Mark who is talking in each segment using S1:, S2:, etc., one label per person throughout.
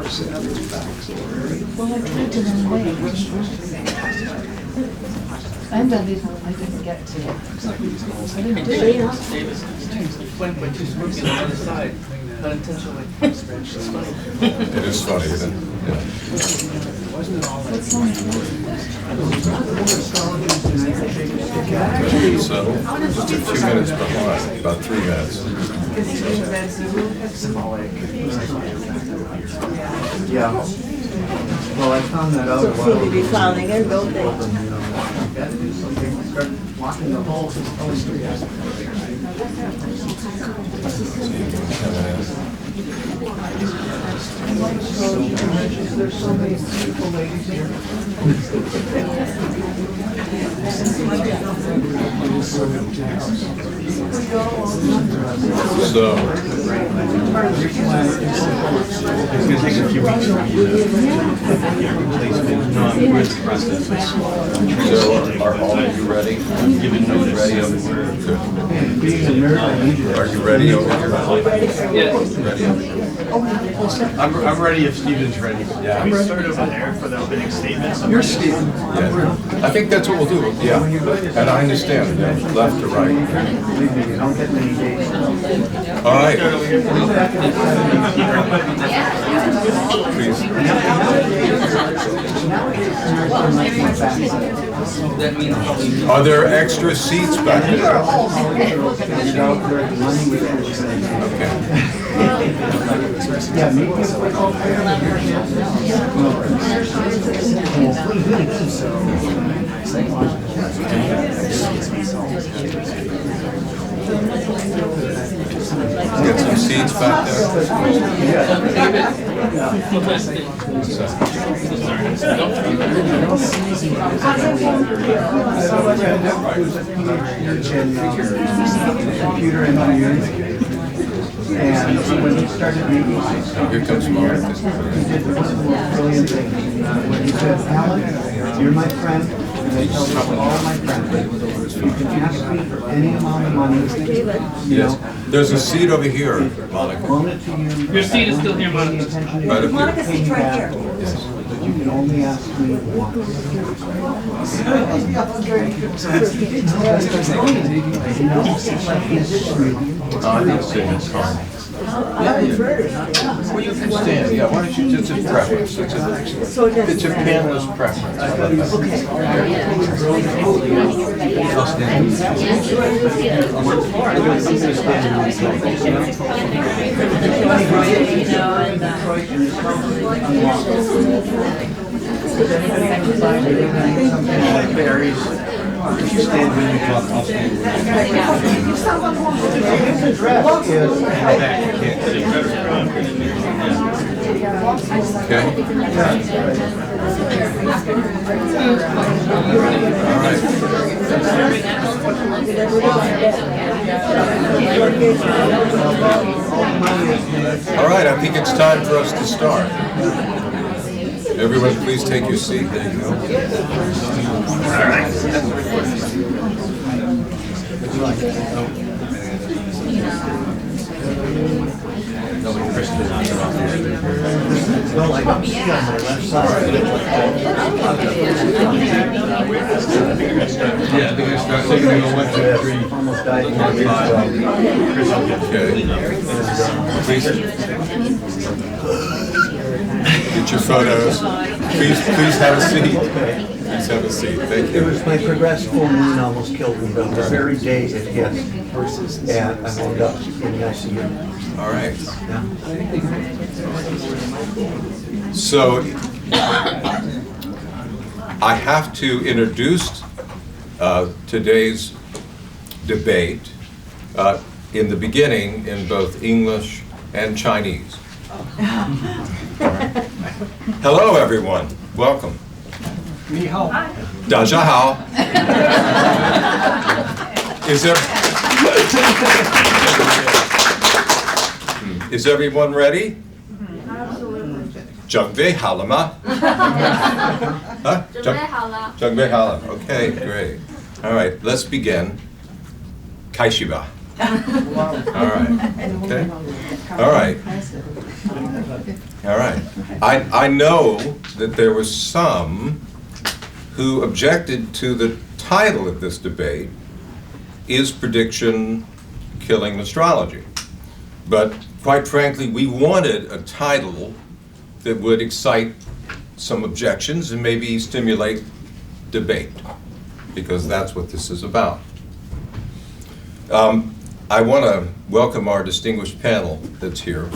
S1: Well, I tried to run away. And then these ones I didn't get to. I didn't do it.
S2: When she's working on the other side, unintentionally. It's funny.
S3: It is funny, isn't it? Yeah. So, just a few minutes behind, about 3 minutes.
S2: Yeah. Well, I found that out.
S4: So seem to be filing in, don't they?
S2: Got to do something. Start locking the holes. There's so many beautiful ladies here.
S3: So,
S5: It's going to take a few weeks for you to replacement. No, I'm with the process.
S3: so are all of you ready?
S5: Given notice.
S3: Ready over here?
S2: Being a nerd, I need you.
S3: Are you ready over here?
S5: Yes.
S3: Ready over here?
S5: I'm ready if Steven's ready.
S3: Yeah.
S5: Can we start over there for the opening statements?
S2: You're Stephen.
S3: Yeah. I think that's what we'll do. Yeah. And I understand. Yeah. Left to right.
S2: Believe me, you don't get many days.
S3: All right. Please. Are there extra seats back there? Okay.
S2: Yeah, me.
S3: Get some seats back
S2: Computer and on your and when he started reading,
S3: Here comes Mark.
S2: he did the most brilliant thing. When he said, Alan, you're my friend, and I tell you all my friends, you can ask me for any amount of money, you
S3: Yes.
S2: know.
S3: There's a seat over here, Monica.
S2: Loan it to you.
S6: Your seat is still here, Monica.
S3: Right up
S4: Monica
S3: here.
S4: sits right here.
S2: But you can only ask me once.
S3: Well, you can stand. Yeah. Why don't you just a preference? It's a panelist preference.
S2: Berries. If you stand with me, I'll stand with
S3: All right, I think it's time for us to start. Everyone, please take your seat. There you go.
S2: Well, I don't see on my left side.
S5: Yeah, they're going to start taking the 1, 2, 3.
S2: Almost died.
S3: Okay. Please. Get your photos. Please have a seat. Please have a seat. Thank
S2: It
S3: you.
S2: was my progressed full moon almost killed me, but the very day it hit, and I wound up in the ICU.
S3: All right.
S2: Yeah.
S3: So I have to introduce today's debate in the beginning in both English and Chinese. Hello, everyone. Welcome.
S2: 你好。
S3: 大家好. Is everyone ready?
S7: Absolutely.
S3: 准备好了吗? Huh?
S7: 准备好了。
S3: 准备好了. Okay, great. All right, let's begin. 开始吧. All right. Okay. All right. All right. I know that there was some who objected to the title of this debate, Is Prediction Killing Astrology? But quite frankly, we wanted a title that would excite some objections and maybe stimulate debate, because that's what this is about. I want to welcome our distinguished panel that's here.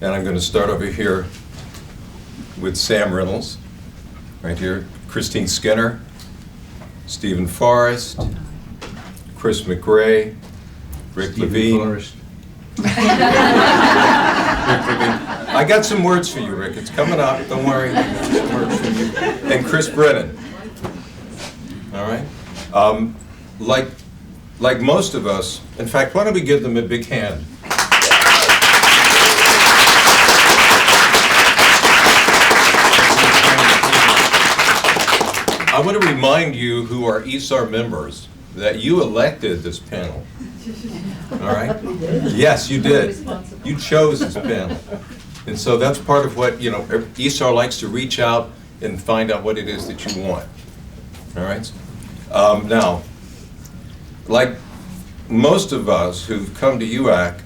S3: And I'm going to start over here with Sam Reynolds, right here, Christeen Skinner, Stephen Forrest, Chris McRae, Rick Levine.
S5: Forrest.
S3: Rick Levine. I got some words for you, Rick. It's coming up. Don't worry. Some words for you. And Chris Brennan. All right. Like most of us, in fact, why don't we give them a big hand? I want to remind you who are ISAR members that you elected this panel. All right? Yes, you did. You chose this panel. And so that's part of what, ISAR likes to reach out and find out what it is that you want. All right? Now, like most of us who've come to UAC,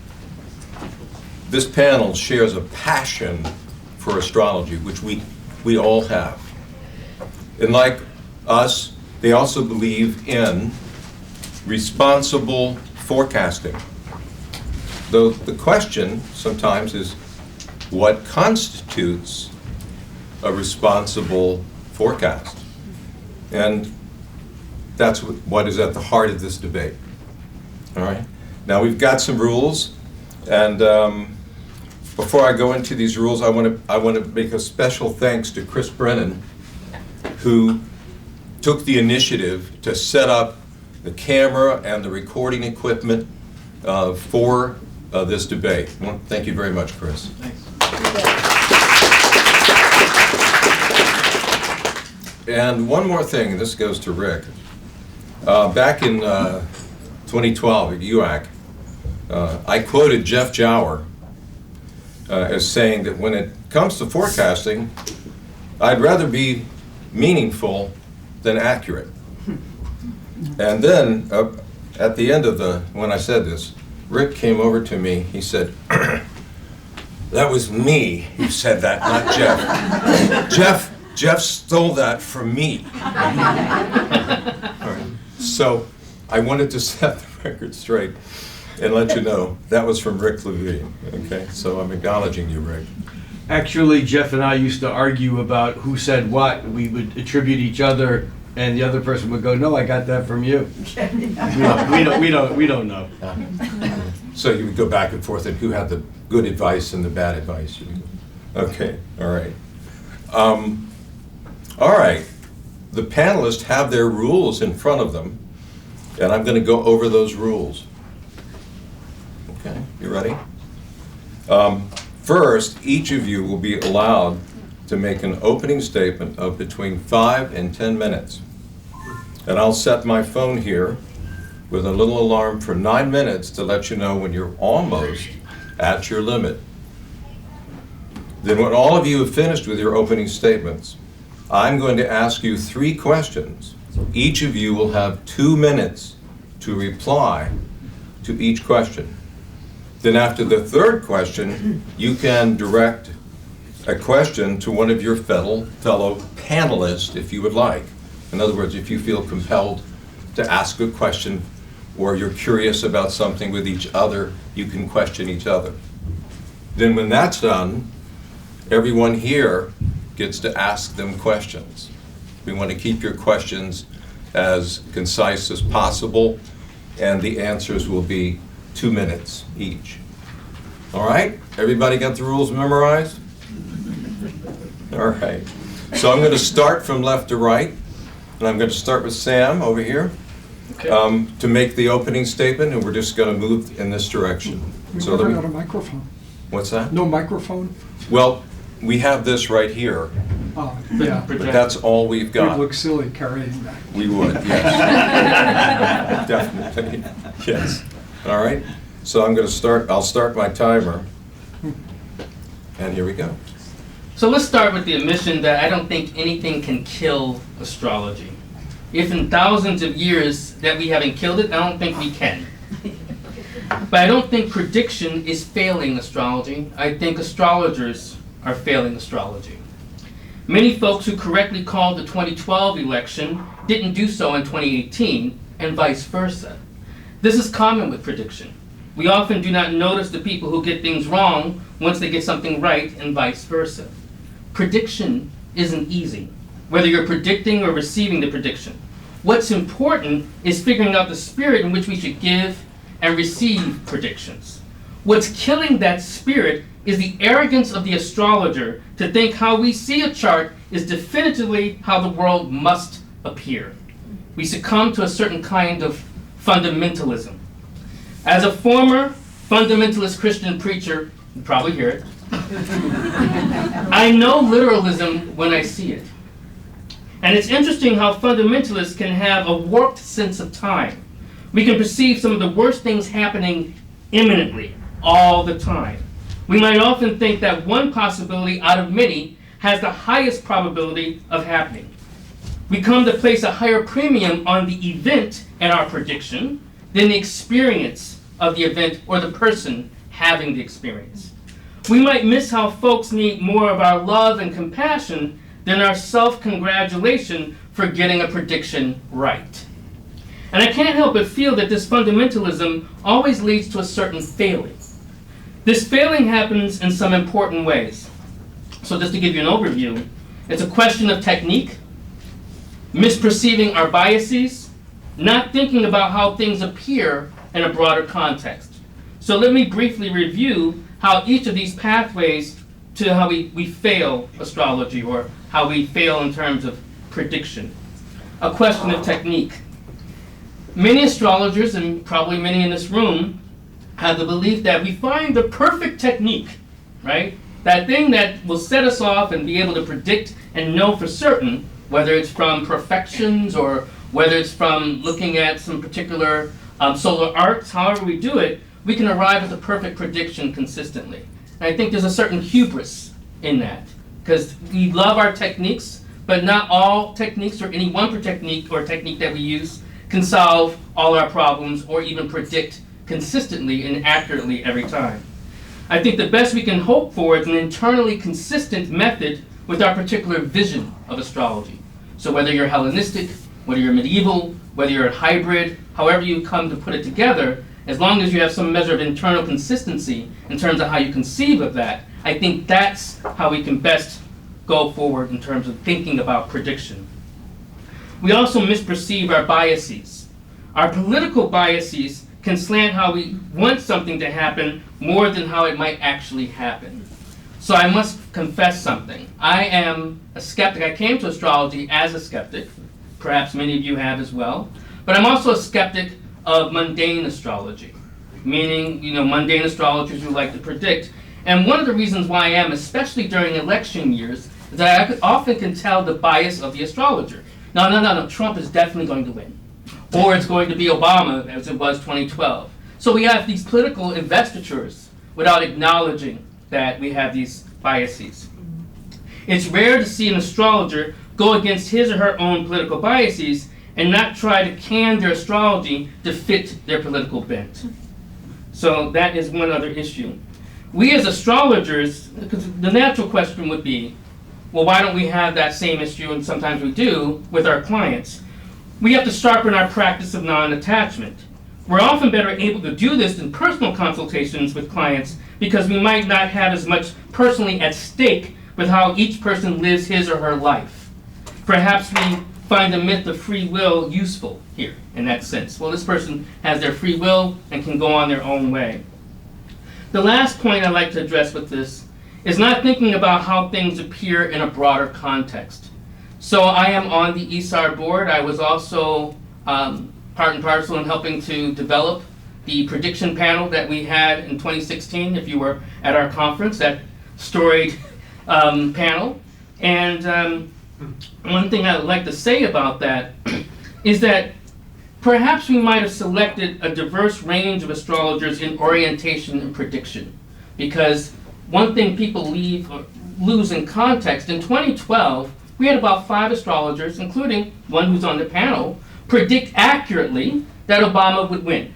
S3: this panel shares a passion for astrology, which we all have. And like us, they also believe in responsible forecasting. Though the question sometimes is, what constitutes a responsible forecast? And that's what is at the heart of this debate. All right? Now we've got some rules, and before I go into these rules, I want to make a special thanks to Chris Brennan, who took the initiative to set up the camera and the recording equipment for this debate. Well, thank you very much, Chris.
S5: Thanks.
S3: And one more thing, and this goes to Rick. Back in 2012 at UAC, I quoted Jeff Jower as saying that when it comes to forecasting, I'd rather be meaningful than accurate. And then at the end of when I said this, Rick came over to me. He said, "That was me who said that, not Jeff. Jeff stole that from me." All right. So I wanted to set the record straight and let you know that was from Rick Levine. Okay, so I'm acknowledging you, Rick.
S5: Actually, Jeff and I used to argue about who said what. We would attribute each other, and the other person would go, "No, I got that from you." We don't know.
S3: So you would go back and forth and who had the good advice and the bad advice. Okay, all right. All right, the panelists have their rules in front of them, and I'm going to go over those rules. Okay, you ready? First, each of you will be allowed to make an opening statement of between 5 and 10 minutes. And I'll set my phone here with a little alarm for 9 minutes to let you know when you're almost at your limit. Then when all of you have finished with your opening statements, I'm going to ask you 3 questions. Each of you will have 2 minutes to reply to each question. Then after the 3rd question, you can direct a question to one of your fellow panelists if you would like. In other words, if you feel compelled to ask a question or you're curious about something with each other, you can question each other. Then when that's done, everyone here gets to ask them questions. We want to keep your questions as concise as possible, and the answers will be 2 minutes each. All right? Everybody got the rules memorized? All right. So I'm going to start from left to right, and I'm going to start with Sam over here to make the opening statement, and we're just going to move in this direction.
S6: We never got a microphone.
S3: What's that?
S6: No microphone?
S3: Well, we have this right here,
S6: Yeah.
S3: but that's all we've
S6: It
S3: got.
S6: would look silly carrying that.
S3: We would, yes. Definitely, yes. All right, so I'm going to start, I'll start my timer. And here we go.
S8: So let's start with the admission that I don't think anything can kill astrology. If in thousands of years that we haven't killed it, I don't think we can. But I don't think prediction is failing astrology. I think astrologers are failing astrology. Many folks who correctly called the 2012 election didn't do so in 2018, and vice versa. This is common with prediction. We often do not notice the people who get things wrong once they get something right, and vice versa. Prediction isn't easy, whether you're predicting or receiving the prediction. What's important is figuring out the spirit in which we should give and receive predictions. What's killing that spirit is the arrogance of the astrologer to think how we see a chart is definitively how the world must appear. We succumb to a certain kind of fundamentalism. As a former fundamentalist Christian preacher, you probably hear it, I know literalism when I see it. And it's interesting how fundamentalists can have a warped sense of time. We can perceive some of the worst things happening imminently, all the time. We might often think that one possibility out of many has the highest probability of happening. We come to place a higher premium on the event and our prediction than the experience of the event or the person having the experience. We might miss how folks need more of our love and compassion than our self-congratulation for getting a prediction right. And I can't help but feel that this fundamentalism always leads to a certain failing. This failing happens in some important ways. So just to give you an overview, it's a question of technique, misperceiving our biases, not thinking about how things appear in a broader context. So let me briefly review how each of these pathways to how we fail astrology, or how we fail in terms of prediction. A question of technique. Many astrologers, and probably many in this room, have the belief that we find the perfect technique, right? That thing that will set us off and be able to predict and know for certain, whether it's from perfections or whether it's from looking at some particular solar arcs, however we do it, we can arrive at the perfect prediction consistently. And I think there's a certain hubris in that, because we love our techniques, but not all techniques or any one technique or technique that we use can solve all our problems or even predict consistently and accurately every time. I think the best we can hope for is an internally consistent method with our particular vision of astrology. So whether you're Hellenistic, whether you're medieval, whether you're a hybrid, however you come to put it together, as long as you have some measure of internal consistency in terms of how you conceive of that, I think that's how we can best go forward in terms of thinking about prediction. We also misperceive our biases. Our political biases can slant how we want something to happen more than how it might actually happen. So I must confess something. I am a skeptic. I came to astrology as a skeptic. Perhaps many of you have as well. But I'm also a skeptic of mundane astrology, meaning, mundane astrologers who like to predict. And one of the reasons why I am, especially during election years, is that I often can tell the bias of the astrologer. No, Trump is definitely going to win. Or it's going to be Obama, as it was 2012. So we have these political investitures without acknowledging that we have these biases. It's rare to see an astrologer go against his or her own political biases and not try to can their astrology to fit their political bent. So that is one other issue. We as astrologers, because the natural question would be, well, why don't we have that same issue, and sometimes we do, with our clients? We have to sharpen our practice of non-attachment. We're often better able to do this in personal consultations with clients because we might not have as much personally at stake with how each person lives his or her life. Perhaps we find the myth of free will useful here in that sense. Well, this person has their free will and can go on their own way. The last point I'd like to address with this is not thinking about how things appear in a broader context. So I am on the ISAR board. I was also part and parcel in helping to develop the prediction panel that we had in 2016, if you were at our conference, that storied panel. And one thing I would like to say about that is that perhaps we might have selected a diverse range of astrologers in orientation and prediction, because one thing people lose in context, in 2012, we had about 5 astrologers, including one who's on the panel, predict accurately that Obama would win.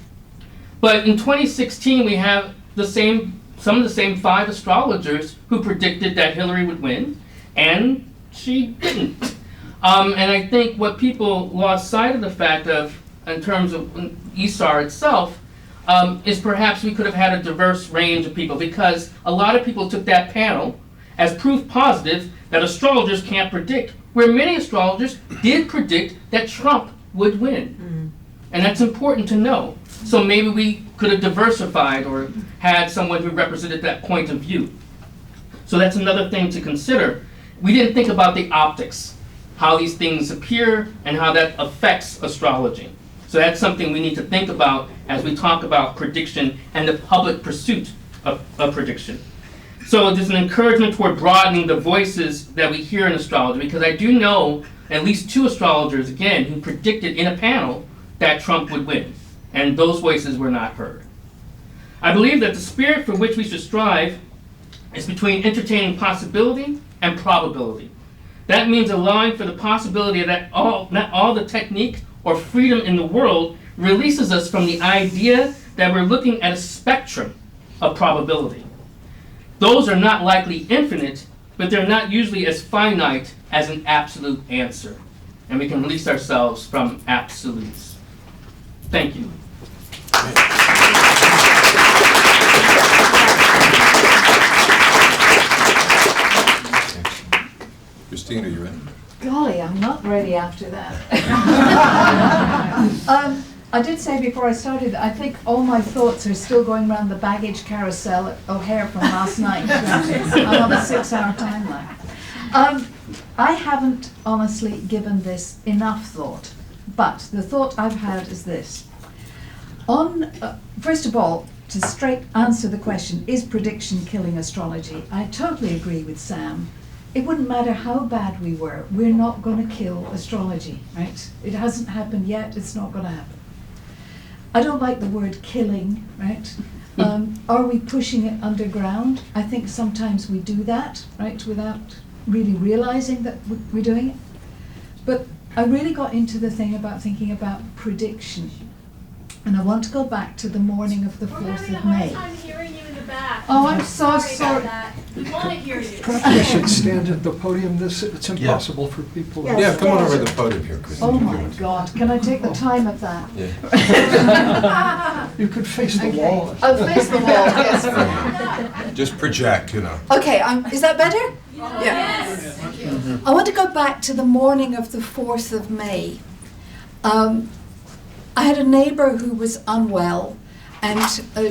S8: But in 2016, we have some of the same 5 astrologers who predicted that Hillary would win, and she didn't. And I think what people lost sight of the fact of, in terms of ISAR itself, is perhaps we could have had a diverse range of people, because a lot of people took that panel as proof positive that astrologers can't predict, where many astrologers did predict that Trump would win. And that's important to know. So maybe we could have diversified or had someone who represented that point of view. So that's another thing to consider. We didn't think about the optics, how these things appear and how that affects astrology. So that's something we need to think about as we talk about prediction and the public pursuit of prediction. So there's an encouragement toward broadening the voices that we hear in astrology, because I do know at least 2 astrologers, again, who predicted in a panel that Trump would win, and those voices were not heard. I believe that the spirit for which we should strive is between entertaining possibility and probability. That means allowing for the possibility that not all the technique or freedom in the world releases us from the idea that we're looking at a spectrum of probability. Those are not likely infinite, but they're not usually as finite as an absolute answer. And we can release ourselves from absolutes. Thank you.
S3: Christeen, are you ready?
S1: Golly, I'm not ready after that. I did say before I started, I think all my thoughts are still going around the baggage carousel at O'Hare from last night. I'm on a 6-hour timeline. I haven't honestly given this enough thought, but the thought I've had is this. First of all, to straight answer the question, is prediction killing astrology? I totally agree with Sam. It wouldn't matter how bad we were, we're not going to kill astrology, right? It hasn't happened yet, it's not going to happen. I don't like the word killing, right? Are we pushing it underground? I think sometimes we do that, right, without really realizing that we're doing it. But I really got into the thing about thinking about prediction. And I want to go back to the morning of the 4th of May.
S7: I'm hearing you in the back.
S1: Oh, I'm so sorry.
S7: about that. We want to hear you.
S6: Perhaps we should stand at the podium. It's impossible for people.
S3: Yeah, come on over to the podium here, Christeen.
S1: Oh my God, can I take the time of that?
S3: Yeah.
S6: You could face the
S1: Okay.
S6: wall.
S1: I'll face the wall, yes.
S3: Just project, you know.
S1: Okay, is that better? Yeah. I want to go back to the morning of the 4th of May. I had a neighbor who was unwell, and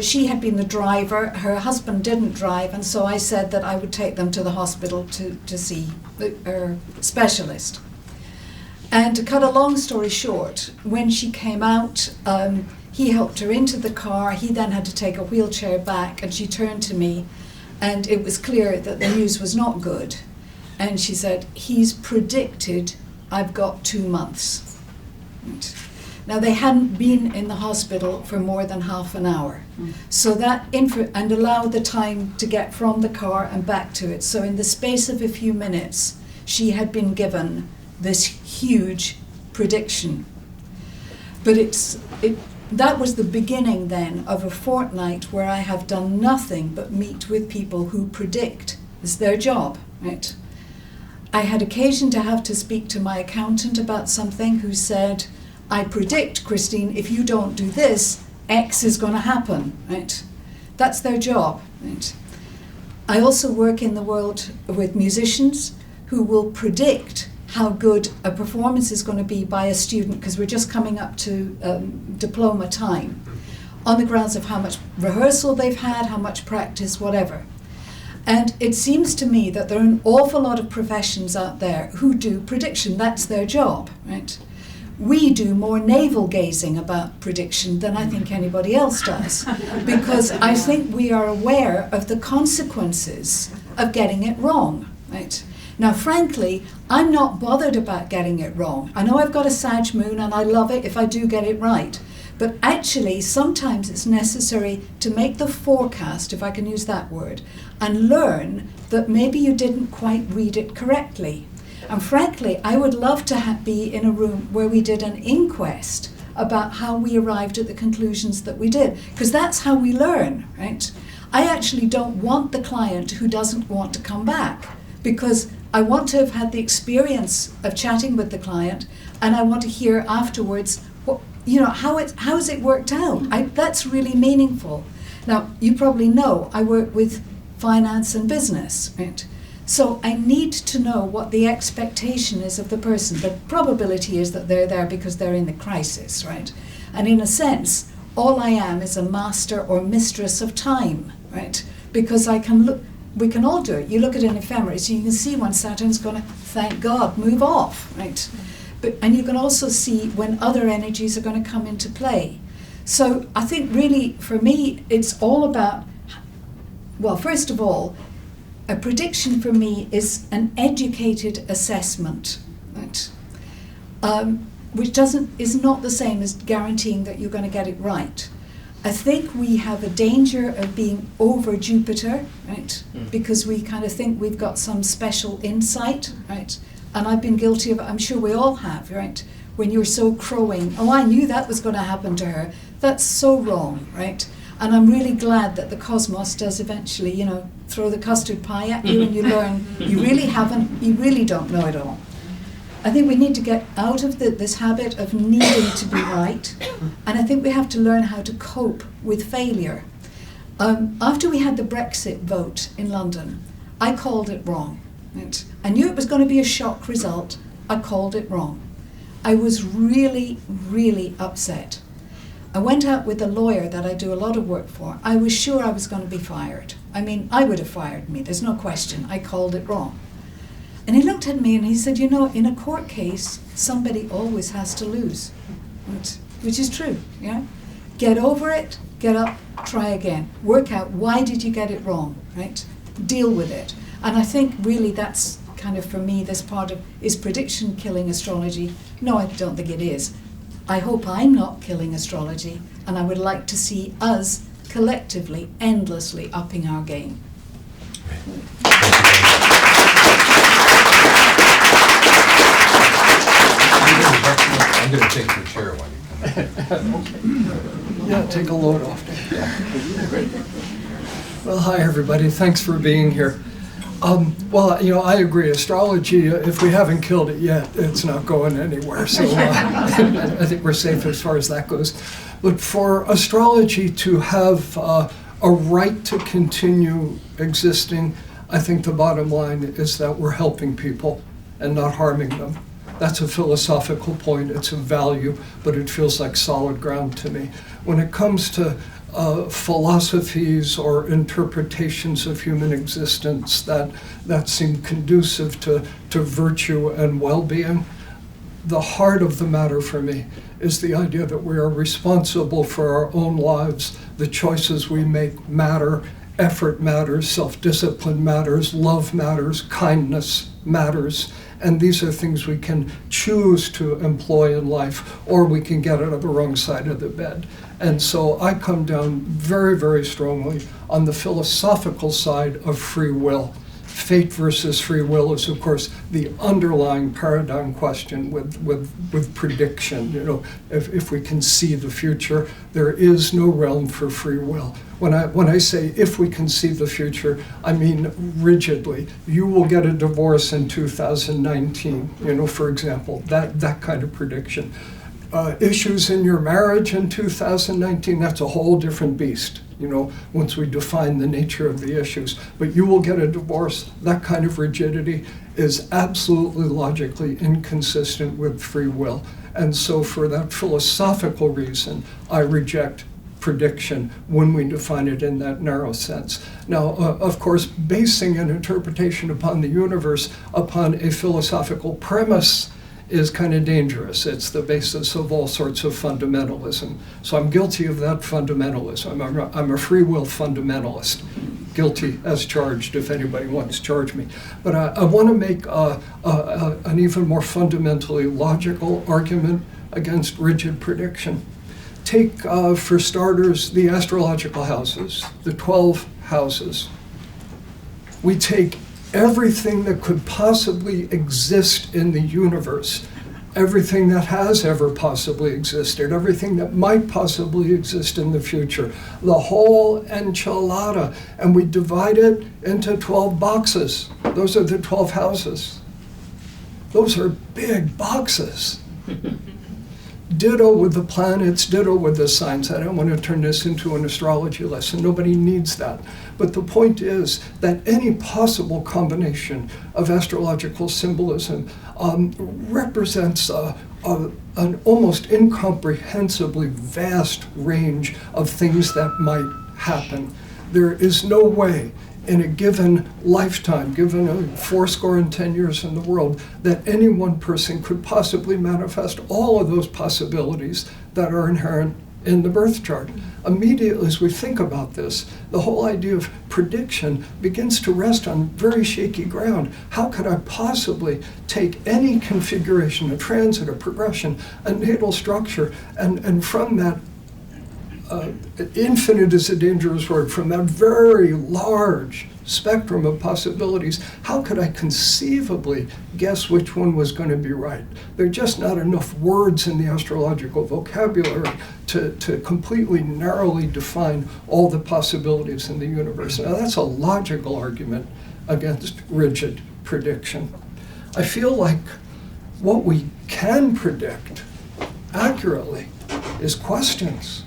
S1: she had been the driver. Her husband didn't drive, and so I said that I would take them to the hospital to see her specialist. And to cut a long story short, when she came out, he helped her into the car. He then had to take a wheelchair back, and she turned to me, and it was clear that the news was not good. And she said, "He's predicted I've got 2 months." Now, they hadn't been in the hospital for more than half an hour. So that and allowed the time to get from the car and back to it. So in the space of a few minutes, she had been given this huge prediction. But that was the beginning then of a fortnight where I have done nothing but meet with people who predict. It's their job, right? I had occasion to have to speak to my accountant about something, who said, "I predict, Christine, if you don't do this, X is going to happen," right? That's their job, right? I also work in the world with musicians who will predict how good a performance is going to be by a student, because we're just coming up to diploma time, on the grounds of how much rehearsal they've had, how much practice, whatever. And it seems to me that there are an awful lot of professions out there who do prediction. That's their job, right? We do more navel-gazing about prediction than I think anybody else does, because I think we are aware of the consequences of getting it wrong, right? Now, frankly, I'm not bothered about getting it wrong. I know I've got a Sag moon and I love it if I do get it right, But actually, sometimes it's necessary to make the forecast, if I can use that word, and learn that maybe you didn't quite read it correctly. And frankly, I would love to be in a room where we did an inquest about how we arrived at the conclusions that we did, because that's how we learn, right? I actually don't want the client who doesn't want to come back, because I want to have had the experience of chatting with the client, and I want to hear afterwards, how has it worked out? That's really meaningful. Now, you probably know I work with finance and business, right? So I need to know what the expectation is of the person. The probability is that they're there because they're in the crisis, right? And in a sense, all I am is a master or mistress of time, right? Because I can look, we can all do it. You look at an ephemeris, you can see when Saturn's going to, thank God, move off, right? And you can also see when other energies are going to come into play. So I think really, for me, it's all about, well, first of all, a prediction for me is an educated assessment, right? Which is not the same as guaranteeing that you're going to get it right. I think we have a danger of being over Jupiter, right? Because we kind of think we've got some special insight, right? And I've been guilty of it, I'm sure we all have, right? When you're so crowing, oh, I knew that was going to happen to her. That's so wrong, right? And I'm really glad that the cosmos does eventually, throw the custard pie at you and you learn you really don't know it all. I think we need to get out of this habit of needing to be right, and I think we have to learn how to cope with failure. After we had the Brexit vote in London, I called it wrong. Right? I knew it was going to be a shock result. I called it wrong. I was really, really upset. I went out with a lawyer that I do a lot of work for. I was sure I was going to be fired. I mean, I would have fired me, there's no question. I called it wrong. And he looked at me and he said, in a court case, somebody always has to lose. Which is true, yeah? Get over it, get up, try again. Work out, why did you get it wrong, right? Deal with it. And I think really that's kind of, for me, this part of, is prediction killing astrology? No, I don't think it is. I hope I'm not killing astrology, and I would like to see us collectively, endlessly upping our game.
S3: I'm going to take your chair while you come in.
S6: Yeah, take a load off. Well, hi, everybody. Thanks for being here. I agree. Astrology, if we haven't killed it yet, it's not going anywhere. So I think we're safe as far as that goes. But for astrology to have a right to continue existing, I think the bottom line is that we're helping people and not harming them. That's a philosophical point. It's a value, but it feels like solid ground to me. When it comes to philosophies or interpretations of human existence that seem conducive to virtue and well-being, the heart of the matter for me is the idea that we are responsible for our own lives. The choices we make matter, effort matters, self-discipline matters, love matters, kindness matters. And these are things we can choose to employ in life, or we can get it on the wrong side of the bed. And so I come down very, very strongly on the philosophical side of free will. Fate versus free will is, of course, the underlying paradigm question with prediction. If we can see the future, there is no realm for free will. When I say if we can see the future, I mean rigidly. You will get a divorce in 2019, for example, that kind of prediction. Issues in your marriage in 2019, that's a whole different beast, once we define the nature of the issues. But you will get a divorce. That kind of rigidity is absolutely logically inconsistent with free will. And so for that philosophical reason, I reject prediction when we define it in that narrow sense. Now, of course, basing an interpretation upon the universe upon a philosophical premise is kind of dangerous. It's the basis of all sorts of fundamentalism. So I'm guilty of that fundamentalism. I'm a free will fundamentalist. Guilty as charged, if anybody wants to charge me. But I want to make an even more fundamentally logical argument against rigid prediction. Take, for starters, the astrological houses, the 12 houses. We take everything that could possibly exist in the universe, everything that has ever possibly existed, everything that might possibly exist in the future, the whole enchilada, and we divide it into 12 boxes. Those are the 12 houses. Those are big boxes. Ditto with the planets, ditto with the signs. I don't want to turn this into an astrology lesson. Nobody needs that. But the point is that any possible combination of astrological symbolism represents an almost incomprehensibly vast range of things that might happen. There is no way in a given lifetime, given 10 years in the world, that any one person could possibly manifest all of those possibilities that are inherent in the birth chart. Immediately as we think about this, the whole idea of prediction begins to rest on very shaky ground. How could I possibly take any configuration, a transit, a progression, a natal structure, and from that, infinite is a dangerous word, from that very large spectrum of possibilities, how could I conceivably guess which one was going to be right? There are just not enough words in the astrological vocabulary to completely narrowly define all the possibilities in the universe. Now that's a logical argument against rigid prediction. I feel like what we can predict accurately is questions.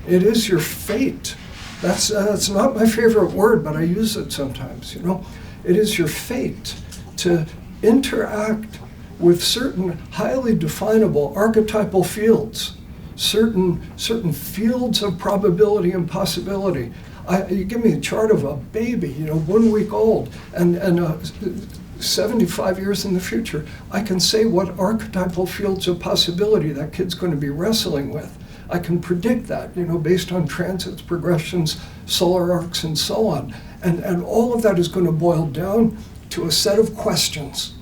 S6: It is your fate. That's not my favorite word, but I use it sometimes, you know. It is your fate to interact with certain highly definable archetypal fields, certain fields of probability and possibility. You give me a chart of a baby, 1 week old, and 75 years in the future, I can say what archetypal fields of possibility that kid's going to be wrestling with. I can predict that, based on transits, progressions, solar arcs, and so on. And all of that is going to boil down to a set of questions.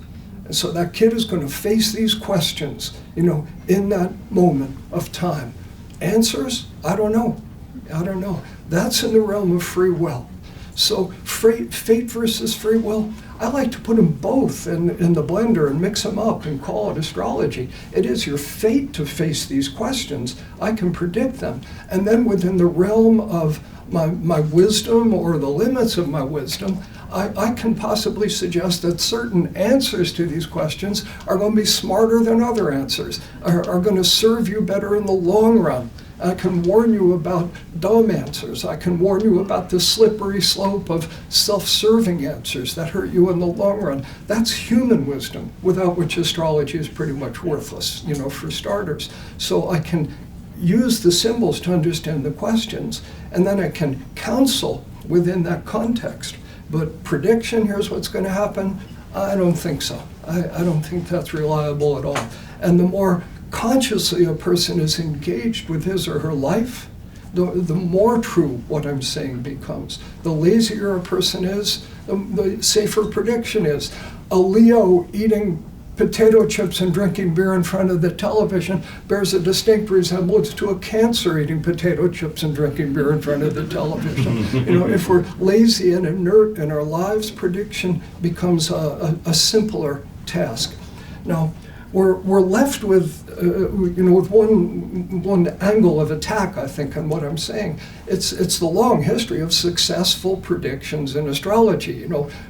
S6: And so that kid is going to face these questions, in that moment of time. Answers? I don't know. That's in the realm of free will. So fate versus free will, I like to put them both in the blender and mix them up and call it astrology. It is your fate to face these questions. I can predict them. And then within the realm of my wisdom or the limits of my wisdom, I can possibly suggest that certain answers to these questions are going to be smarter than other answers, are going to serve you better in the long run. I can warn you about dumb answers. I can warn you about the slippery slope of self-serving answers that hurt you in the long run. That's human wisdom, without which astrology is pretty much worthless, for starters. So I can use the symbols to understand the questions, and then I can counsel within that context. But prediction, here's what's going to happen, I don't think so. I don't think that's reliable at all. And the more consciously a person is engaged with his or her life, the more true what I'm saying becomes. The lazier a person is, the safer prediction is. A Leo eating potato chips and drinking beer in front of the television bears a distinct resemblance to a Cancer eating potato chips and drinking beer in front of the television. If we're lazy and inert in our lives, prediction becomes a simpler task. Now, we're left with with one angle of attack, I think, on what I'm saying. It's the long history of successful predictions in astrology.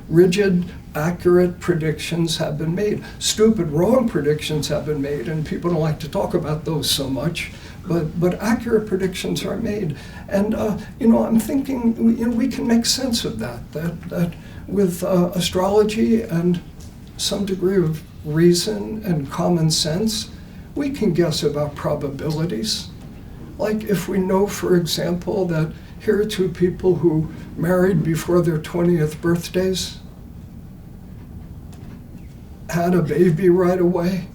S6: Rigid, accurate predictions have been made. Stupid, wrong predictions have been made, and people don't like to talk about those so much. But accurate predictions are made, and I'm thinking we can make sense of that with astrology and some degree of reason and common sense, we can guess about probabilities. Like if we know, for example, that here are two people who married before their 20th birthdays, had a baby right away,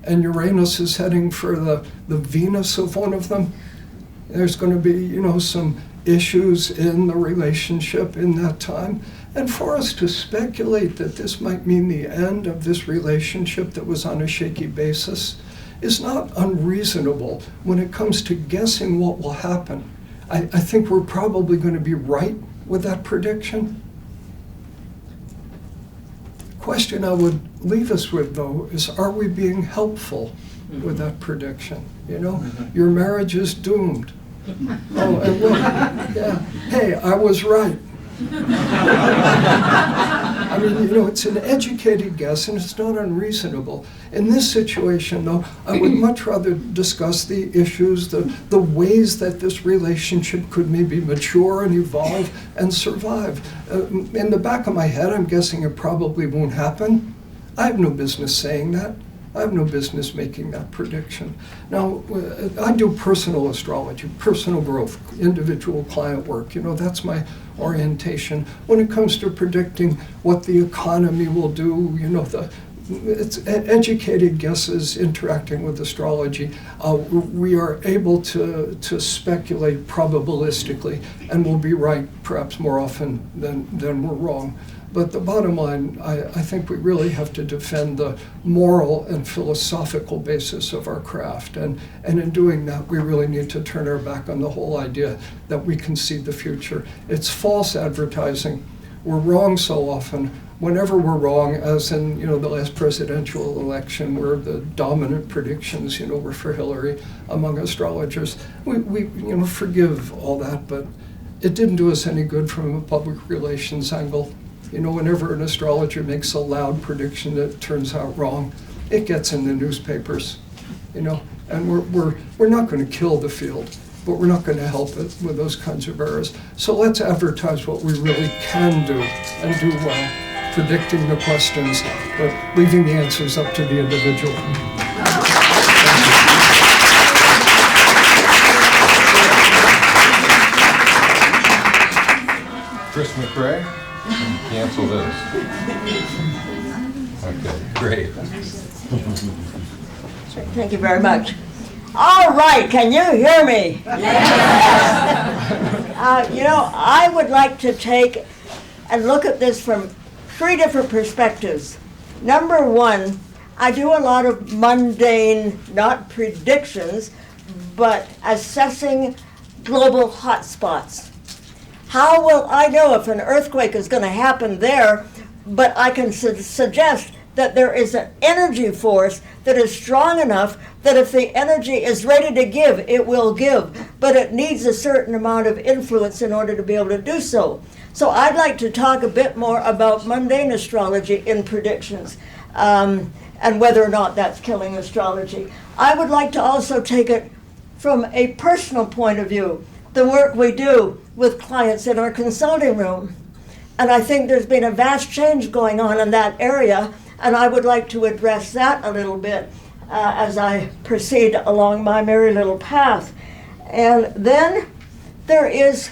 S6: and Uranus is heading for the Venus of one of them, there's going to be, some issues in the relationship in that time. And for us to speculate that this might mean the end of this relationship that was on a shaky basis, is not unreasonable when it comes to guessing what will happen. I think we're probably going to be right with that prediction. The question I would leave us with, though, is are we being helpful with that prediction? You know, your marriage is doomed. Oh, and look, yeah, hey, I was right. I mean, you know, it's an educated guess and it's not unreasonable. In this situation, though, I would much rather discuss the issues, the ways that this relationship could maybe mature and evolve and survive. In the back of my head, I'm guessing it probably won't happen. I have no business saying that. I have no business making that prediction. Now, I do personal astrology, personal growth, individual client work. You know, that's my orientation. When it comes to predicting what the economy will do, you know, it's educated guesses interacting with astrology. We are able to speculate probabilistically, and we'll be right perhaps more often than we're wrong. But the bottom line, I think we really have to defend the moral and philosophical basis of our craft. And in doing that, we really need to turn our back on the whole idea that we can see the future. It's false advertising. We're wrong so often. Whenever we're wrong, as in, you know, the last presidential election where the dominant predictions, you know, were for Hillary among astrologers, we you know, forgive all that, but it didn't do us any good from a public relations angle. You know, whenever an astrologer makes a loud prediction that turns out wrong, it gets in the newspapers, you know, and we're not going to kill the field, but we're not going to help it with those kinds of errors. So let's advertise what we really can do and do well, predicting the questions, but leaving the answers up to the individual.
S3: Chris McRae? Cancel this. Okay, great.
S4: Thank you very much. All right, can you hear me? You know, I would like to take and look at this from 3 different perspectives. Number one, I do a lot of mundane, not predictions, but assessing global hotspots. How will I know if an earthquake is going to happen there, but I can suggest that there is an energy force that is strong enough that if the energy is ready to give, it will give, but it needs a certain amount of influence in order to be able to do so. So I'd like to talk a bit more about mundane astrology in predictions, and whether or not that's killing astrology. I would like to also take it from a personal point of view, the work we do with clients in our consulting room. And I think there's been a vast change going on in that area, and I would like to address that a little bit as I proceed along my merry little path. And then there is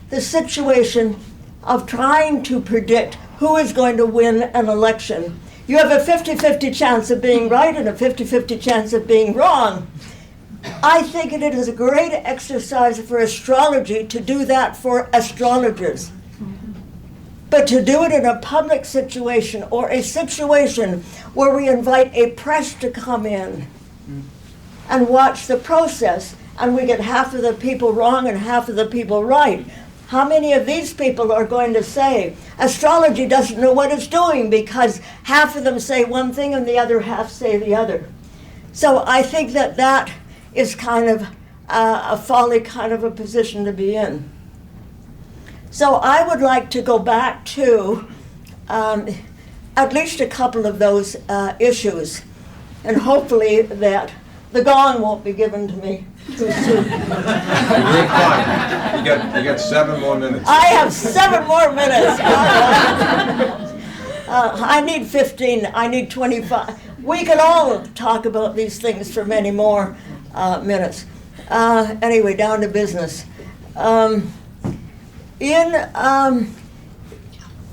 S4: the situation of trying to predict who is going to win an election. You have a 50-50 chance of being right and a 50-50 chance of being wrong. I think it is a great exercise for astrology to do that for astrologers. But to do it in a public situation or a situation where we invite a press to come in and watch the process and we get half of the people wrong and half of the people right, how many of these people are going to say, astrology doesn't know what it's doing because half of them say one thing and the other half say the other? So I think that that is kind of a folly kind of a position to be in. So I would like to go back to at least a couple of those issues, and hopefully that the gong won't be given to me too soon.
S3: You're fine. You got 7 more minutes.
S4: I have 7 more minutes. I need 15. I need 25. We can all talk about these things for many more minutes. Anyway, down to business.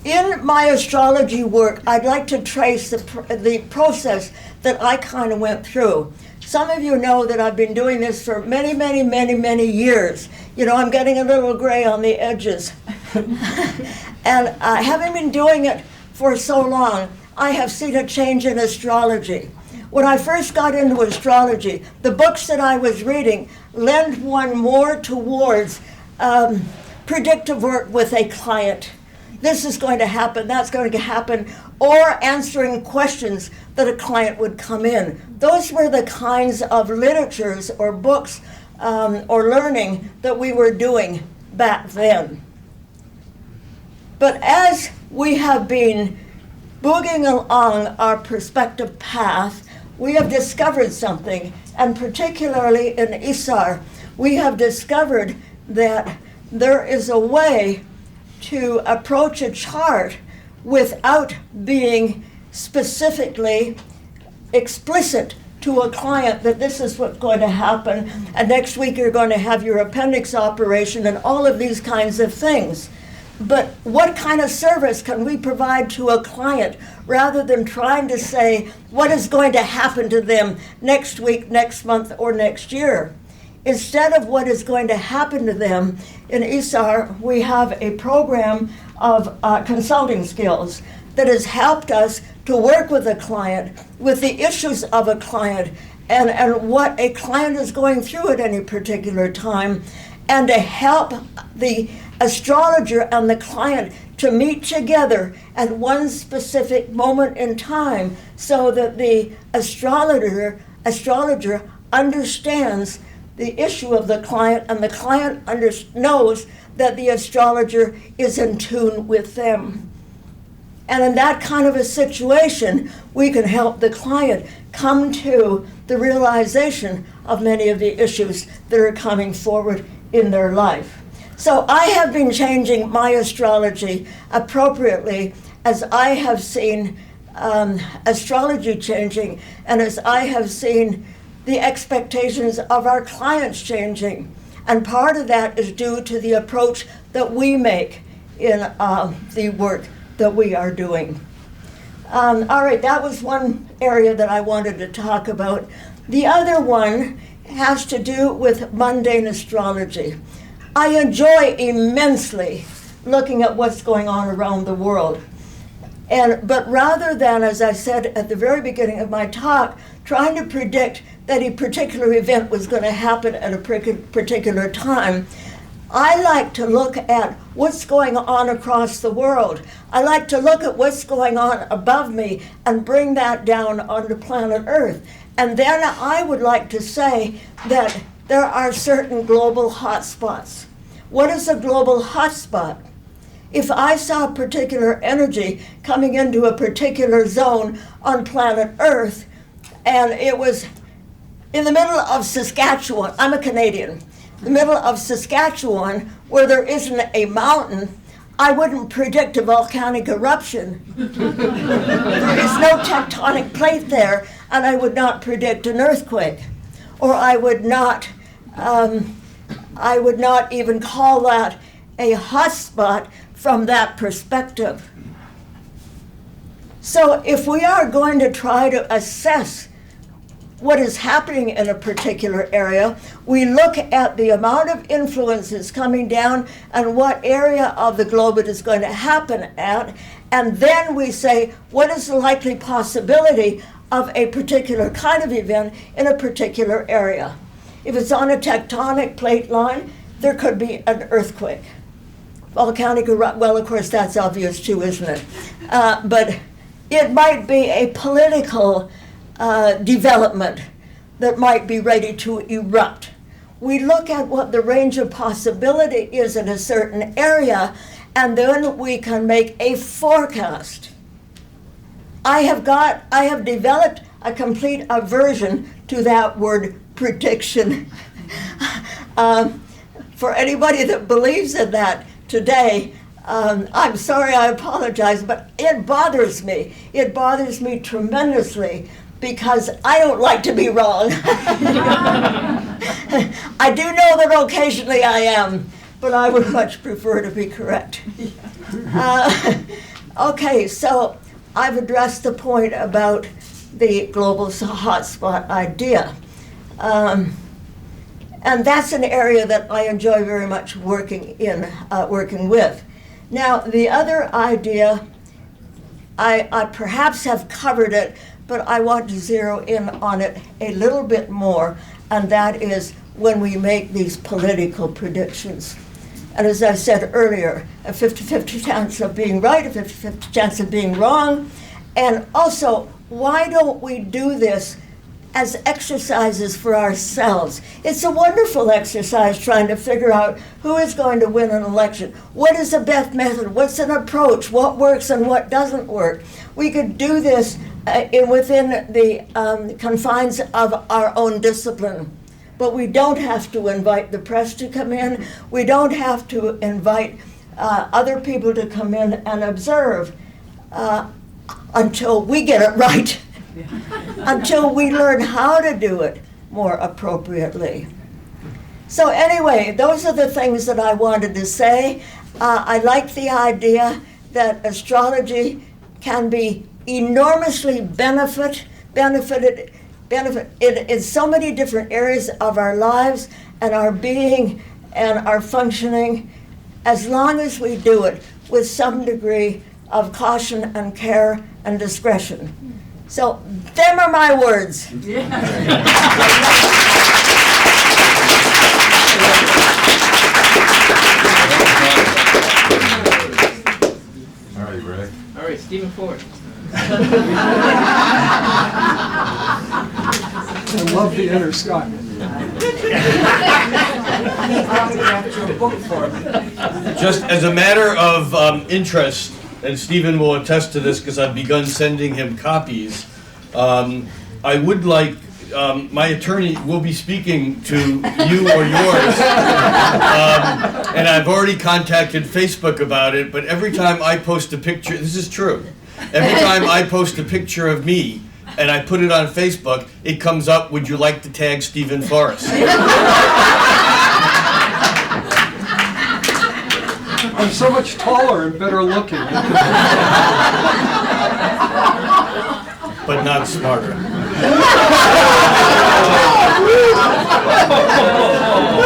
S4: In my astrology work, I'd like to trace the process that I kind of went through. Some of you know that I've been doing this for many, many, many, many years. You know, I'm getting a little gray on the edges. And having been doing it for so long, I have seen a change in astrology. When I first got into astrology, the books that I was reading lent one more towards predictive work with a client. This is going to happen, that's going to happen, or answering questions that a client would come in. Those were the kinds of literatures or books or learning that we were doing back then. But as we have been booging along our perspective path, we have discovered something, and particularly in ISAR, we have discovered that there is a way to approach a chart without being specifically explicit to a client that this is what's going to happen, and next week you're going to have your appendix operation and all of these kinds of things. But what kind of service can we provide to a client rather than trying to say what is going to happen to them next week, next month, or next year? Instead of what is going to happen to them, in ISAR we have a program of consulting skills that has helped us to work with a client, with the issues of a client, and what a client is going through at any particular time, and to help the astrologer and the client to meet together at one specific moment in time so that the astrologer understands the issue of the client, and the client knows that the astrologer is in tune with them. And in that kind of a situation, we can help the client come to the realization of many of the issues that are coming forward in their life. So I have been changing my astrology appropriately as I have seen astrology changing, and as I have seen the expectations of our clients changing. And part of that is due to the approach that we make in the work that we are doing. All right, that was one area that I wanted to talk about. The other one has to do with mundane astrology. I enjoy immensely looking at what's going on around the world. But rather than, as I said at the very beginning of my talk, trying to predict that a particular event was going to happen at a particular time, I like to look at what's going on across the world. I like to look at what's going on above me and bring that down onto planet Earth. And then I would like to say that there are certain global hotspots. What is a global hotspot? If I saw particular energy coming into a particular zone on planet Earth, and it was in the middle of Saskatchewan, I'm a Canadian, the middle of Saskatchewan, where there isn't a mountain, I wouldn't predict a volcanic eruption. There is no tectonic plate there, and I would not predict an earthquake. Or I would not even call that a hotspot from that perspective. So if we are going to try to assess what is happening in a particular area, we look at the amount of influences coming down and what area of the globe it is going to happen at, and then we say, what is the likely possibility of a particular kind of event in a particular area? If it's on a tectonic plate line, there could be an earthquake. Volcanic eruption, well, of course, that's obvious too, isn't it? But it might be a political development that might be ready to erupt. We look at what the range of possibility is in a certain area, and then we can make a forecast. I have developed a complete aversion to that word prediction. For anybody that believes in that today, I'm sorry, I apologize, but it bothers me. It bothers me tremendously because I don't like to be wrong. I do know that occasionally I am, but I would much prefer to be correct. Okay, so I've addressed the point about the global hotspot idea. And that's an area that I enjoy very much working with. Now, the other idea, I perhaps have covered it, but I want to zero in on it a little bit more, and that is when we make these political predictions. And as I said earlier, a 50-50 chance of being right, a 50-50 chance of being wrong. And also, why don't we do this as exercises for ourselves? It's a wonderful exercise trying to figure out who is going to win an election. What is the best method? What's an approach? What works and what doesn't work? We could do this within the confines of our own discipline. But we don't have to invite the press to come in. We don't have to invite other people to come in and observe until we get it right, until we learn how to do it more appropriately. So anyway, those are the things that I wanted to say. I like the idea that astrology can be enormously benefited in so many different areas of our lives and our being and our functioning, as long as we do it with some degree of caution and care and discretion. So, them are my words.
S3: All right, Ray.
S8: All right, Stephen Forrest.
S6: I love the inner Scott.
S5: Just as a matter of interest, and Stephen will attest to this because I've begun sending him copies, I would like, my attorney will be speaking to you or yours, and I've already contacted Facebook about it, but every time I post a picture, this is true, every time I post a picture of me and I put it on Facebook, it comes up, would you like to tag Stephen Forrest?
S6: I'm so much taller and better looking.
S5: But not smarter.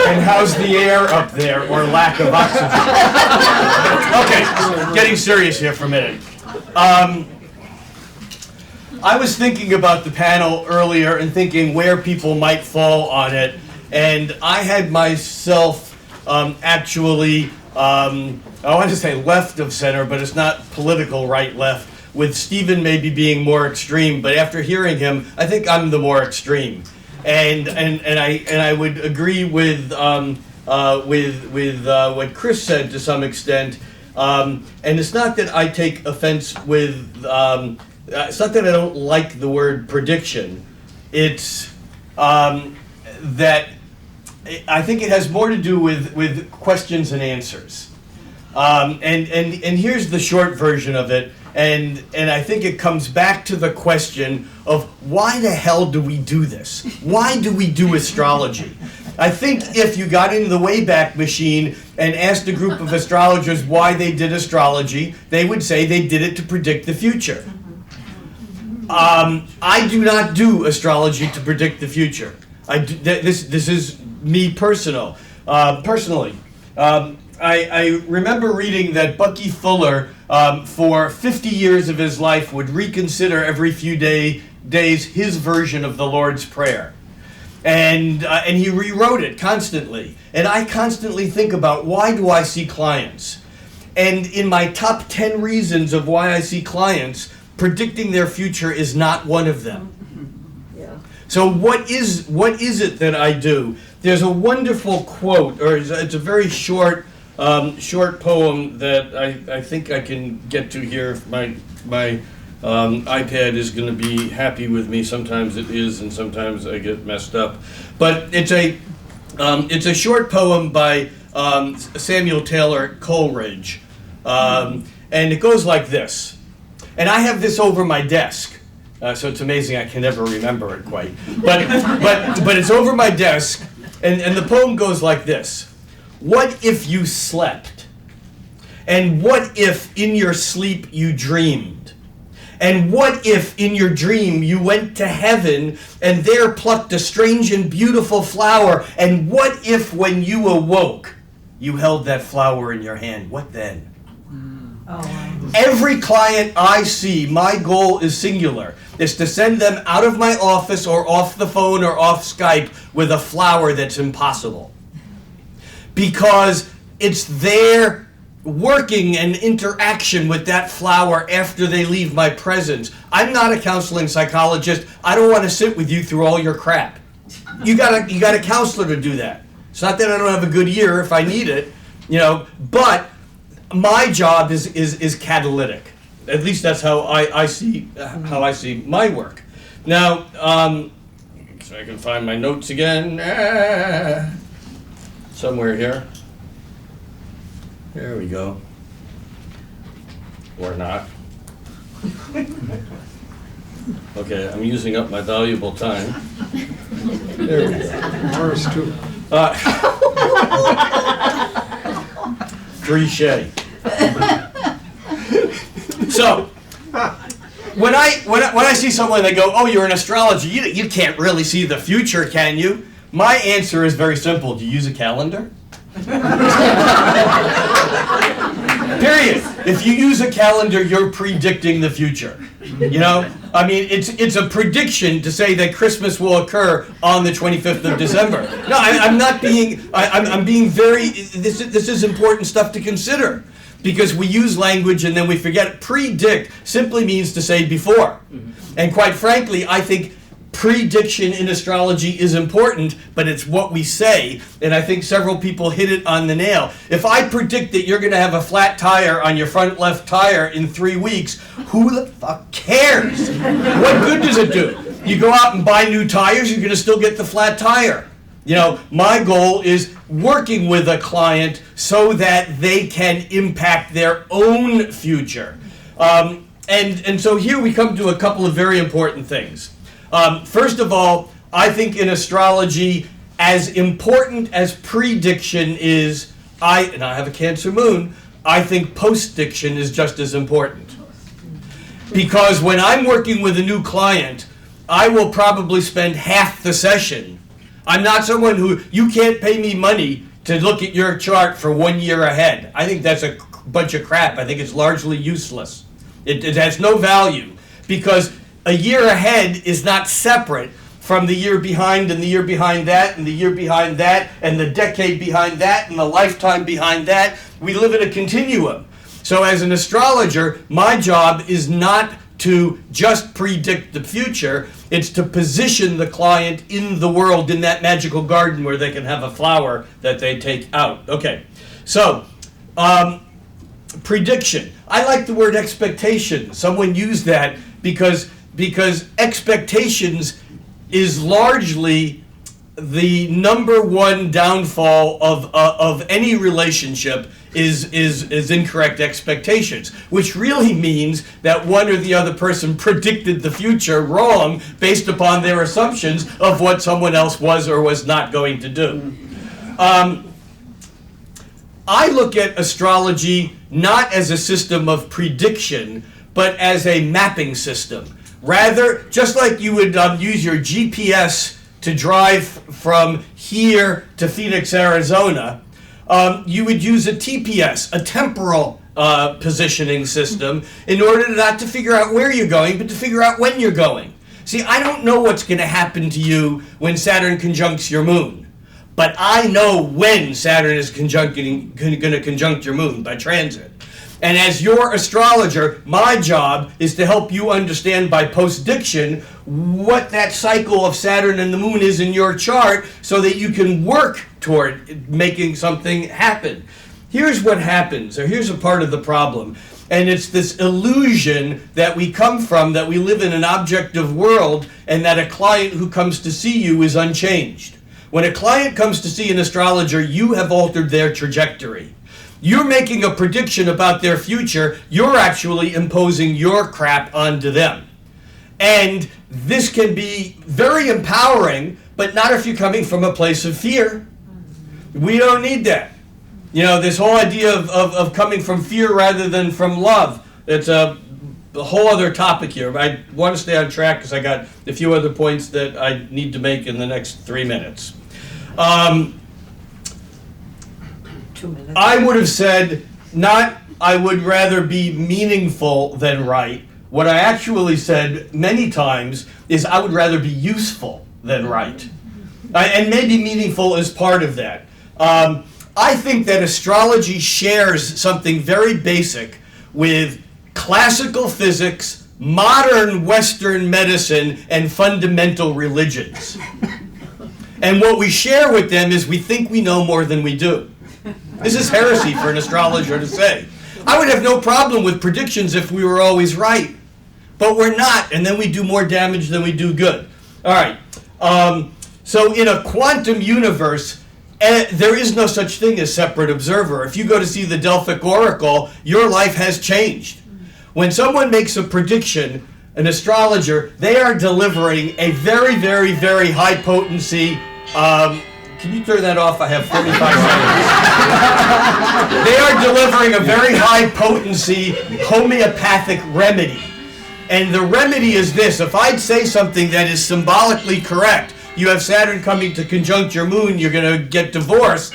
S5: And how's the air up there, or lack of oxygen? Okay, getting serious here for a minute. I was thinking about the panel earlier and thinking where people might fall on it, and I had myself actually, I want to say left of center, but it's not political right-left, with Stephen maybe being more extreme, but after hearing him, I think I'm the more extreme. And I would agree with what Chris said to some extent. And it's not that I take offense with, it's not that I don't like the word prediction. It's that I think it has more to do with questions and answers. And here's the short version of it. And I think it comes back to the question of why the hell do we do this? Why do we do astrology? I think if you got into the Wayback Machine and asked a group of astrologers why they did astrology, they would say they did it to predict the future. I do not do astrology to predict the future. This is me personally. I remember reading that Bucky Fuller, for 50 years of his life, would reconsider every few days his version of the Lord's Prayer. And he rewrote it constantly. And I constantly think about, why do I see clients? And in my top 10 reasons of why I see clients, predicting their future is not one of them.
S4: Yeah.
S5: So what is it that I do? There's a wonderful quote, or it's a very short poem that I think I can get to here. If my iPad is going to be happy with me. Sometimes it is, and sometimes I get messed up. But it's a short poem by Samuel Taylor Coleridge, and it goes like this. And I have this over my desk, so it's amazing I can never remember it quite. But it's over my desk, and the poem goes like this. What if you slept? And what if in your sleep you dreamed? And what if in your dream you went to heaven and there plucked a strange and beautiful flower? And what if when you awoke you held that flower in your hand? What then? Every client I see, my goal is singular. is to send them out of my office or off the phone or off Skype with a flower that's impossible. Because it's their working and interaction with that flower after they leave my presence. I'm not a counseling psychologist. I don't want to sit with you through all your crap. You got a counselor to do that. It's not that I don't have a good ear if I need it, but my job is catalytic. At least that's how I see my work. Now, so I can find my notes again. Somewhere here. There we go. Or not. Okay, I'm using up my valuable time. There we go.
S6: Ours too.
S5: Cliché. So, when I see someone, they go, "Oh, you're an astrologer. You can't really see the future, can you?" My answer is very simple. Do you use a calendar? Period. If you use a calendar, you're predicting the future. I mean, it's a prediction to say that Christmas will occur on the 25th of December. No, I'm not being. I'm being very. This is important stuff to consider, because we use language and then we forget. Predict simply means to say before, and quite frankly, I think prediction in astrology is important, but it's what we say, and I think several people hit it on the nail. If I predict that you're going to have a flat tire on your front left tire in 3 weeks, who the fuck cares? What good does it do? You go out and buy new tires, you're going to still get the flat tire. My goal is working with a client so that they can impact their own future. And so here we come to a couple of very important things. First of all, I think in astrology, as important as prediction is, I have a Cancer moon, I think postdiction is just as important. Because when I'm working with a new client, I will probably spend half the session. I'm not someone who, you can't pay me money to look at your chart for 1 year ahead. I think that's a bunch of crap. I think it's largely useless. It has no value, because a year ahead is not separate from the year behind and the year behind that and the year behind that and the decade behind that and the lifetime behind that. We live in a continuum. So as an astrologer, my job is not to just predict the future. It's to position the client in the world, in that magical garden where they can have a flower that they take out. Okay, so prediction. I like the word expectation. Someone used that because expectations is largely the number one downfall of any relationship is incorrect expectations, which really means that one or the other person predicted the future wrong based upon their assumptions of what someone else was or was not going to do. I look at astrology not as a system of prediction, but as a mapping system. Rather, just like you would use your GPS to drive from here to Phoenix, Arizona, you would use a TPS, a temporal positioning system, in order not to figure out where you're going, but to figure out when you're going. See, I don't know what's going to happen to you when Saturn conjuncts your moon, but I know when Saturn is going to conjunct your moon by transit. And as your astrologer, my job is to help you understand by postdiction what that cycle of Saturn and the moon is in your chart so that you can work toward making something happen. Here's what happens, or here's a part of the problem. And it's this illusion that we come from, that we live in an objective world, and that a client who comes to see you is unchanged. When a client comes to see an astrologer, you have altered their trajectory. You're making a prediction about their future. You're actually imposing your crap onto them. And this can be very empowering, but not if you're coming from a place of fear. We don't need that. This whole idea of coming from fear rather than from love, it's a whole other topic here. I want to stay on track because I got a few other points that I need to make in the next 3 minutes.
S4: 2 minutes.
S5: I would have said, not I would rather be meaningful than right, What I actually said many times is I would rather be useful than right. And maybe meaningful is part of that. I think that astrology shares something very basic with classical physics, modern Western medicine, and fundamental religions. And what we share with them is we think we know more than we do. This is heresy for an astrologer to say. I would have no problem with predictions if we were always right. But we're not, and then we do more damage than we do good. All right. So in a quantum universe, there is no such thing as separate observer. If you go to see the Delphic Oracle, your life has changed. When someone makes a prediction, an astrologer, they are delivering a very, very, very high potency. Can you turn that off? I have 45 seconds. They are delivering a very high potency homeopathic remedy. And the remedy is this: if I'd say something that is symbolically correct, you have Saturn coming to conjunct your moon, you're going to get divorced.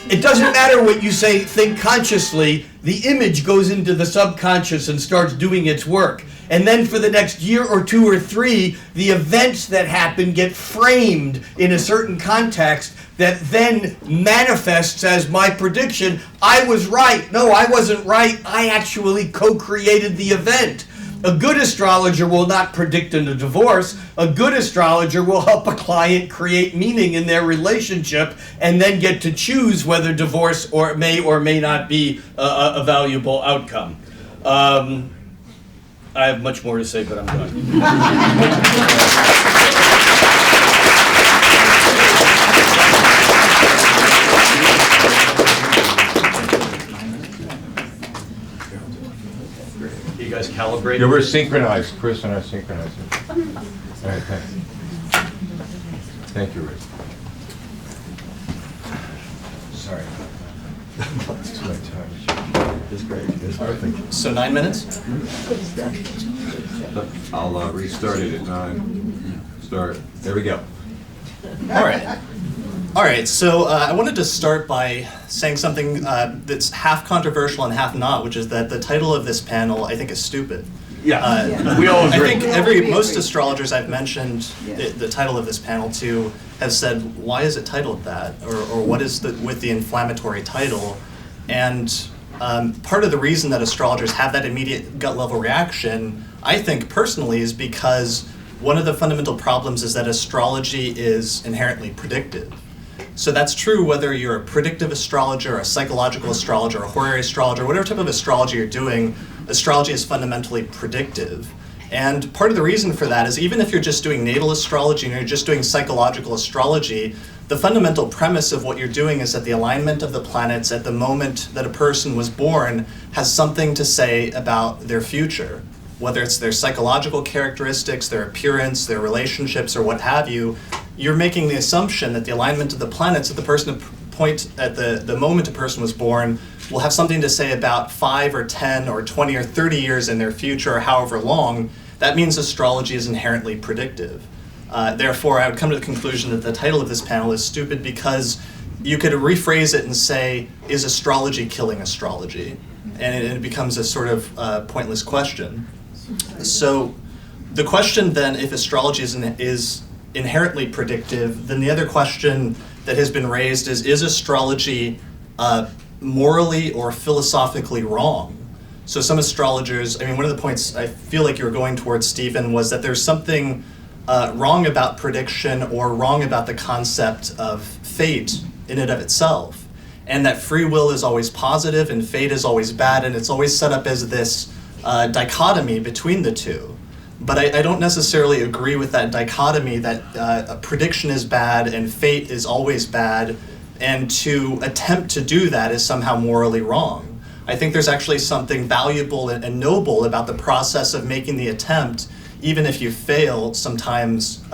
S5: It doesn't matter what you say, think consciously, the image goes into the subconscious and starts doing its work. And then for the next year or two or three, the events that happen get framed in a certain context that then manifests as my prediction. I was right. No, I wasn't right. I actually co-created the event. A good astrologer will not predict a divorce. A good astrologer will help a client create meaning in their relationship and then get to choose whether divorce or may not be a valuable outcome. I have much more to say, but I'm done. You guys calibrate?
S3: Yeah, we're synchronized. Chris and I are synchronized. All right, thanks. Thank you, Rick. Sorry. It's my time. It's great. It's perfect.
S9: So 9 minutes?
S3: I'll restart it at 9. Start. There we go.
S9: All right. All right, so I wanted to start by saying something that's half controversial and half not, which is that the title of this panel, I think, is stupid.
S5: Yeah, we all agree.
S9: I think most astrologers I've mentioned the title of this panel to have said, why is it titled that? Or what is with the inflammatory title? And part of the reason that astrologers have that immediate gut level reaction, I think personally, is because one of the fundamental problems is that astrology is inherently predictive. So that's true whether you're a predictive astrologer, a psychological astrologer, a horary astrologer, whatever type of astrology you're doing, astrology is fundamentally predictive. And part of the reason for that is even if you're just doing natal astrology and you're just doing psychological astrology, the fundamental premise of what you're doing is that the alignment of the planets at the moment that a person was born has something to say about their future. Whether it's their psychological characteristics, their appearance, their relationships, or what have you, you're making the assumption that the alignment of the planets at the the moment a person was born will have something to say about 5 or 10 or 20 or 30 years in their future, or however long. That means astrology is inherently predictive. Therefore, I would come to the conclusion that the title of this panel is stupid because you could rephrase it and say, is astrology killing astrology? And it becomes a sort of pointless question. So the question then, if astrology is inherently predictive, then the other question that has been raised is astrology morally or philosophically wrong? So some astrologers, one of the points I feel like you were going towards, Stephen, was that there's something wrong about prediction or wrong about the concept of fate in and of itself. And that free will is always positive and fate is always bad, and it's always set up as this dichotomy between the two. But I don't necessarily agree with that dichotomy that a prediction is bad and fate is always bad, and to attempt to do that is somehow morally wrong. I think there's actually something valuable and noble about the process of making the attempt, even if you fail sometimes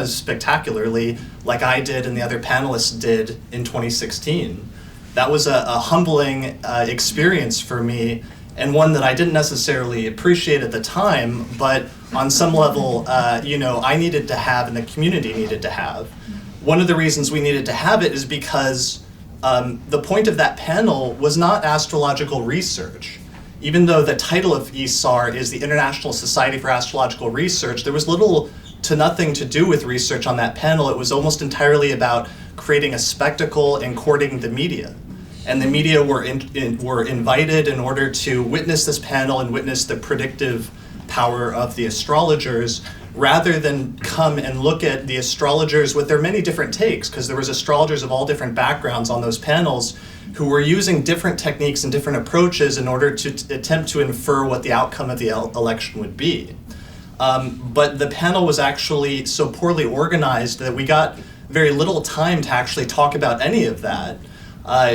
S9: spectacularly, like I did and the other panelists did in 2016. That was a humbling experience for me, and one that I didn't necessarily appreciate at the time, but on some level, I needed to have and the community needed to have. One of the reasons we needed to have it is because the point of that panel was not astrological research. even though the title of ISAR is the International Society for Astrological Research, there was little to nothing to do with research on that panel. It was almost entirely about creating a spectacle and courting the media. And the media were invited in order to witness this panel and witness the predictive power of the astrologers, rather than come and look at the astrologers with their many different takes, because there was astrologers of all different backgrounds on those panels who were using different techniques and different approaches in order to attempt to infer what the outcome of the election would be. But the panel was actually so poorly organized that we got very little time to actually talk about any of that.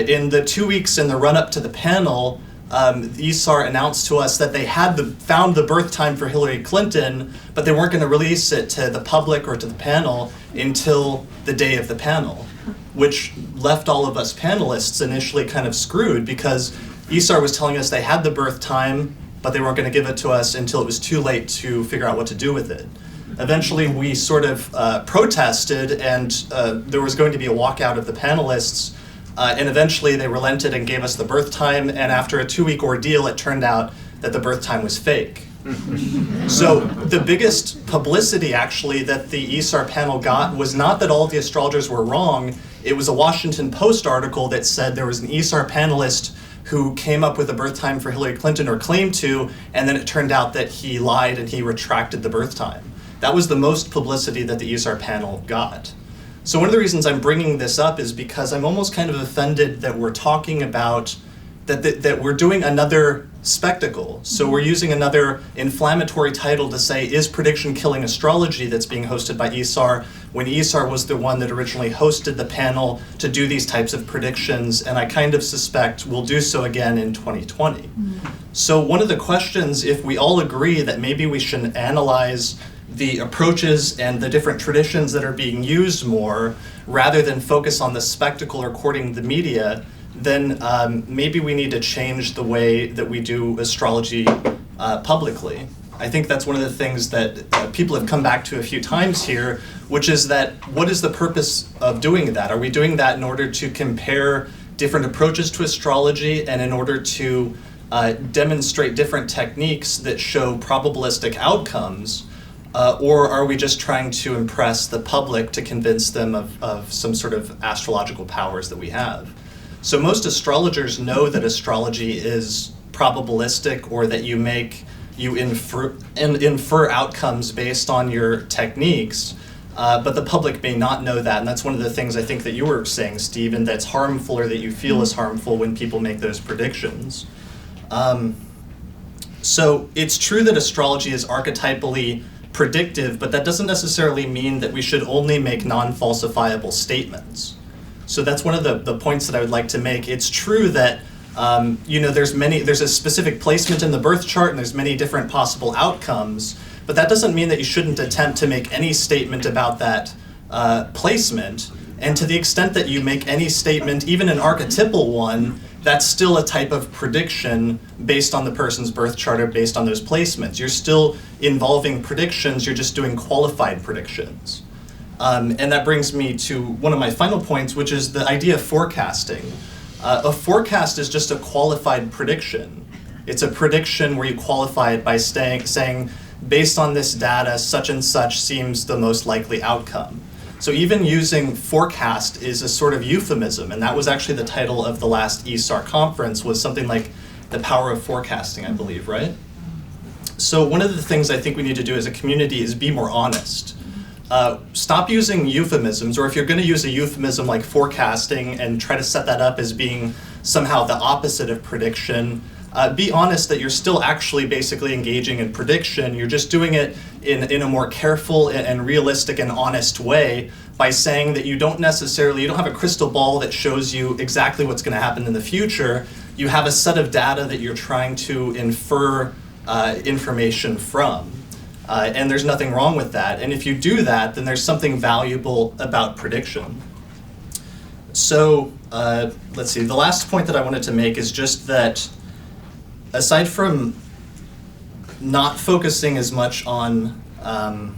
S9: In the 2 weeks in the run-up to the panel, ISAR announced to us that they had found the birth time for Hillary Clinton, but they weren't going to release it to the public or to the panel until the day of the panel, which left all of us panelists initially kind of screwed, because ISAR was telling us they had the birth time, but they weren't going to give it to us until it was too late to figure out what to do with it. Eventually, we sort of protested, and there was going to be a walkout of the panelists. And eventually they relented and gave us the birth time, and after a 2-week ordeal, it turned out that the birth time was fake. So the biggest publicity actually that the ISAR panel got was not that all of the astrologers were wrong. It was a Washington Post article that said there was an ISAR panelist who came up with a birth time for Hillary Clinton, or claimed to, and then it turned out that he lied and he retracted the birth time. That was the most publicity that the ISAR panel got. So one of the reasons I'm bringing this up is because I'm almost kind of offended that we're talking about that we're doing another spectacle. So we're using another inflammatory title to say, is Prediction Killing Astrology, that's being hosted by ISAR, when ISAR was the one that originally hosted the panel to do these types of predictions, and I kind of suspect we'll do so again in 2020. So one of the questions, if we all agree that maybe we should analyze the approaches and the different traditions that are being used more, rather than focus on the spectacle or courting the media, then maybe we need to change the way that we do astrology publicly. I think that's one of the things that people have come back to a few times here, which is that what is the purpose of doing that? Are we doing that in order to compare different approaches to astrology and in order to demonstrate different techniques that show probabilistic outcomes? Or are we just trying to impress the public to convince them of some sort of astrological powers that we have? So most astrologers know that astrology is probabilistic, or that you infer outcomes based on your techniques, but the public may not know that, and that's one of the things I think that you were saying, Stephen, that's harmful, or that you feel is harmful when people make those predictions. So it's true that astrology is archetypally predictive, but that doesn't necessarily mean that we should only make non-falsifiable statements. So that's one of the points that I would like to make. It's true that there's a specific placement in the birth chart, and there's many different possible outcomes, but that doesn't mean that you shouldn't attempt to make any statement about that placement. And to the extent that you make any statement, even an archetypal one, that's still a type of prediction based on the person's birth chart or based on those placements. You're still involving predictions, you're just doing qualified predictions. And that brings me to one of my final points, which is the idea of forecasting. A forecast is just a qualified prediction. It's a prediction where you qualify it by saying, based on this data, such and such seems the most likely outcome. So even using forecast is a sort of euphemism, and that was actually the title of the last ISAR conference, was something like the power of forecasting, I believe, right? So one of the things I think we need to do as a community is be more honest. Stop using euphemisms, or if you're going to use a euphemism like forecasting and try to set that up as being somehow the opposite of prediction, be honest that you're still actually basically engaging in prediction. You're just doing it in a more careful and realistic and honest way by saying that you don't have a crystal ball that shows you exactly what's going to happen in the future. You have a set of data that you're trying to infer information from. And there's nothing wrong with that. And if you do that, then there's something valuable about prediction. So let's see, the last point that I wanted to make is just that aside from not focusing as much on, I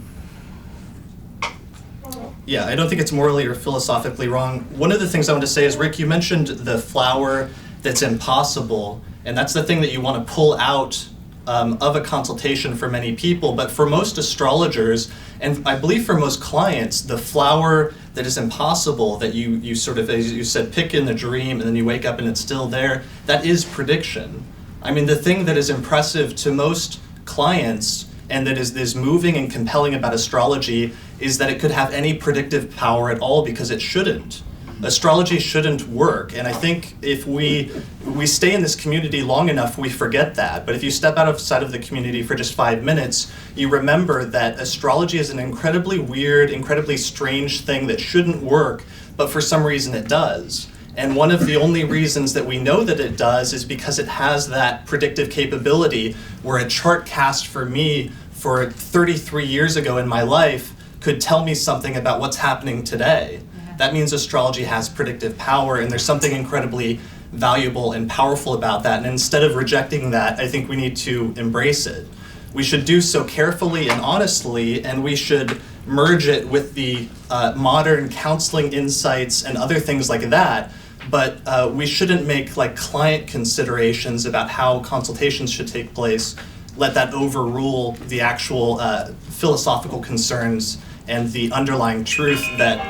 S9: don't think it's morally or philosophically wrong. One of the things I want to say is, Rick, you mentioned the flower that's impossible, and that's the thing that you want to pull out of a consultation for many people. But for most astrologers, and I believe for most clients, the flower that is impossible, that you sort of, as you said, pick in the dream and then you wake up and it's still there, that is prediction. I mean, the thing that is impressive to most clients and that is moving and compelling about astrology is that it could have any predictive power at all, because it shouldn't. Astrology shouldn't work, and I think if we stay in this community long enough, we forget that. But if you step outside of the community for just 5 minutes, you remember that astrology is an incredibly weird, incredibly strange thing that shouldn't work, but for some reason it does. And one of the only reasons that we know that it does is because it has that predictive capability, where a chart cast for me for 33 years ago in my life could tell me something about what's happening today. That means astrology has predictive power, and there's something incredibly valuable and powerful about that. And instead of rejecting that, I think we need to embrace it. We should do so carefully and honestly, and we should merge it with the modern counseling insights and other things like that. But we shouldn't make like client considerations about how consultations should take place, let that overrule the actual philosophical concerns and the underlying truth that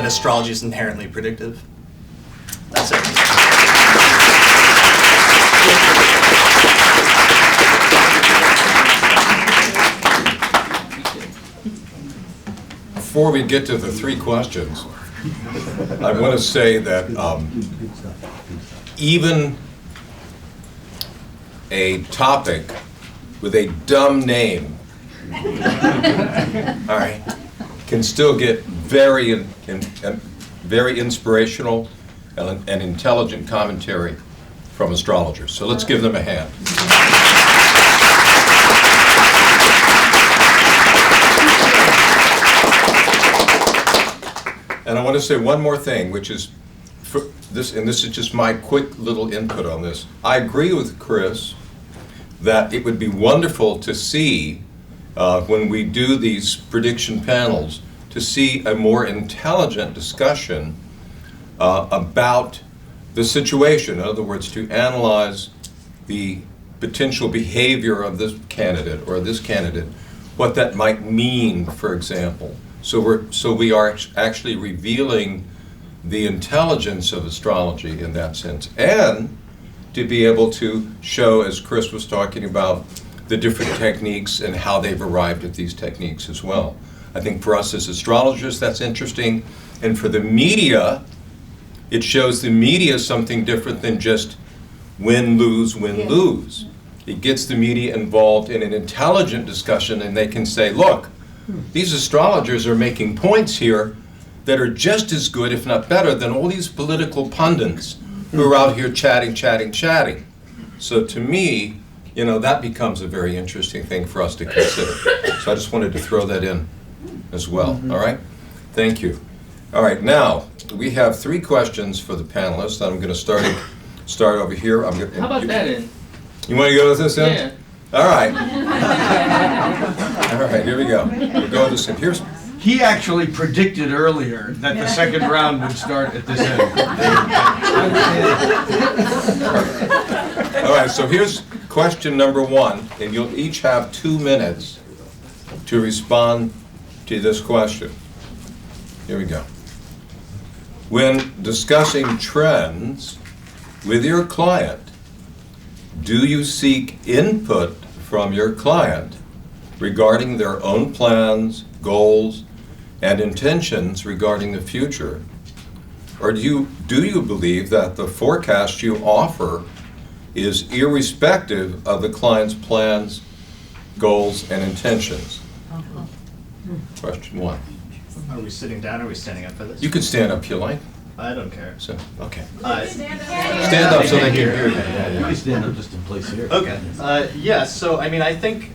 S9: astrology is inherently predictive. That's it.
S3: Before we get to the 3 questions, I want to say that even a topic with a dumb name, all right, can still get very inspirational and intelligent commentary from astrologers. So let's give them a hand. And I want to say one more thing, which is this is just my quick little input on this. I agree with Chris that it would be wonderful to see, when we do these prediction panels, to see a more intelligent discussion about the situation. In other words, to analyze the potential behavior of this candidate or this candidate, what that might mean, for example. So we are actually revealing the intelligence of astrology in that sense, and to be able to show, as Chris was talking about, the different techniques and how they've arrived at these techniques as well. I think for us as astrologers, that's interesting. And for the media, it shows the media something different than just win, lose, win, lose. It gets the media involved in an intelligent discussion, and they can say, look, these astrologers are making points here that are just as good, if not better, than all these political pundits who are out here chatting. So to me, that becomes a very interesting thing for us to consider. So I just wanted to throw that in as well. All right? Thank you. All right, now we have 3 questions for the panelists. I'm going to start over here.
S8: How about that in?
S3: You want to go with this end?
S8: Yeah.
S3: All right. All right, here we go. We'll go with this end.
S5: He actually predicted earlier that the second round would start at this end.
S3: All right, so here's question number 1, and you'll each have 2 minutes to respond to this question. Here we go. When discussing trends with your client, do you seek input from your client regarding their own plans, goals, and intentions regarding the future? Or do you believe that the forecast you offer is irrespective of the client's plans, goals, and intentions? Question 1.
S9: Are we sitting down or are we standing up for this?
S3: You could stand up if you like.
S9: I don't care.
S3: So, okay.
S7: Stand
S3: Stand up so they can hear you.
S10: You can stand up just in place here.
S9: Okay. So I mean, I think,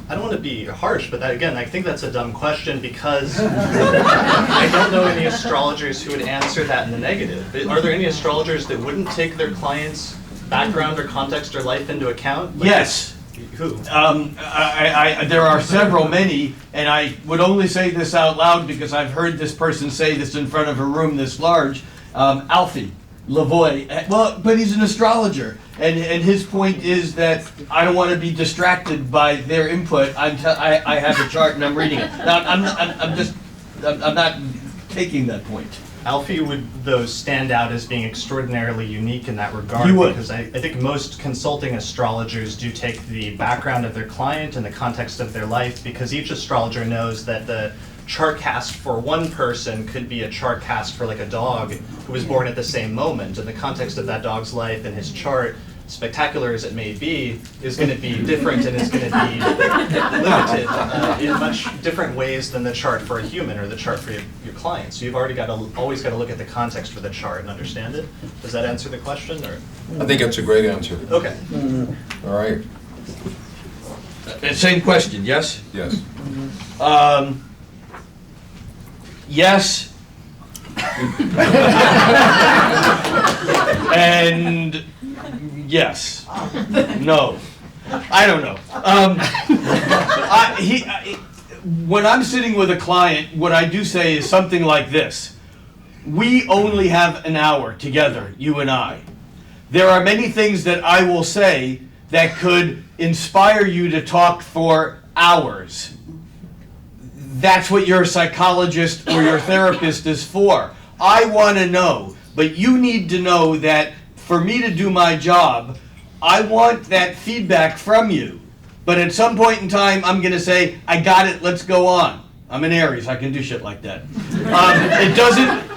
S9: I don't want to be harsh, but again, I think that's a dumb question because I don't know any astrologers who would answer that in the negative. Are there any astrologers that wouldn't take their client's background or context or life into account?
S5: Yes.
S9: Who?
S5: There are many, and I would only say this out loud because I've heard this person say this in front of a room this large. Alfie. Lavoie. Well, but he's an astrologer, and his point is that I don't want to be distracted by their input. I have a chart and I'm reading it. Now, I'm not taking that point.
S9: Alfie would, though, stand out as being extraordinarily unique in that regard.
S5: He would.
S9: Because I think most consulting astrologers do take the background of their client and the context of their life, because each astrologer knows that the chart cast for one person could be a chart cast for like a dog who was born at the same moment, and the context of that dog's life and his chart, spectacular as it may be, is going to be different and is going to be limited in much different ways than the chart for a human or the chart for your client. So you've already always got to look at the context for the chart and understand it. Does that answer the question? Or?
S3: I think that's a great answer.
S9: Okay.
S3: All right.
S5: Same question, yes?
S3: Yes.
S5: Yes. And yes. No. I don't know. When I'm sitting with a client, what I do say is something like this. We only have an hour together, you and I. There are many things that I will say that could inspire you to talk for hours. That's what your psychologist or your therapist is for. I want to know, but you need to know that for me to do my job, I want that feedback from you. But at some point in time, I'm going to say, I got it, let's go on. I'm an Aries, I can do shit like that.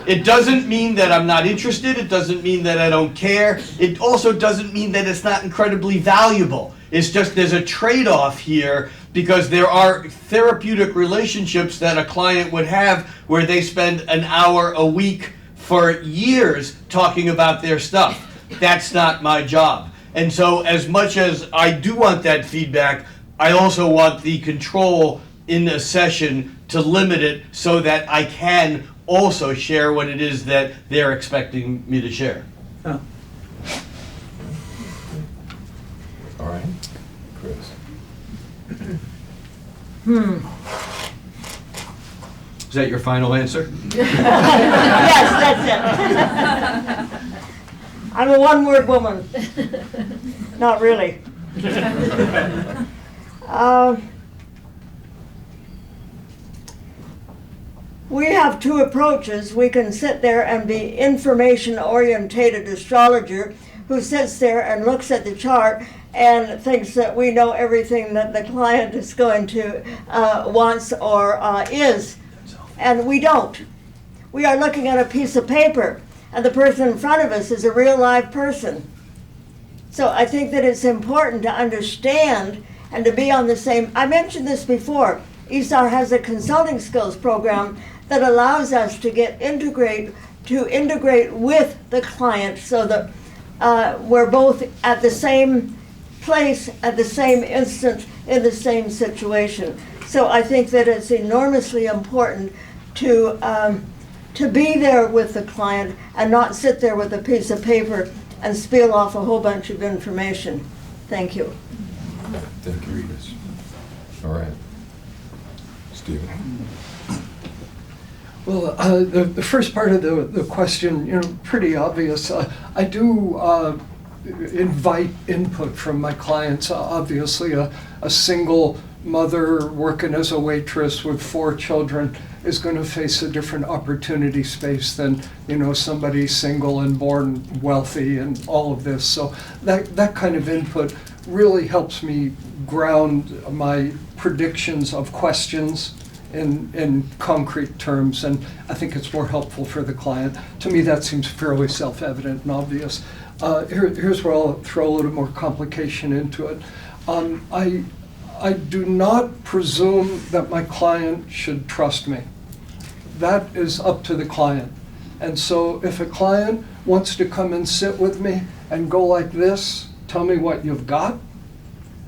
S5: It doesn't mean that I'm not interested, it doesn't mean that I don't care, it also doesn't mean that it's not incredibly valuable. It's just there's a trade-off here, because there are therapeutic relationships that a client would have where they spend an hour a week for years talking about their stuff. That's not my job. And so as much as I do want that feedback, I also want the control in a session to limit it so that I can also share what it is that they're expecting me to share.
S2: Oh.
S3: All right. Chris.
S5: Is that your final answer?
S4: Yes, that's it. I'm a one-word woman. Not really. We have two approaches. We can sit there and be information-orientated astrologer who sits there and looks at the chart and thinks that we know everything that the client is going to wants or is. And we don't. We are looking at a piece of paper, and the person in front of us is a real live person. So I think that it's important to understand and to be on the same. I mentioned this before. ISAR has a consulting skills program that allows us to integrate with the client so that we're both at the same place at the same instant in the same situation. So I think that it's enormously important to be there with the client and not sit there with a piece of paper and spiel off a whole bunch of information. Thank you.
S3: Thank you, Edith. All right. Stephen.
S6: Well, the first part of the question, pretty obvious. I do invite input from my clients. Obviously, a single mother working as a waitress with 4 children is going to face a different opportunity space than somebody single and born wealthy and all of this. So that kind of input really helps me ground my predictions of questions in concrete terms, and I think it's more helpful for the client. To me, that seems fairly self-evident and obvious. Here's where I'll throw a little more complication into it. I do not presume that my client should trust me. That is up to the client. And so if a client wants to come and sit with me and go like this, tell me what you've got,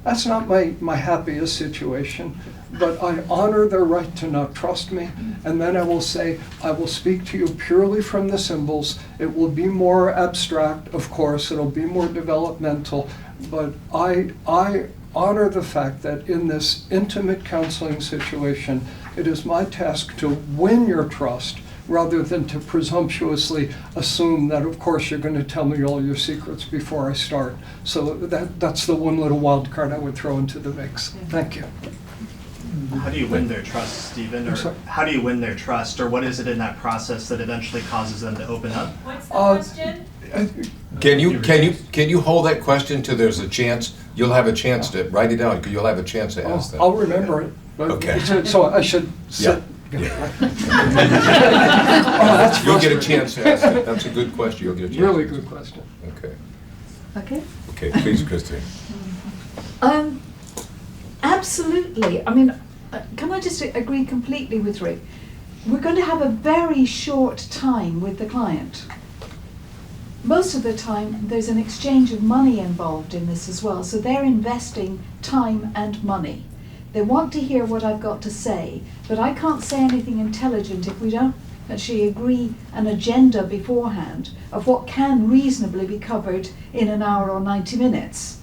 S6: that's not my happiest situation. But I honor their right to not trust me, and then I will say, I will speak to you purely from the symbols. It will be more abstract, of course, it'll be more developmental, but I honor the fact that in this intimate counseling situation, it is my task to win your trust rather than to presumptuously assume that, of course, you're going to tell me all your secrets before I start. So that's the one little wild card I would throw into the mix. Thank you.
S9: How do you win their trust, Stephen? Or how do you win their trust? Or what is it in that process that eventually causes them to open up?
S7: What's the question?
S3: Can you hold that question till there's a chance? You'll have a chance to write it down. You'll have a chance to ask that.
S6: I'll remember it. But
S3: Okay.
S6: So I should sit.
S3: Yeah.
S6: Oh, that's
S3: You'll get a
S6: frustrating.
S3: chance to ask it. That's a good question. You'll get a chance.
S6: Really good question.
S3: Okay.
S1: Okay.
S3: Okay, please, Christine.
S1: Absolutely. I mean, can I just agree completely with Rick? We're going to have a very short time with the client. Most of the time, there's an exchange of money involved in this as well. So they're investing time and money. They want to hear what I've got to say, but I can't say anything intelligent if we don't actually agree an agenda beforehand of what can reasonably be covered in an hour or 90 minutes.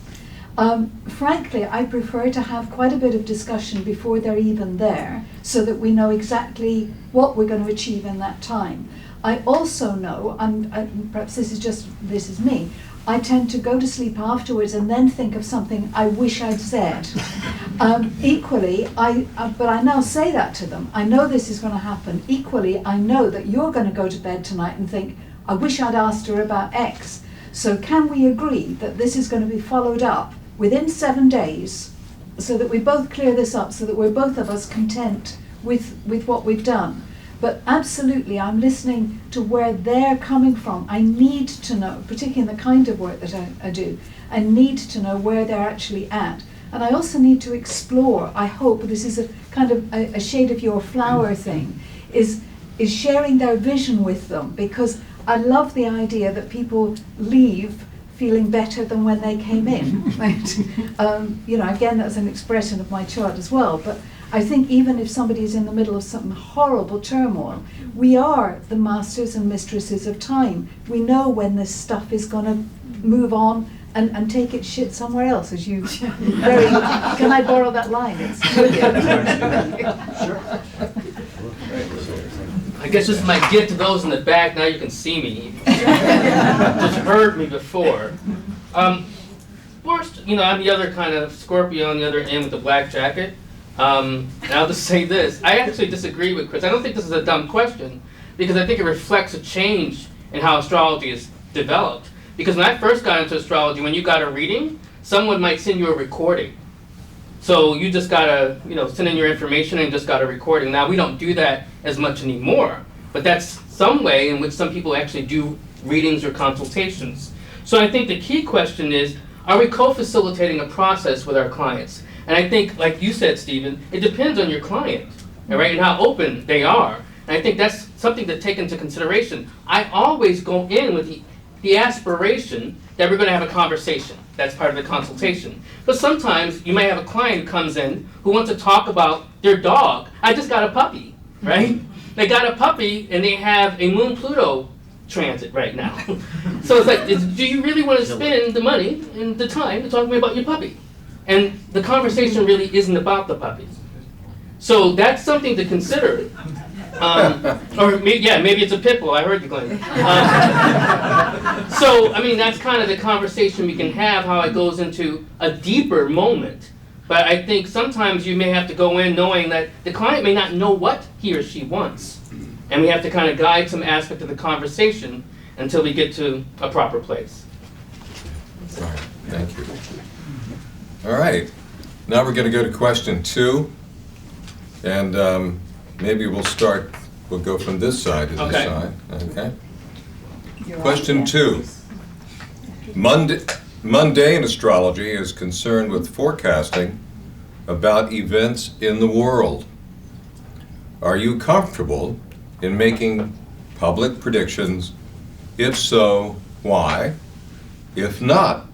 S1: Frankly, I prefer to have quite a bit of discussion before they're even there so that we know exactly what we're going to achieve in that time. I also know, and perhaps this is me, I tend to go to sleep afterwards and then think of something I wish I'd said. Equally, but I now say that to them. I know this is going to happen. Equally, I know that you're going to go to bed tonight and think, I wish I'd asked her about X. So can we agree that this is going to be followed up within 7 days so that we both clear this up, so that we're both of us content with what we've done? But absolutely, I'm listening to where they're coming from. I need to know, particularly in the kind of work that I do, I need to know where they're actually at. And I also need to explore, I hope, this is a kind of a shade of your flower thing, is sharing their vision with them, because I love the idea that people leave feeling better than when they came in. Right? Again, that's an expression of my chart as well. But I think even if somebody is in the middle of some horrible turmoil, we are the masters and mistresses of time. We know when this stuff is going to move on and take its shit somewhere else, as you very, can I borrow that line? It's
S8: I guess this might get to those in the back. Now you can see me. Just heard me before. First, I'm the other kind of Scorpio on the other end with the black jacket. And I'll just say this. I actually disagree with Chris. I don't think this is a dumb question, because I think it reflects a change in how astrology is developed. Because when I first got into astrology, when you got a reading, someone might send you a recording. So you just gotta, send in your information and just got a recording. Now we don't do that as much anymore, but that's some way in which some people actually do readings or consultations. So I think the key question is, are we co-facilitating a process with our clients? And I think, like you said, Stephen, it depends on your client, all right, and how open they are. And I think that's something to take into consideration. I always go in with the aspiration that we're going to have a conversation. That's part of the consultation. But sometimes you may have a client who comes in who wants to talk about their dog. I just got a puppy, right? They got a puppy and they have a Moon-Pluto transit right now. So it's like, do you really want to spend the money and the time to talk to me about your puppy? And the conversation really isn't about the puppy. So that's something to consider. Maybe it's a pit bull. I heard you, Glenn. That's kind of the conversation we can have, how it goes into a deeper moment. But I think sometimes you may have to go in knowing that the client may not know what he or she wants. And we have to kind of guide some aspect of the conversation until we get to a proper place.
S3: All right, thank you. All right, now we're going to go to question 2. And maybe we'll go from this side to this side. Okay. Question 2. Mundane astrology is concerned with forecasting about events in the world. Are you comfortable in making public predictions? If so, why? If not,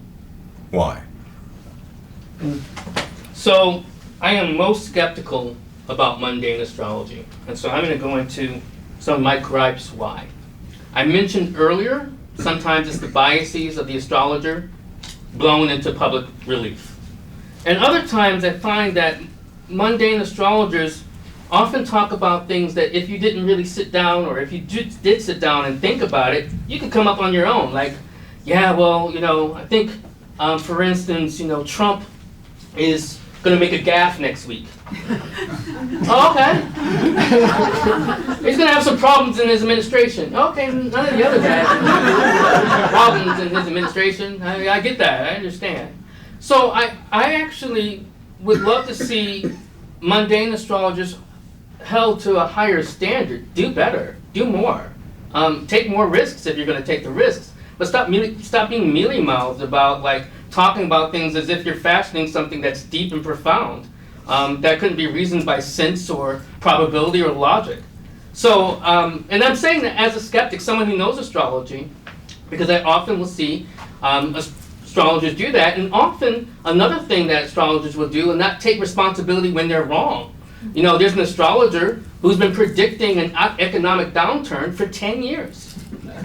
S3: why?
S8: So I am most skeptical about mundane astrology. And so I'm going to go into some of my gripes why. I mentioned earlier, sometimes it's the biases of the astrologer blown into public relief. And other times I find that mundane astrologers often talk about things that if you didn't really sit down, or if you did sit down and think about it, you could come up on your own. Like, yeah, well, I think, for instance, Trump is going to make a gaffe next week. Oh, okay. He's going to have some problems in his administration. Okay, none of the other guys have problems in his administration. I get that. I understand. So I actually would love to see mundane astrologers held to a higher standard. Do better. Do more. Take more risks if you're going to take the risks. But stop being mealy-mouthed about, like, talking about things as if you're fashioning something that's deep and profound. That couldn't be reasoned by sense or probability or logic. So, and I'm saying that as a skeptic, someone who knows astrology, because I often will see astrologers do that, and often another thing that astrologers will do and not take responsibility when they're wrong. There's an astrologer who's been predicting an economic downturn for 10 years.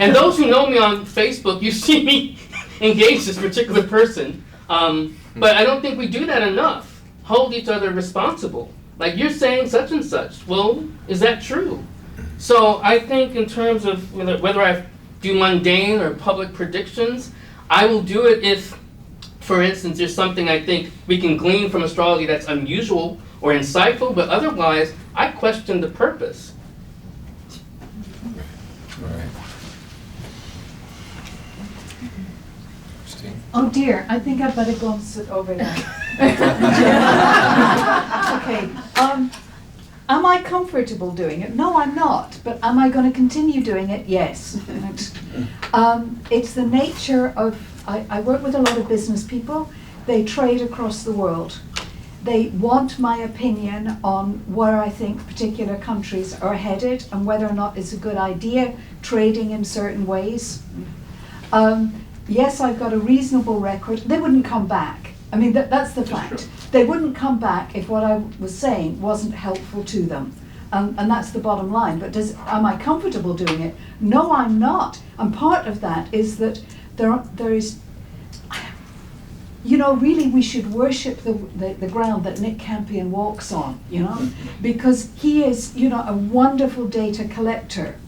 S8: And those who know me on Facebook, you see me engage this particular person, but I don't think we do that enough. Hold each other responsible. Like, you're saying such and such. Well, is that true? So I think in terms of whether I do mundane or public predictions, I will do it if, for instance, there's something I think we can glean from astrology that's unusual or insightful, but otherwise, I question the purpose.
S3: All right. Christeen?
S1: Oh dear, I think I'd better go and sit over there. Okay, am I comfortable doing it? No, I'm not, but am I going to continue doing it? Yes. It's the nature of, I work with a lot of business people. They trade across the world. They want my opinion on where I think particular countries are headed and whether or not it's a good idea trading in certain ways. Yes, I've got a reasonable record. They wouldn't come back. I mean, that's the fact. They wouldn't come back if what I was saying wasn't helpful to them. And that's the bottom line. But am I comfortable doing it? No, I'm not. And part of that is that there is, really we should worship the ground that Nick Campion walks on, because he is, a wonderful data collector.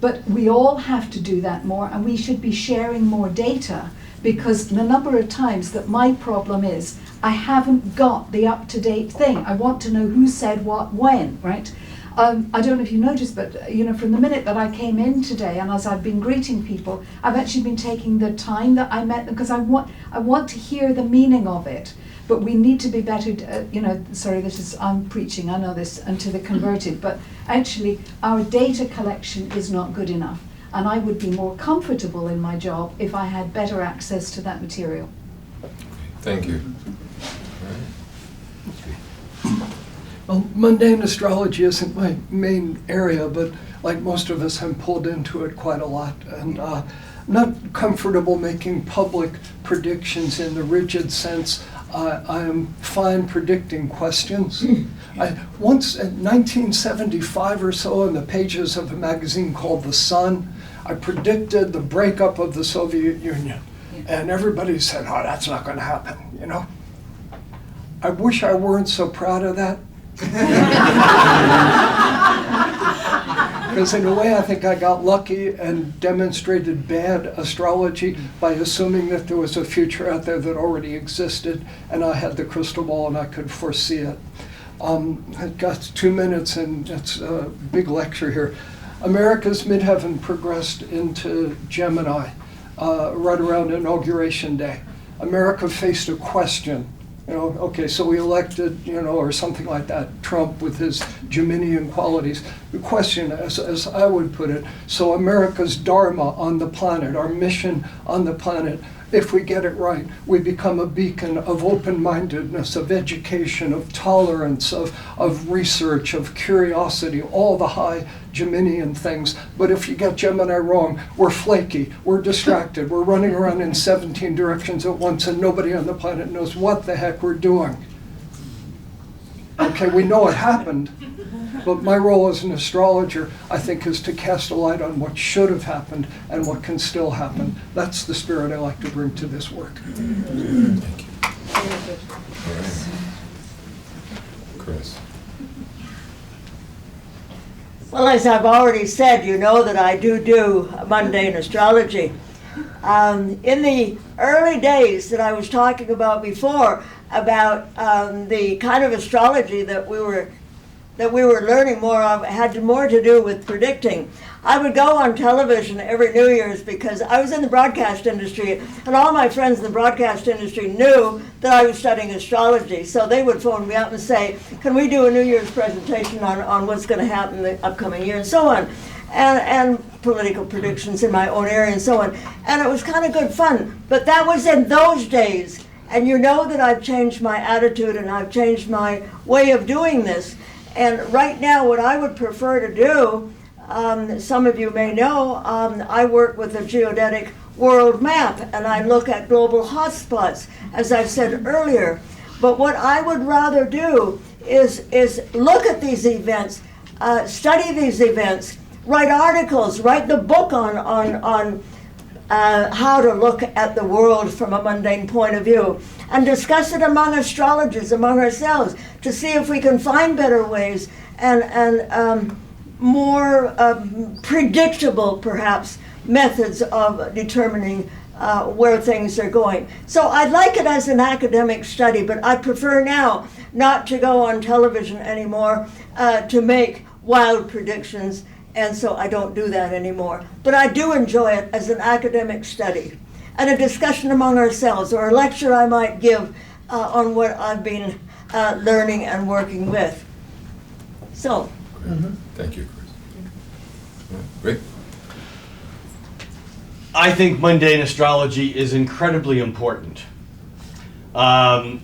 S1: But we all have to do that more, and we should be sharing more data, because the number of times that my problem is, I haven't got the up-to-date thing. I want to know who said what when, right? I don't know if you noticed, but from the minute that I came in today, and as I've been greeting people, I've actually been taking the time that I met them, because I want to hear the meaning of it. But we need to be better, I'm preaching, I know this, and to the converted, but actually our data collection is not good enough. And I would be more comfortable in my job if I had better access to that material.
S3: Thank you.
S6: Well, mundane astrology isn't my main area, but like most of us, I'm pulled into it quite a lot. And I'm not comfortable making public predictions in the rigid sense. I am fine predicting questions. Once in 1975 or so, in the pages of a magazine called The Sun, I predicted the breakup of the Soviet Union. And everybody said, oh, that's not going to happen, I wish I weren't so proud of that. Because in a way I think I got lucky and demonstrated bad astrology by assuming that there was a future out there that already existed, and I had the crystal ball and I could foresee it. I've got 2 minutes and it's a big lecture here. America's midheaven progressed into Gemini right around Inauguration Day. America faced a question. Okay, so we elected, or something like that, Trump with his Geminian qualities. The question, as I would put it, so America's dharma on the planet, our mission on the planet, if we get it right, we become a beacon of open-mindedness, of education, of tolerance, of research, of curiosity, all the high Geminian things. But if you get Gemini wrong, we're flaky, we're distracted, we're running around in 17 directions at once, and nobody on the planet knows what the heck we're doing. Okay, we know it happened, but my role as an astrologer, I think, is to cast a light on what should have happened and what can still happen. That's the spirit I like to bring to this work.
S3: Thank you. All right. Chris.
S4: Well, as I've already said, you know that I do mundane astrology. In the early days that I was talking about before, about the kind of astrology that we were learning more of, had more to do with predicting. I would go on television every New Year's because I was in the broadcast industry, and all my friends in the broadcast industry knew that I was studying astrology. So they would phone me up and say, can we do a New Year's presentation on what's going to happen the upcoming year, and so on. And political predictions in my own area and so on. And it was kind of good fun. But that was in those days. And you know that I've changed my attitude and I've changed my way of doing this. And right now, what I would prefer to do, some of you may know, I work with a geodetic world map and I look at global hotspots, as I said earlier. But what I would rather do is look at these events, study these events, write articles, write the book on how to look at the world from a mundane point of view, and discuss it among astrologers, among ourselves, to see if we can find better ways and more predictable, perhaps, methods of determining where things are going. So I'd like it as an academic study, but I prefer now not to go on television anymore to make wild predictions. And so I don't do that anymore. But I do enjoy it as an academic study and a discussion among ourselves, or a lecture I might give on what I've been learning and working with. So.
S3: Thank you, Chris. Great.
S5: I think mundane astrology is incredibly important. But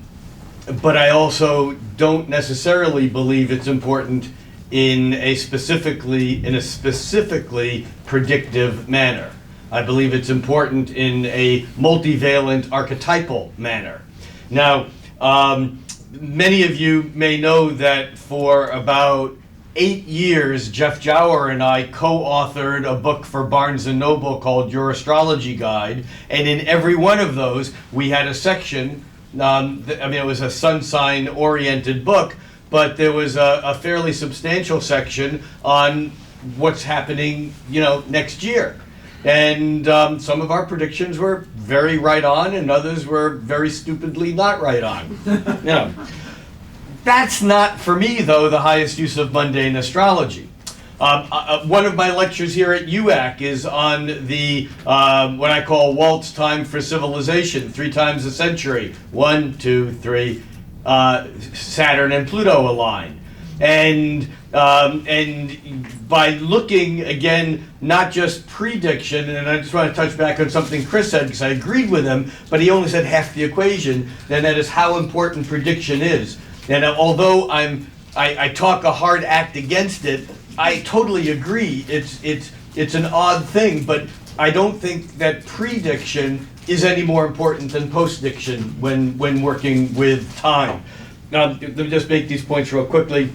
S5: I also don't necessarily believe it's important in a specifically predictive manner. I believe it's important in a multivalent archetypal manner. Now, many of you may know that for about 8 years, Jeff Jower and I co-authored a book for Barnes & Noble called Your Astrology Guide, and in every one of those, we had a section, it was a sun sign oriented book, but there was a fairly substantial section on what's happening, next year. And some of our predictions were very right on, and others were very stupidly not right on. That's not, for me, though, the highest use of mundane astrology. One of my lectures here at UAC is on the, what I call waltz time for civilization, 3 times a century. 1, 2, 3. Saturn and Pluto align, and by looking again, not just prediction, and I just want to touch back on something Chris said because I agreed with him, but he only said half the equation, and that is how important prediction is. And although I talk a hard act against it, I totally agree. It's an odd thing, but I don't think that prediction is any more important than post-diction when working with time. Let me just make these points real quickly.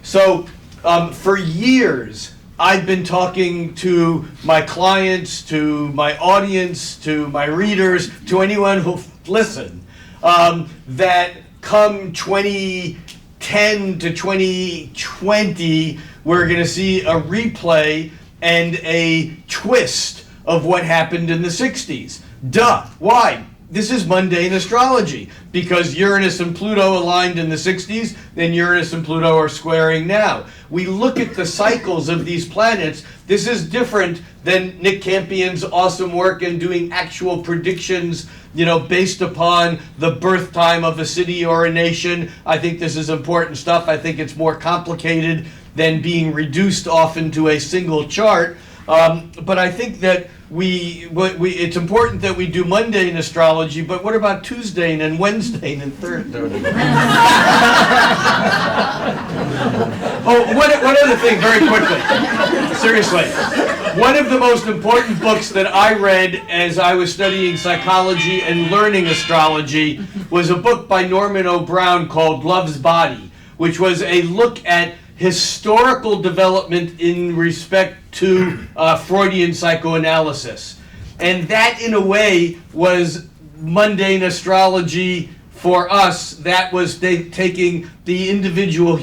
S5: For years, I've been talking to my clients, to my audience, to my readers, to anyone who'll listen, that come 2010 to 2020, we're going to see a replay and a twist of what happened in the 60s. Duh. Why? This is mundane astrology. Because Uranus and Pluto aligned in the 60s, then Uranus and Pluto are squaring now. We look at the cycles of these planets. This is different than Nick Campion's awesome work in doing actual predictions, based upon the birth time of a city or a nation. I think this is important stuff. I think it's more complicated than being reduced often to a single chart. But I think that it's important that we do mundane astrology, but what about Tuesday and Wednesday and Thursday? One other thing very quickly. Seriously. One of the most important books that I read as I was studying psychology and learning astrology was a book by Norman O. Brown called Love's Body, which was a look at historical development in respect to Freudian psychoanalysis. And that, in a way, was mundane astrology For us, that was taking the individual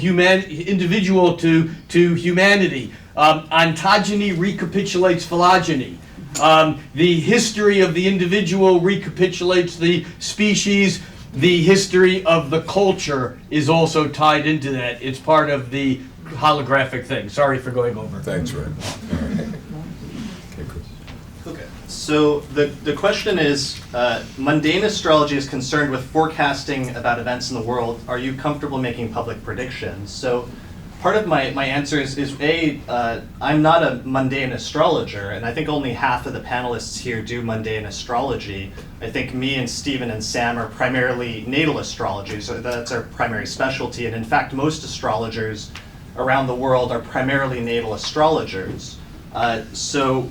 S5: to humanity. Ontogeny recapitulates phylogeny. The history of the individual recapitulates the species. The history of the culture is also tied into that. It's part of the holographic thing. Sorry for going over.
S3: Thanks, Ray.
S9: Okay, so the question is, mundane astrology is concerned with forecasting about events in the world. Are you comfortable making public predictions? So part of my answer is I'm not a mundane astrologer, and I think only half of the panelists here do mundane astrology. I think me and Stephen and Sam are primarily natal astrology, so that's our primary specialty, and in fact most astrologers around the world are primarily natal astrologers. So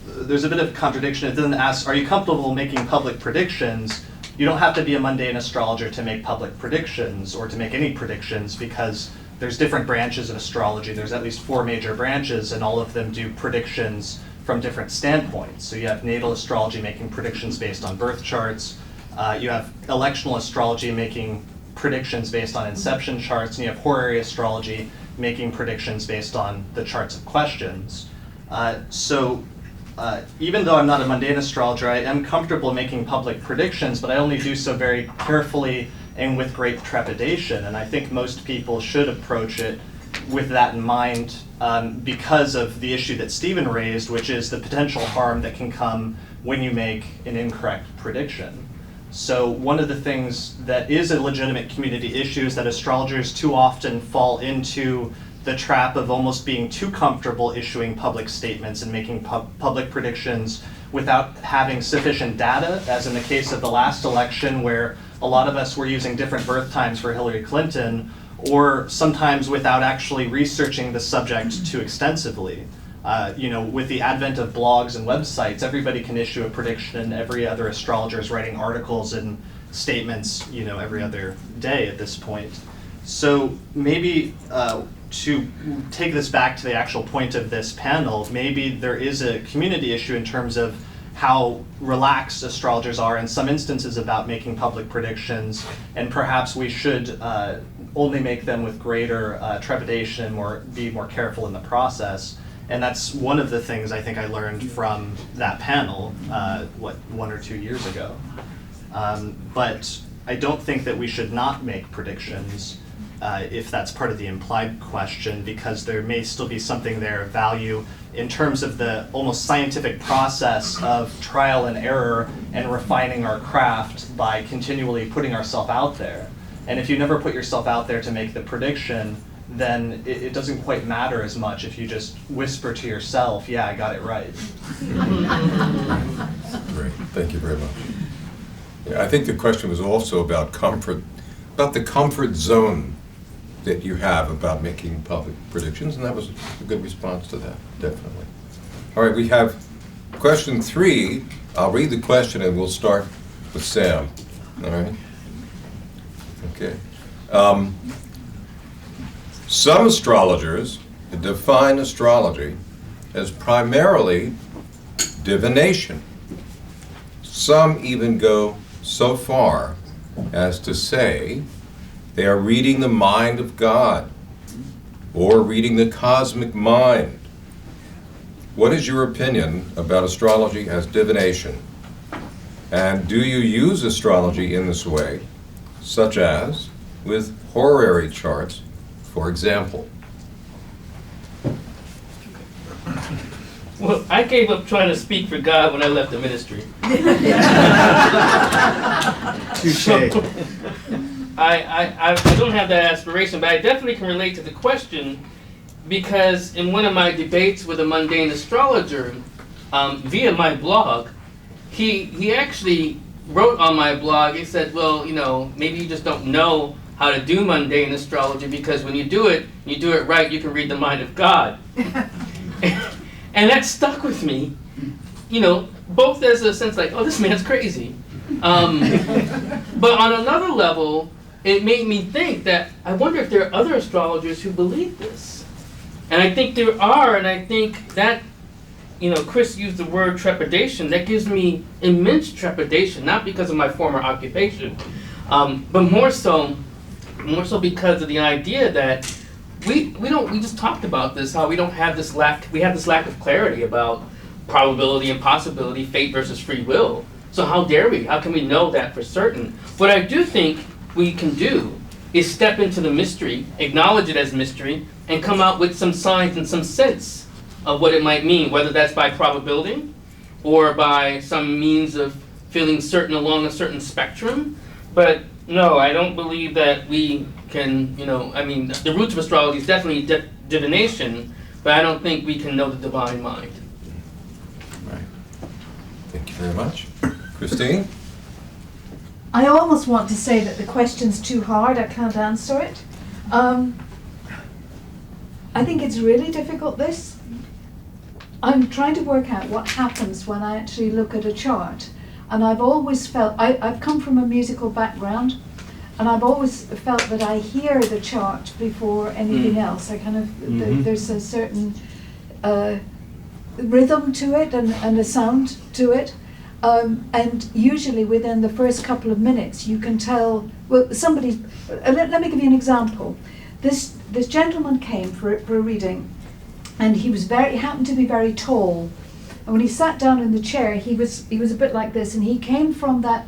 S9: there's a bit of contradiction. It doesn't ask, are you comfortable making public predictions? You don't have to be a mundane astrologer to make public predictions or to make any predictions, because there's different branches of astrology. There's at least 4 major branches, and all of them do predictions from different standpoints. So you have natal astrology making predictions based on birth charts. You have electional astrology making predictions based on inception charts, and you have horary astrology making predictions based on the charts of questions. Even though I'm not a mundane astrologer, I am comfortable making public predictions, but I only do so very carefully and with great trepidation. And I think most people should approach it with that in mind, because of the issue that Stephen raised, which is the potential harm that can come when you make an incorrect prediction. So one of the things that is a legitimate community issue is that astrologers too often fall into the trap of almost being too comfortable issuing public statements and making public predictions without having sufficient data, as in the case of the last election where a lot of us were using different birth times for Hillary Clinton, or sometimes without actually researching the subject too extensively. With the advent of blogs and websites, everybody can issue a prediction, and every other astrologer is writing articles and statements, every other day at this point. So maybe to take this back to the actual point of this panel, maybe there is a community issue in terms of how relaxed astrologers are in some instances about making public predictions, and perhaps we should only make them with greater trepidation or be more careful in the process. And that's one of the things I think I learned from that panel, 1 or 2 years ago. But I don't think that we should not make predictions if that's part of the implied question, because there may still be something there of value in terms of the almost scientific process of trial and error and refining our craft by continually putting ourselves out there. And if you never put yourself out there to make the prediction, then it doesn't quite matter as much if you just whisper to yourself, yeah, I got it right.
S3: Great, thank you very much. Yeah, I think the question was also about comfort, about the comfort zone that you have about making public predictions, and that was a good response to that, definitely. All right, we have question 3. I'll read the question and we'll start with Sam. All right? Okay. Some astrologers define astrology as primarily divination. Some even go so far as to say they are reading the mind of God or reading the cosmic mind. What is your opinion about astrology as divination? And do you use astrology in this way, such as with horary charts, for example?
S8: Well, I gave up trying to speak for God when I left the ministry.
S2: Touché.
S8: I don't have that aspiration, but I definitely can relate to the question, because in one of my debates with a mundane astrologer via my blog, he actually wrote on my blog, he said, well, maybe you just don't know how to do mundane astrology, because when you do it right, you can read the mind of God. And that stuck with me, both as a sense like, oh, this man's crazy. But on another level, it made me think that I wonder if there are other astrologers who believe this. And I think there are, and I think that, Chris used the word trepidation. That gives me immense trepidation, not because of my former occupation, But more so because of the idea that we just talked about this, how we have this lack of clarity about probability and possibility, fate versus free will. So how dare we? How can we know that for certain? What I do think we can do is step into the mystery, acknowledge it as mystery, and come out with some signs and some sense of what it might mean, whether that's by probability or by some means of feeling certain along a certain spectrum. But no, I don't believe that we can, the roots of astrology is definitely divination, but I don't think we can know the divine mind.
S3: Right. Thank you very much. Christeen?
S1: I almost want to say that the question's too hard, I can't answer it. I think it's really difficult, this. I'm trying to work out what happens when I actually look at a chart. And I've always felt, I've come from a musical background, and I've always felt that I hear the chart before anything else. I kind of, there's a certain rhythm to it and a sound to it. And usually within the first couple of minutes you can tell, well, somebody, let me give you an example. This gentleman came for a reading, and he happened to be very tall. And when he sat down in the chair, he was a bit like this, and he came from that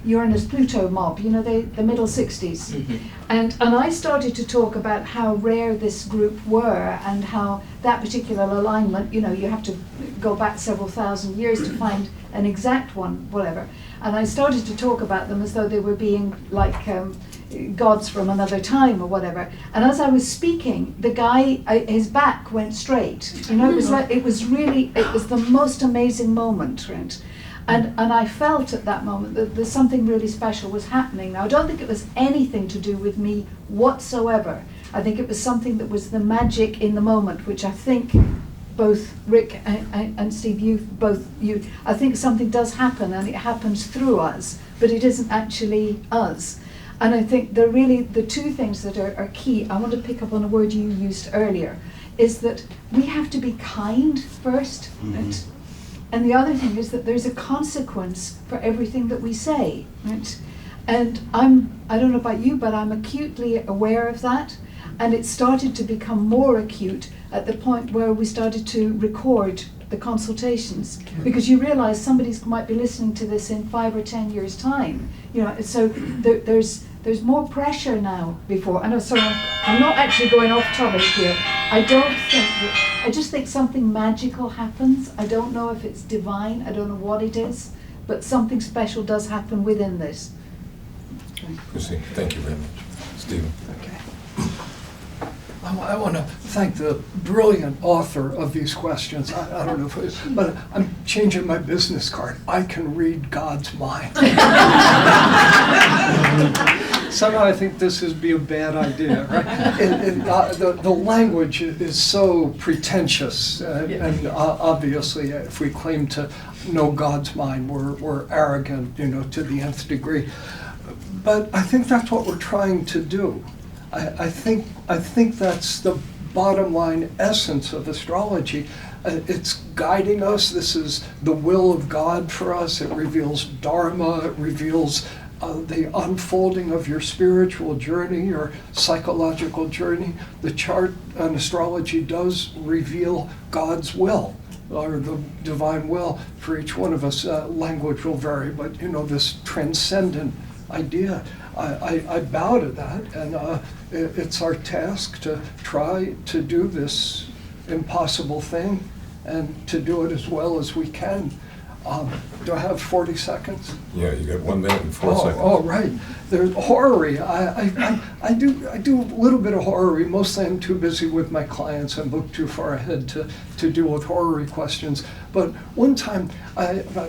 S1: Uranus-Pluto mob, the middle 60s. Mm-hmm. And I started to talk about how rare this group were, and how that particular alignment, you have to go back several thousand years to find an exact one, whatever. And I started to talk about them as though they were being like gods from another time or whatever. And as I was speaking, the guy, his back went straight. It was the most amazing moment, right? And I felt at that moment that there's something really special was happening. Now, I don't think it was anything to do with me whatsoever. I think it was something that was the magic in the moment, which I think both Rick and Steve, I think something does happen, and it happens through us, but it isn't actually us. And I think the two things that are key, I want to pick up on a word you used earlier, is that we have to be kind first, right? And the other thing is that there's a consequence for everything that we say, right? And I don't know about you, but I'm acutely aware of that. And it started to become more acute at the point where we started to record the consultations, because you realize somebody might be listening to this in 5 or 10 years' time. So there's more pressure now before. I know, sorry, I'm not actually going off topic here. I just think something magical happens. I don't know if it's divine, I don't know what it is, but something special does happen within this.
S3: Christeen, thank you very much. Stephen.
S6: Okay. I want to thank the brilliant author of these questions. I don't know if it's, but I'm changing my business card. I can read God's mind. Somehow I think this would be a bad idea, right? The language is so pretentious, and obviously if we claim to know God's mind, we're arrogant, to the nth degree. But I think that's what we're trying to do. I think that's the bottom line essence of astrology. It's guiding us. This is the will of God for us. It reveals Dharma. It reveals the unfolding of your spiritual journey, your psychological journey. The chart on astrology does reveal God's will, or the divine will for each one of us. Language will vary, but this transcendent idea. I bow to that, and it's our task to try to do this impossible thing and to do it as well as we can. Do I have 40 seconds?
S3: Yeah, you got 1 minute and 4 seconds.
S6: Oh, right. There's horary. I do a little bit of horary. Mostly I'm too busy with my clients. I'm booked too far ahead to deal with horary questions. But one time,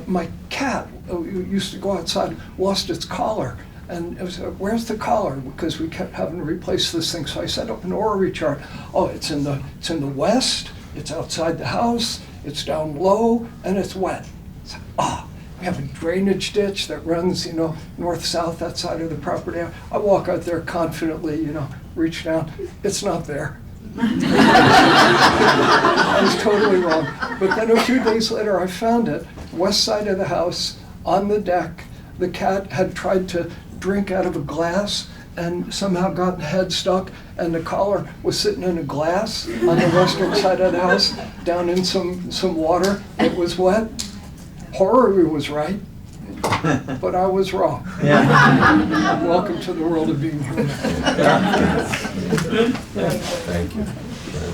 S6: my cat used to go outside, lost its collar. And it was, where's the collar? Because we kept having to replace this thing. So I set up an horary chart. Oh, it's in the west. It's outside the house. It's down low, and it's wet. We have a drainage ditch that runs, north-south, that side of the property. I walk out there confidently, reach down. It's not there. I was totally wrong. But then a few days later, I found it, west side of the house, on the deck. The cat had tried to drink out of a glass and somehow got the head stuck, and the collar was sitting in a glass on the western side of the house, down in some water. It was wet. Horary was right, but I was wrong. Welcome to the world of being human.
S3: Thank you very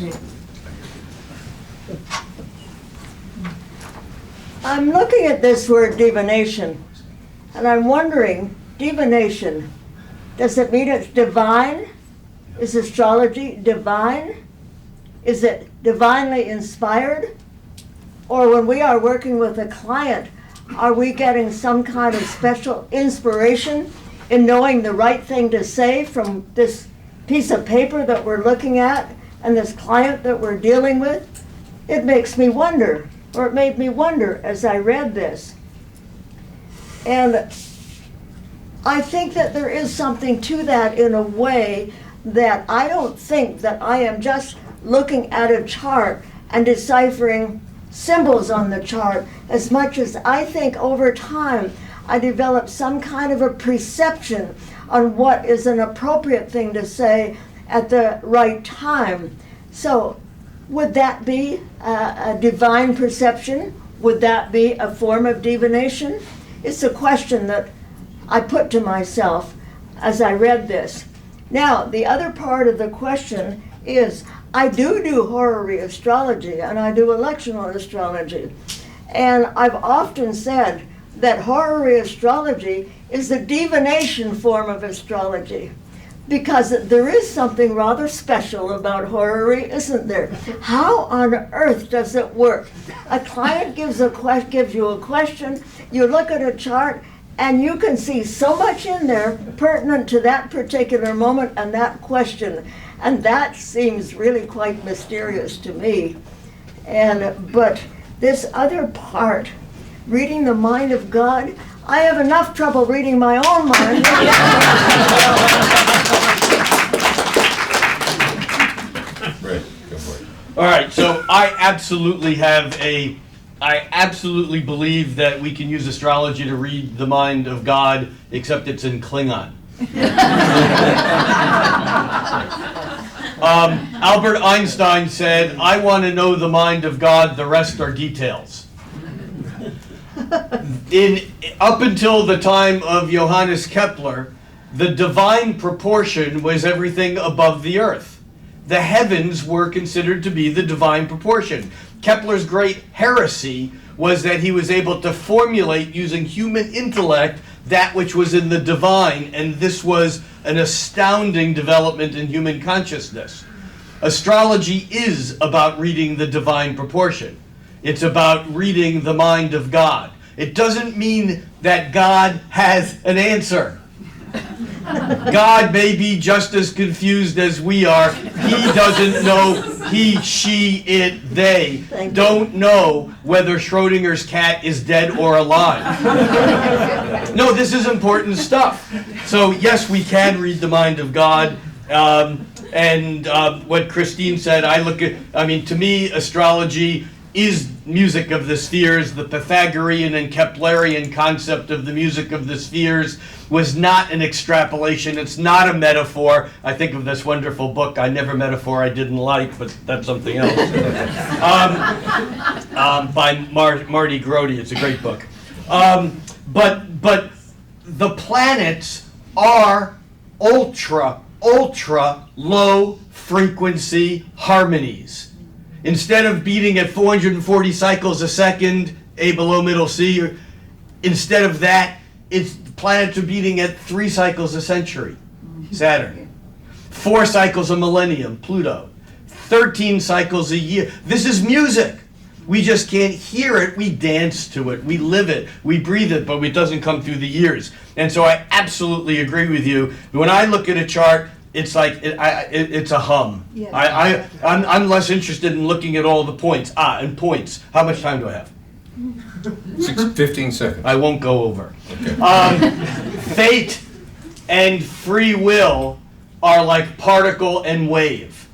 S3: much.
S4: I'm looking at this word divination, and I'm wondering, divination, does it mean it's divine? Is astrology divine? Is it divinely inspired? Or when we are working with a client, are we getting some kind of special inspiration in knowing the right thing to say from this piece of paper that we're looking at and this client that we're dealing with? It makes me wonder, or it made me wonder as I read this. And I think that there is something to that in a way that I don't think that I am just looking at a chart and deciphering symbols on the chart as much as I think over time I develop some kind of a perception on what is an appropriate thing to say at the right time. So would that be a divine perception? Would that be a form of divination? It's a question that I put to myself as I read this. Now, the other part of the question is, I do horary astrology and I do electional astrology. And I've often said that horary astrology is the divination form of astrology, because there is something rather special about horary, isn't there? How on earth does it work? A client gives you a question, you look at a chart, and you can see so much in there pertinent to that particular moment and that question. And that seems really quite mysterious to me. But this other part, reading the mind of God, I have enough trouble reading my own mind.
S3: Right, go for it.
S5: All right, so I absolutely believe that we can use astrology to read the mind of God, except it's in Klingon. Albert Einstein said, "I want to know the mind of God, the rest are details." Up until the time of Johannes Kepler, the divine proportion was everything above the earth. The heavens were considered to be the divine proportion. Kepler's great heresy was that he was able to formulate using human intellect that which was in the divine, and this was an astounding development in human consciousness. Astrology is about reading the divine proportion. It's about reading the mind of God. It doesn't mean that God has an answer. God may be just as confused as we are. He doesn't know, he, she, it, they don't know whether Schrodinger's cat is dead or alive. No, this is important stuff. So yes, we can read the mind of God. What Christeen said, to me, astrology is music of the spheres. The Pythagorean and Keplerian concept of the music of the spheres was not an extrapolation. It's not a metaphor. I think of this wonderful book, I Never Metaphor I Didn't Like, but that's something else. By Marty Grody. It's a great book. But the planets are ultra low frequency harmonies. Instead of beating at 440 cycles a second, A below middle C, instead of that, the planets are beating at 3 cycles a century, Saturn. 4 cycles a millennium, Pluto. 13 cycles a year. This is music. We just can't hear it. We dance to it. We live it. We breathe it, but it doesn't come through the years. And so I absolutely agree with you. When I look at a chart, it's like it's a hum. Yeah. I'm less interested in looking at all the points. And points. How much time do I have?
S3: 15 seconds.
S5: I won't go over.
S3: Okay.
S5: Fate and free will are like particle and wave.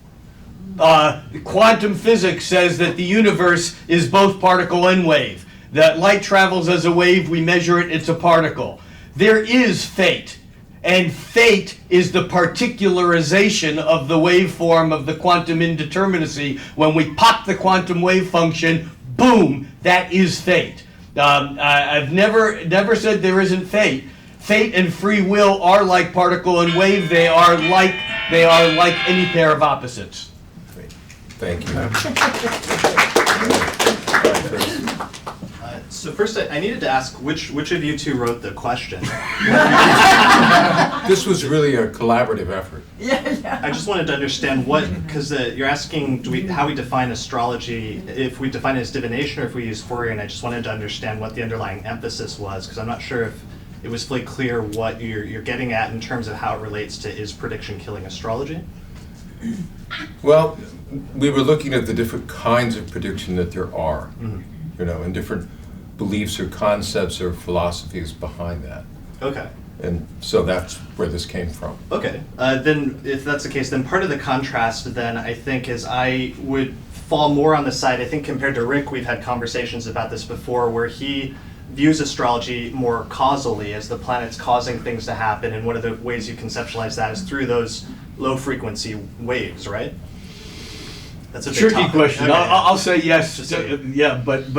S5: Quantum physics says that the universe is both particle and wave. That light travels as a wave, we measure it, it's a particle. There is fate. And fate is the particularization of the waveform of the quantum indeterminacy. When we pop the quantum wave function, boom, that is fate. I've never said there isn't fate. Fate and free will are like particle and wave. They are like any pair of opposites.
S3: Great. Thank you.
S9: So first, I needed to ask which of you two wrote the question.
S3: This was really a collaborative effort.
S9: I just wanted to understand what, because you're asking how we define astrology, if we define it as divination or if we use Fourier, and I just wanted to understand what the underlying emphasis was, because I'm not sure if it was fully clear what you're getting at in terms of how it relates to is prediction killing astrology?
S3: Well, we were looking at the different kinds of prediction that there are, and different beliefs or concepts or philosophies behind that.
S9: Okay.
S3: And so that's where this came from.
S9: Okay. Then if that's the case, then part of the contrast then I think is I would fall more on the side, I think compared to Rick, we've had conversations about this before, where he views astrology more causally as the planets causing things to happen, and one of the ways you conceptualize that is through those low frequency waves, right? That's a big
S5: Tricky
S9: topic.
S5: question.
S9: Okay.
S5: I'll say yes.
S9: Just say-
S5: Yeah, but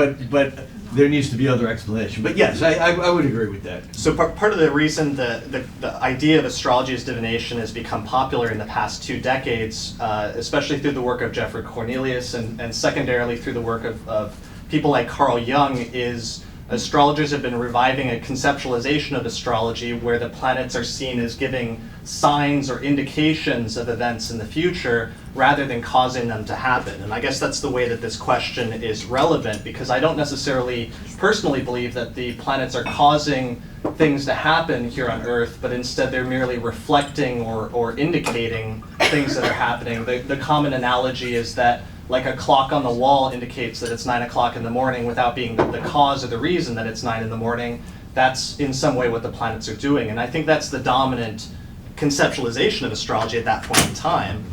S5: there needs to be other explanation. But yes, I would agree with that.
S9: So part of the reason the idea of astrology as divination has become popular in the past 2 decades, especially through the work of Jeffrey Cornelius and secondarily through the work of people like Carl Jung, is astrologers have been reviving a conceptualization of astrology where the planets are seen as giving signs or indications of events in the future rather than causing them to happen. And I guess that's the way that this question is relevant, because I don't necessarily personally believe that the planets are causing things to happen here on Earth, but instead they're merely reflecting or indicating things that are happening. The common analogy is that like a clock on the wall indicates that it's 9 o'clock in the morning without being the cause or the reason that it's 9 in the morning. That's in some way what the planets are doing. And I think that's the dominant conceptualization of astrology at that point in time.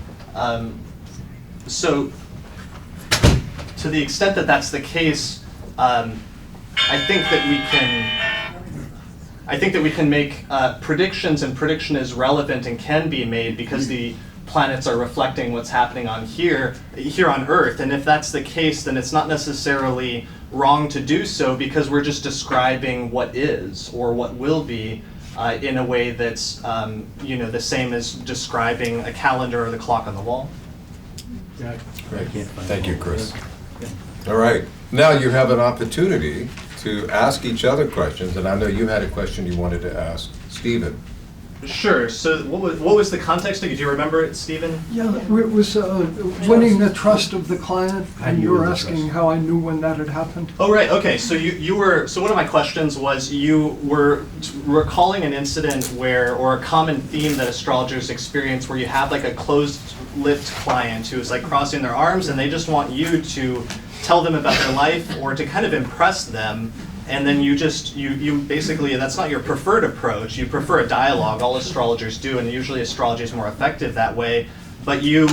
S9: So to the extent that that's the case, I think that we can make predictions, and prediction is relevant and can be made because the planets are reflecting what's happening on here on Earth. And if that's the case, then it's not necessarily wrong to do so, because we're just describing what is or what will be in a way that's the same as describing a calendar or the clock on the wall.
S3: Great. Thank you, Chris. All right. Now you have an opportunity to ask each other questions, and I know you had a question you wanted to ask Stephen.
S9: Sure. So what was the context? Do you remember it, Stephen?
S6: Yeah, it was winning the trust of the client, and you were asking how I knew when that had happened.
S9: Oh, right. Okay. So you were. So one of my questions was you were recalling an incident or a common theme that astrologers experience, where you have like a closed-lipped client who is like crossing their arms, and they just want you to tell them about their life or to kind of impress them. And then you basically, that's not your preferred approach. You prefer a dialogue. All astrologers do, and usually astrology is more effective that way. But you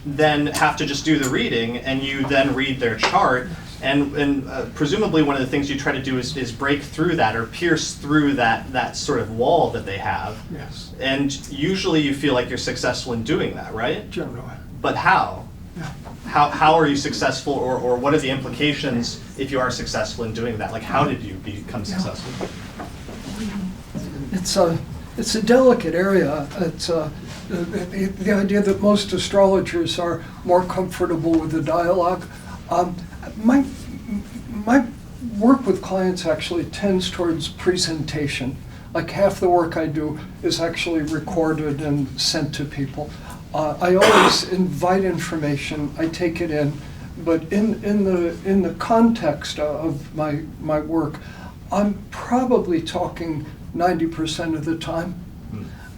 S9: then have to just do the reading, and you then read their chart. And presumably one of the things you try to do is break through that or pierce through that sort of wall that they have.
S6: Yes.
S9: And usually you feel like you're successful in doing that, right?
S6: Generally.
S9: But how?
S6: Yeah.
S9: How are you successful, or what are the implications if you are successful in doing that? Like, how did you become successful?
S6: It's a delicate area. It's the idea that most astrologers are more comfortable with the dialogue. My work with clients actually tends towards presentation. Like half the work I do is actually recorded and sent to people. I always invite information, I take it in, but in the context of my work, I'm probably talking 90% of the time.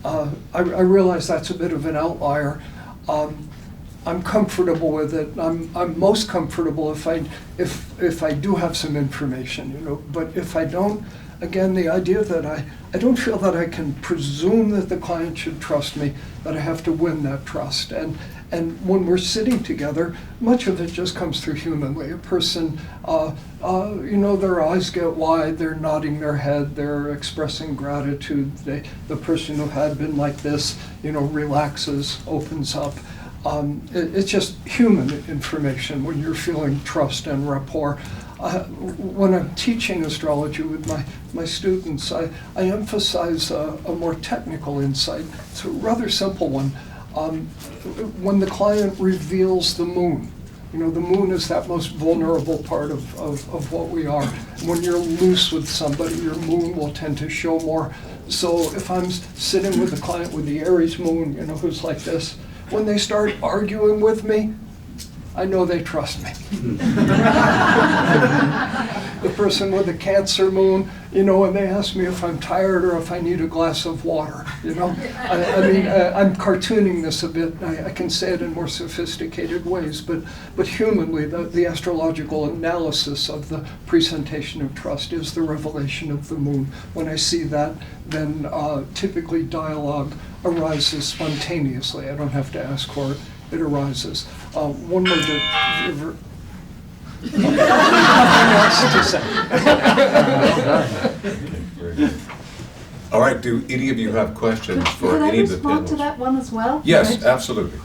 S6: I realize that's a bit of an outlier. I'm comfortable with it. I'm most comfortable if I do have some information, But if I don't, again, the idea that I don't feel that I can presume that the client should trust me, that I have to win that trust. And And when we're sitting together, much of it just comes through humanly. A person, their eyes get wide, they're nodding their head, they're expressing gratitude. The person who had been like this, relaxes, opens up. It's just human information when you're feeling trust and rapport. When I'm teaching astrology with my students, I emphasize a more technical insight. It's a rather simple one. When the client reveals the moon, the moon is that most vulnerable part of what we are. When you're loose with somebody, your moon will tend to show more. So if I'm sitting with a client with the Aries moon, who's like this, when they start arguing with me, I know they trust me. The person with the Cancer moon, when they ask me if I'm tired or if I need a glass of water, I'm cartooning this a bit. I can say it in more sophisticated ways, but humanly, the astrological analysis of the presentation of trust is the revelation of the moon. When I see that, then typically dialogue arises spontaneously. I don't have to ask for it. It arises. One more nothing else to say.
S3: All right, do any of you have questions for
S1: Could I
S3: any of the
S1: respond to
S3: panelists?
S1: that one as well?
S3: Yes,
S1: Right.
S3: absolutely.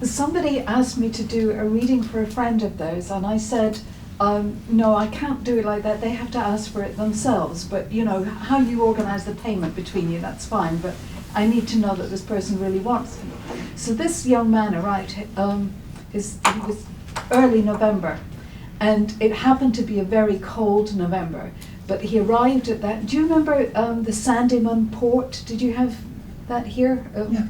S1: Somebody asked me to do a reading for a friend of theirs, and I said, no, I can't do it like that. They have to ask for it themselves. But, how you organize the payment between you, that's fine. But I need to know that this person really wants it. So this young man arrived, he was early November, and it happened to be a very cold November. But he arrived at that. Do you remember the Sandyman port? Did you have that here?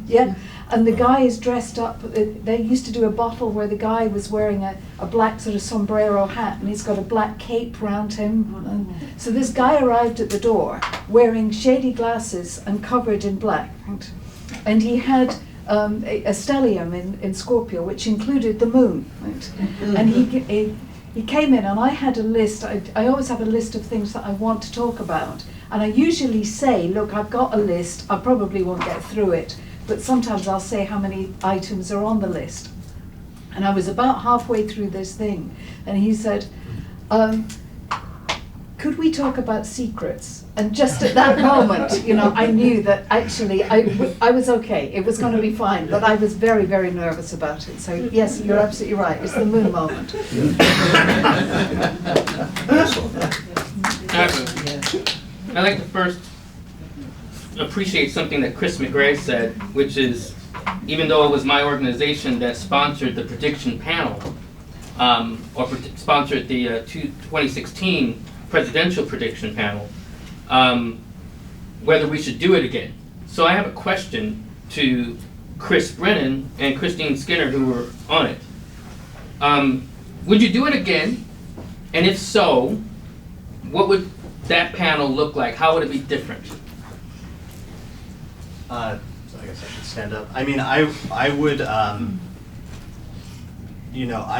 S1: Yeah. And the guy is dressed up. They used to do a bottle where the guy was wearing a black sort of sombrero hat, and he's got a black cape round him. And so this guy arrived at the door wearing shady glasses and covered in black. Right? And he had a stellium in Scorpio, which included the moon. Right? And he came in, and I had a list. I always have a list of things that I want to talk about. And I usually say, look, I've got a list. I probably won't get through it. But sometimes I'll say how many items are on the list. And I was about halfway through this thing, and he said, could we talk about secrets? And just at that moment, I knew that actually I was okay. It was going to be fine, but I was very, very nervous about it. So yes, you're absolutely right. It's the moon moment.
S8: I'd like to first appreciate something that Chris McRae said, which is, even though it was my organization that sponsored the prediction panel, sponsored the 2016 presidential prediction panel, whether we should do it again. So I have a question to Chris Brennan and Christeen Skinner, who were on it. Would you do it again? And if so, what would that panel look like? How would it be different?
S9: So I guess I should stand up. I mean, I would, I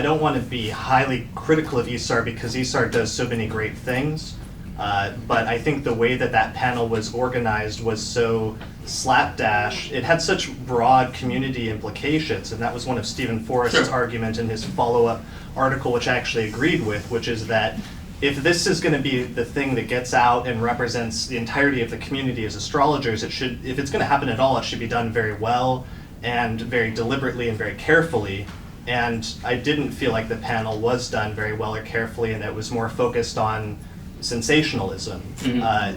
S9: don't want to be highly critical of ISAR because ISAR does so many great things. But I think the way that panel was organized was so slapdash. It had such broad community implications, and that was one of Stephen Forrest's argument in his follow-up article, which I actually agreed with, which is that if this is going to be the thing that gets out and represents the entirety of the community as astrologers, it should, if it's going to happen at all, it should be done very well and very deliberately and very carefully. And I didn't feel like the panel was done very well or carefully, and it was more focused on sensationalism.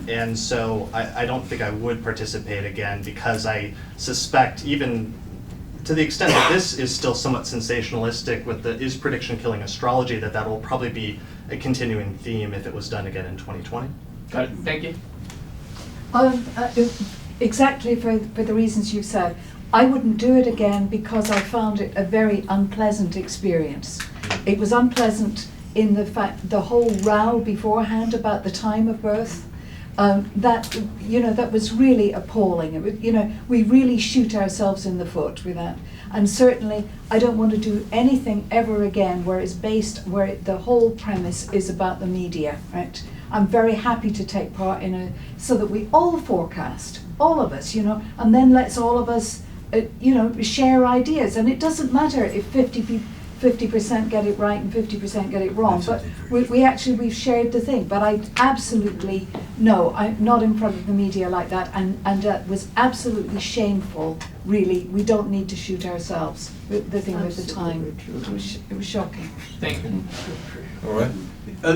S9: And so I don't think I would participate again, because I suspect, even to the extent that this is still somewhat sensationalistic with the is prediction killing astrology, that will probably be a continuing theme if it was done again in 2020.
S8: Got it. Thank you.
S1: Exactly for the reasons you said. I wouldn't do it again because I found it a very unpleasant experience. It was unpleasant in the fact, the whole row beforehand about the time of birth, that was really appalling. It was, we really shoot ourselves in the foot with that. And certainly, I don't want to do anything ever again where the whole premise is about the media, right? I'm very happy to take part so that we all forecast, all of us, and then let's all of us share ideas. And it doesn't matter if 50% get it right and 50% get it wrong, but we've shared the thing. But I absolutely, no, I'm not in front of the media like that, and that was absolutely shameful, really. We don't need to shoot ourselves, the thing with the time. It was shocking.
S8: Thank you.
S3: All right.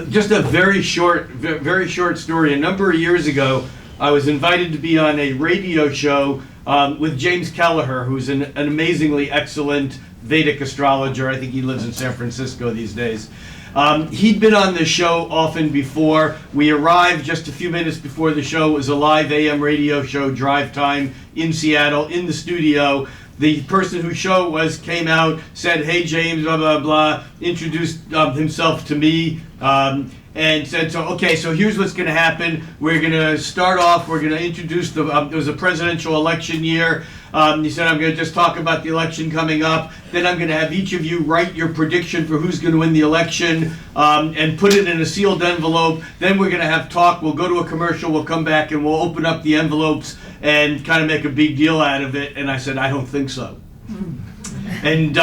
S5: Just a very short story. A number of years ago, I was invited to be on a radio show with James Kelleher, who's an amazingly excellent Vedic astrologer. I think he lives in San Francisco these days. He'd been on the show often before. We arrived just a few minutes before the show. It was a live AM radio show, drive time in Seattle, in the studio. The person whose show was came out, said, "Hey James, blah blah blah," introduced himself to me, and said, so here's what's going to happen. We're going to start off, we're going to introduce it was a presidential election year. He said, I'm going to just talk about the election coming up. Then I'm going to have each of you write your prediction for who's going to win the election and put it in a sealed envelope. Then we're going to have talk. We'll go to a commercial. We'll come back and we'll open up the envelopes and kind of make a big deal out of it. And I said, I don't think so. And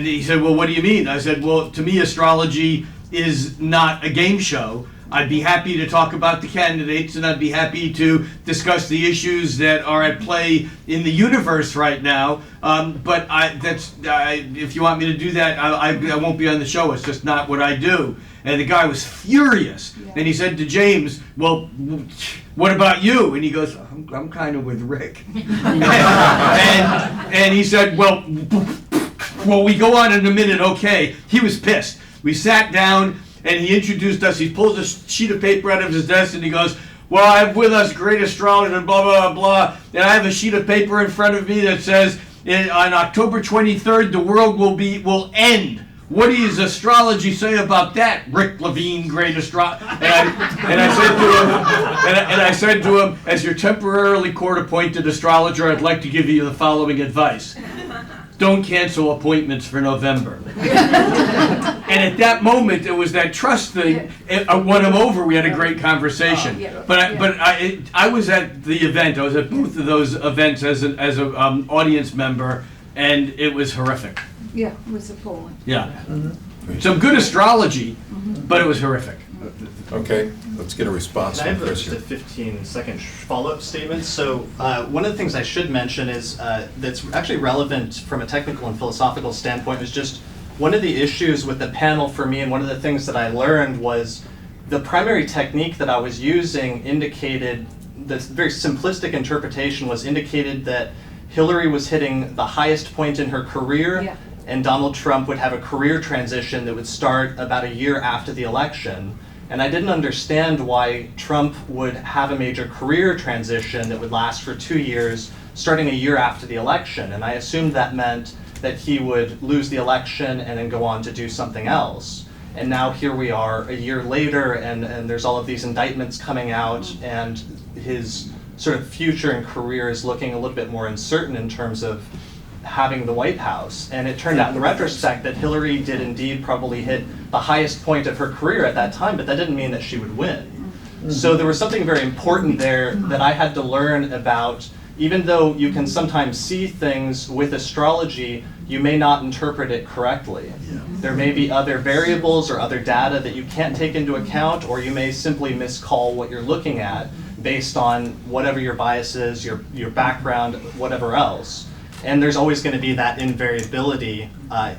S5: he said, well, what do you mean? I said, well, to me, astrology is not a game show. I'd be happy to talk about the candidates, and I'd be happy to discuss the issues that are at play in the universe right now. But if you want me to do that, I won't be on the show. It's just not what I do. And the guy was furious. Yeah. And he said to James, well, what about you? And he goes, I'm kind of with Rick. and he said, well, we go on in a minute, okay. He was pissed. We sat down, and he introduced us. He pulls a sheet of paper out of his desk, and he goes, well, I have with us great astrologer, and blah, blah, blah. And I have a sheet of paper in front of me that says, on October 23rd, the world will end. What does astrology say about that? Rick Levine, great astrologer. And I said to him, as your temporarily court-appointed astrologer, I'd like to give you the following advice. Don't cancel appointments for November. And at that moment, it was that trust thing. I won him over. We had a great conversation. But I was at the event. I was at both of those events as an audience member, and it was horrific.
S1: Yeah, it was appalling.
S5: Yeah. Some good astrology, but it was horrific.
S3: Okay, let's get a response
S9: I
S3: from
S9: have
S3: Chris
S9: just a
S3: here.
S9: 15-second follow-up statement. So one of the things I should mention is that's actually relevant from a technical and philosophical standpoint was just one of the issues with the panel for me, and one of the things that I learned was the primary technique that I was using indicated, this very simplistic interpretation was indicated that Hillary was hitting the highest point in her career, and Donald Trump would have a career transition that would start about a year after the election. And I didn't understand why Trump would have a major career transition that would last for 2 years, starting a year after the election. And I assumed that meant that he would lose the election and then go on to do something else. And now here we are a year later, and there's all of these indictments coming out, and his sort of future and career is looking a little bit more uncertain in terms of having the White House. And it turned out in retrospect that Hillary did indeed probably hit the highest point of her career at that time, but that didn't mean that she would win. So there was something very important there that I had to learn about. Even though you can sometimes see things with astrology, you may not interpret it correctly. There may be other variables or other data that you can't take into account, or you may simply miscall what you're looking at based on whatever your bias is, your background, whatever else. And there's always going to be that invariability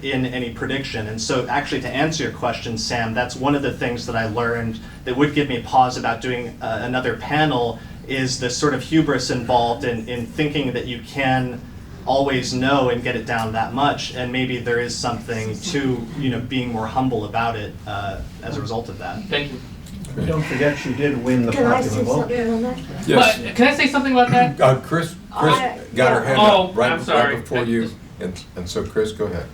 S9: in any prediction. And so actually to answer your question, Sam, that's one of the things that I learned that would give me pause about doing another panel, is the sort of hubris involved in thinking that you can always know and get it down that much. And maybe there is something to being more humble about it as a result of that.
S8: Thank you.
S2: Don't forget, she did win the
S4: Can I
S2: popular
S4: say
S2: vote.
S4: something on that?
S3: Yes.
S8: But can I say something about that?
S3: Chris
S4: I-
S3: got her hand
S8: Oh,
S3: up right
S8: I'm sorry.
S3: before you, and so Chris, go ahead.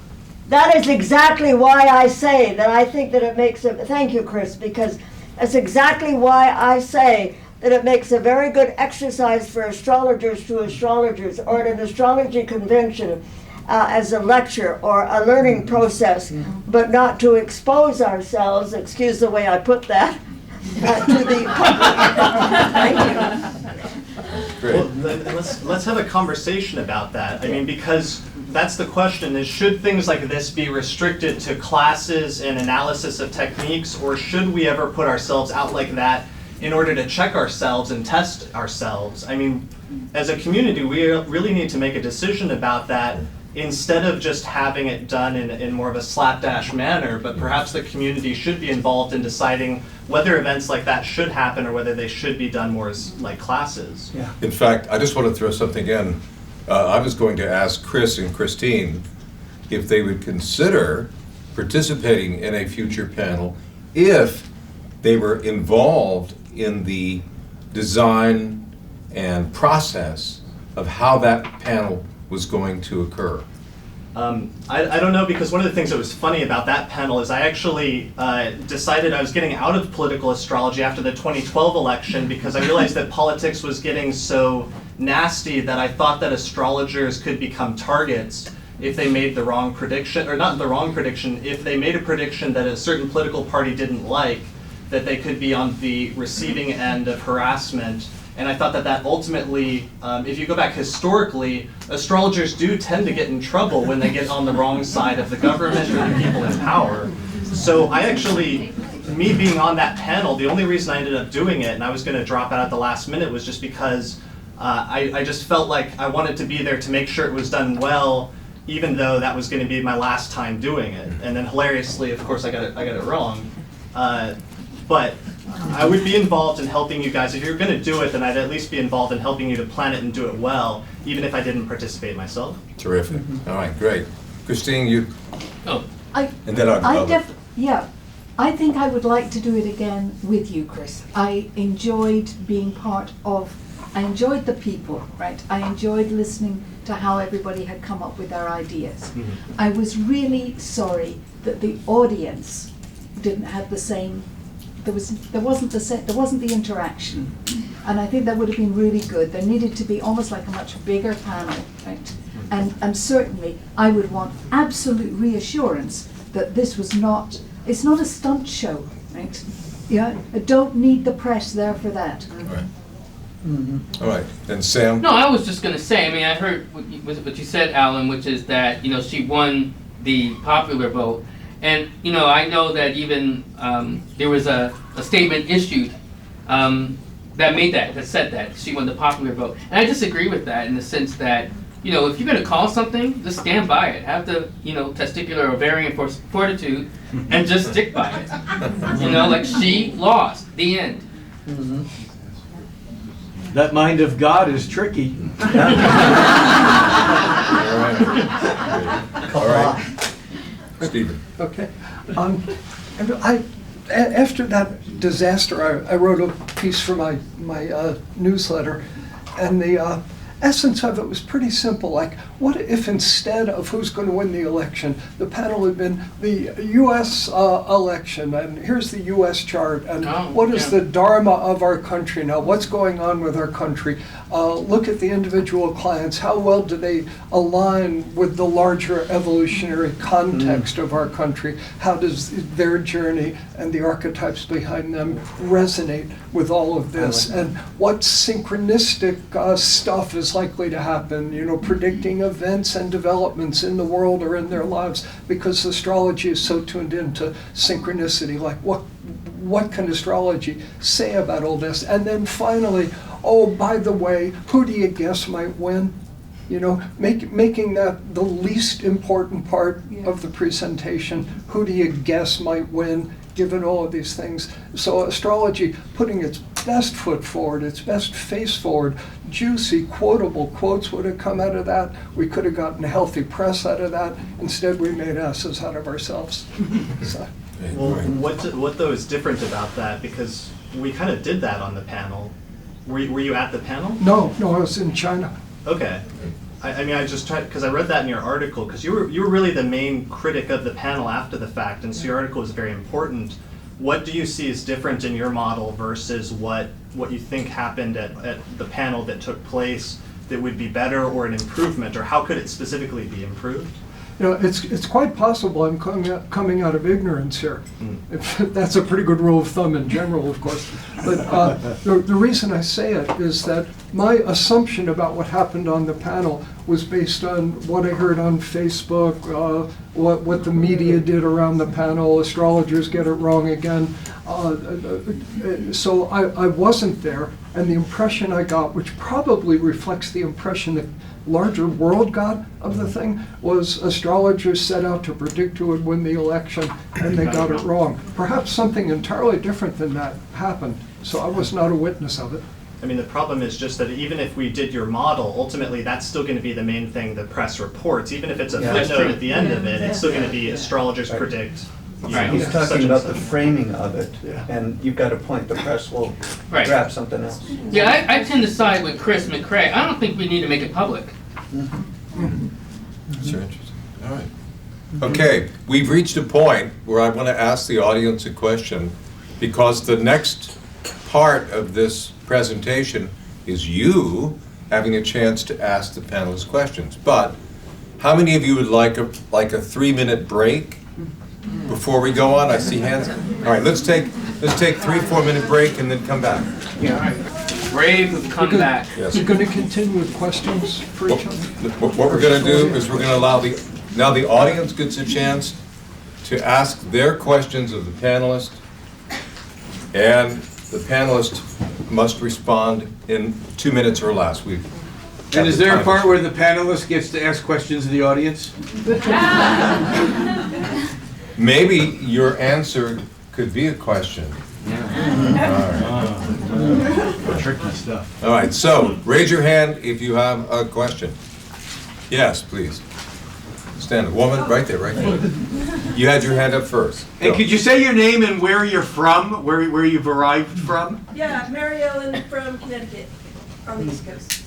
S4: That is exactly why I say that I think that it makes a, thank you, Chris, because that's exactly why I say that it makes a very good exercise for astrologers to astrologers, or at an astrology convention as a lecture or a learning process, but not to expose ourselves, excuse the way I put that, to the public. Thank you.
S3: Great.
S9: Well, let's let's have a conversation about that. I mean, because that's the question: is should things like this be restricted to classes and analysis of techniques, or should we ever put ourselves out like that in order to check ourselves and test ourselves? I mean, as a community, we really need to make a decision about that instead of just having it done in more of a slapdash manner, but perhaps the community should be involved in deciding whether events like that should happen or whether they should be done more as like classes.
S2: Yeah.
S3: In fact, I just want to throw something in. I was going to ask Chris and Christeen if they would consider participating in a future panel if they were involved in the design and process of how that panel was going to occur.
S9: I don't know, because one of the things that was funny about that panel is I actually decided I was getting out of political astrology after the 2012 election because I realized that politics was getting so nasty that I thought that astrologers could become targets if they made the wrong prediction, or not the wrong prediction, if they made a prediction that a certain political party didn't like, that they could be on the receiving end of harassment. And I thought that that ultimately, if you go back historically, astrologers do tend to get in trouble when they get on the wrong side of the government or the people in power. So I actually, me being on that panel, the only reason I ended up doing it, and I was going to drop out at the last minute, was just because I just felt like I wanted to be there to make sure it was done well, even though that was going to be my last time doing it. And then hilariously, of course, I got it wrong. But I would be involved in helping you guys. If you're going to do it, then I'd at least be involved in helping you to plan it and do it well, even if I didn't participate myself.
S3: Terrific. All right, great. Christeen, you,
S8: Oh,
S3: and then I'll
S1: Yeah, I think I would like to do it again with you, Chris. I enjoyed being part of, I enjoyed the people, right? I enjoyed listening to how everybody had come up with their ideas. I was really sorry that the audience didn't have the same, there wasn't the interaction. And I think that would have been really good. There needed to be almost like a much bigger panel, right? And certainly I would want absolute reassurance that this was not, it's not a stunt show, right? Yeah, I don't need the press there for that.
S3: All right. All right, and Sam?
S8: no, I was just going to say, I mean, I heard what you said, Alan, which is that, she won the popular vote. And, I know that even there was a statement issued that said that she won the popular vote. And I disagree with that in the sense that, if you're going to call something, just stand by it. Have the, testicular ovarian fortitude and just stick by it. Like she lost, the end.
S10: That mind of God is tricky.
S3: All right. Stephen.
S6: Okay. And after that disaster, I wrote a piece for my newsletter, and the essence of it was pretty simple. Like, what if instead of who's going to win the election, the panel had been the U.S. election, and here's the U.S. chart, and what is the dharma of our country now? What's going on with our country? Look at the individual clients. How well do they align with the larger evolutionary context of our country? How does their journey and the archetypes behind them resonate with all of this? And what synchronistic stuff is likely to happen, predicting events and developments in the world or in their lives, because astrology is so tuned into synchronicity. Like, what can astrology say about all this? And then finally, oh, by the way, who do you guess might win? Making that the least important part of the presentation. Who do you guess might win, given all of these things? So astrology putting its best foot forward, its best face forward, juicy, quotable quotes would have come out of that. We could have gotten healthy press out of that. Instead, we made asses out of ourselves. So.
S9: Well, what though is different about that? Because we kind of did that on the panel. Were you at the panel?
S6: No, I was in China.
S9: Okay. I mean, I just tried, because I read that in your article, because you were really the main critic of the panel after the fact, and so your article was very important. What do you see as different in your model versus what you think happened at the panel that took place that would be better or an improvement, or how could it specifically be improved?
S6: It's quite possible I'm coming out of ignorance here. That's a pretty good rule of thumb in general, of course. But the reason I say it is that my assumption about what happened on the panel was based on what I heard on Facebook, what the media did around the panel, astrologers get it wrong again. So I wasn't there, and the impression I got, which probably reflects the impression that larger world got of the thing, was astrologers set out to predict who would win the election, and they got it wrong. Perhaps something entirely different than that happened, so I was not a witness of it.
S9: I mean, the problem is just that even if we did your model, ultimately that's still going to be the main thing the press reports. Even if it's a footnote at the end of it, it's still going to be astrologers predict.
S2: He's talking about the framing of it, and you've got a point, the press will grab something else.
S8: Yeah, I tend to side with Chris McRae. I don't think we need to make it public.
S3: That's your interest. All right. Okay, we've reached a point where I want to ask the audience a question, because the next part of this presentation is you having a chance to ask the panelists questions. But how many of you would like a 3-minute break before we go on? I see hands. All right, let's take 3-4 minute break and then come back.
S8: Brave, come back.
S3: Yes.
S6: You're going to continue with questions for each other?
S3: What we're going to do is we're going to allow now the audience gets a chance to ask their questions of the panelists, and the panelist must respond in 2 minutes or less.
S10: And is there a part where the panelist gets to ask questions of the audience?
S3: Maybe your answer could be a question.
S10: Tricky stuff.
S3: All right, so raise your hand if you have a question. Yes, please. Stand up. Woman, right there, right there. You had your hand up first.
S10: And could you say your name and where you're from, where you've arrived from?
S11: Yeah, Mary Ellen from Connecticut on the East Coast.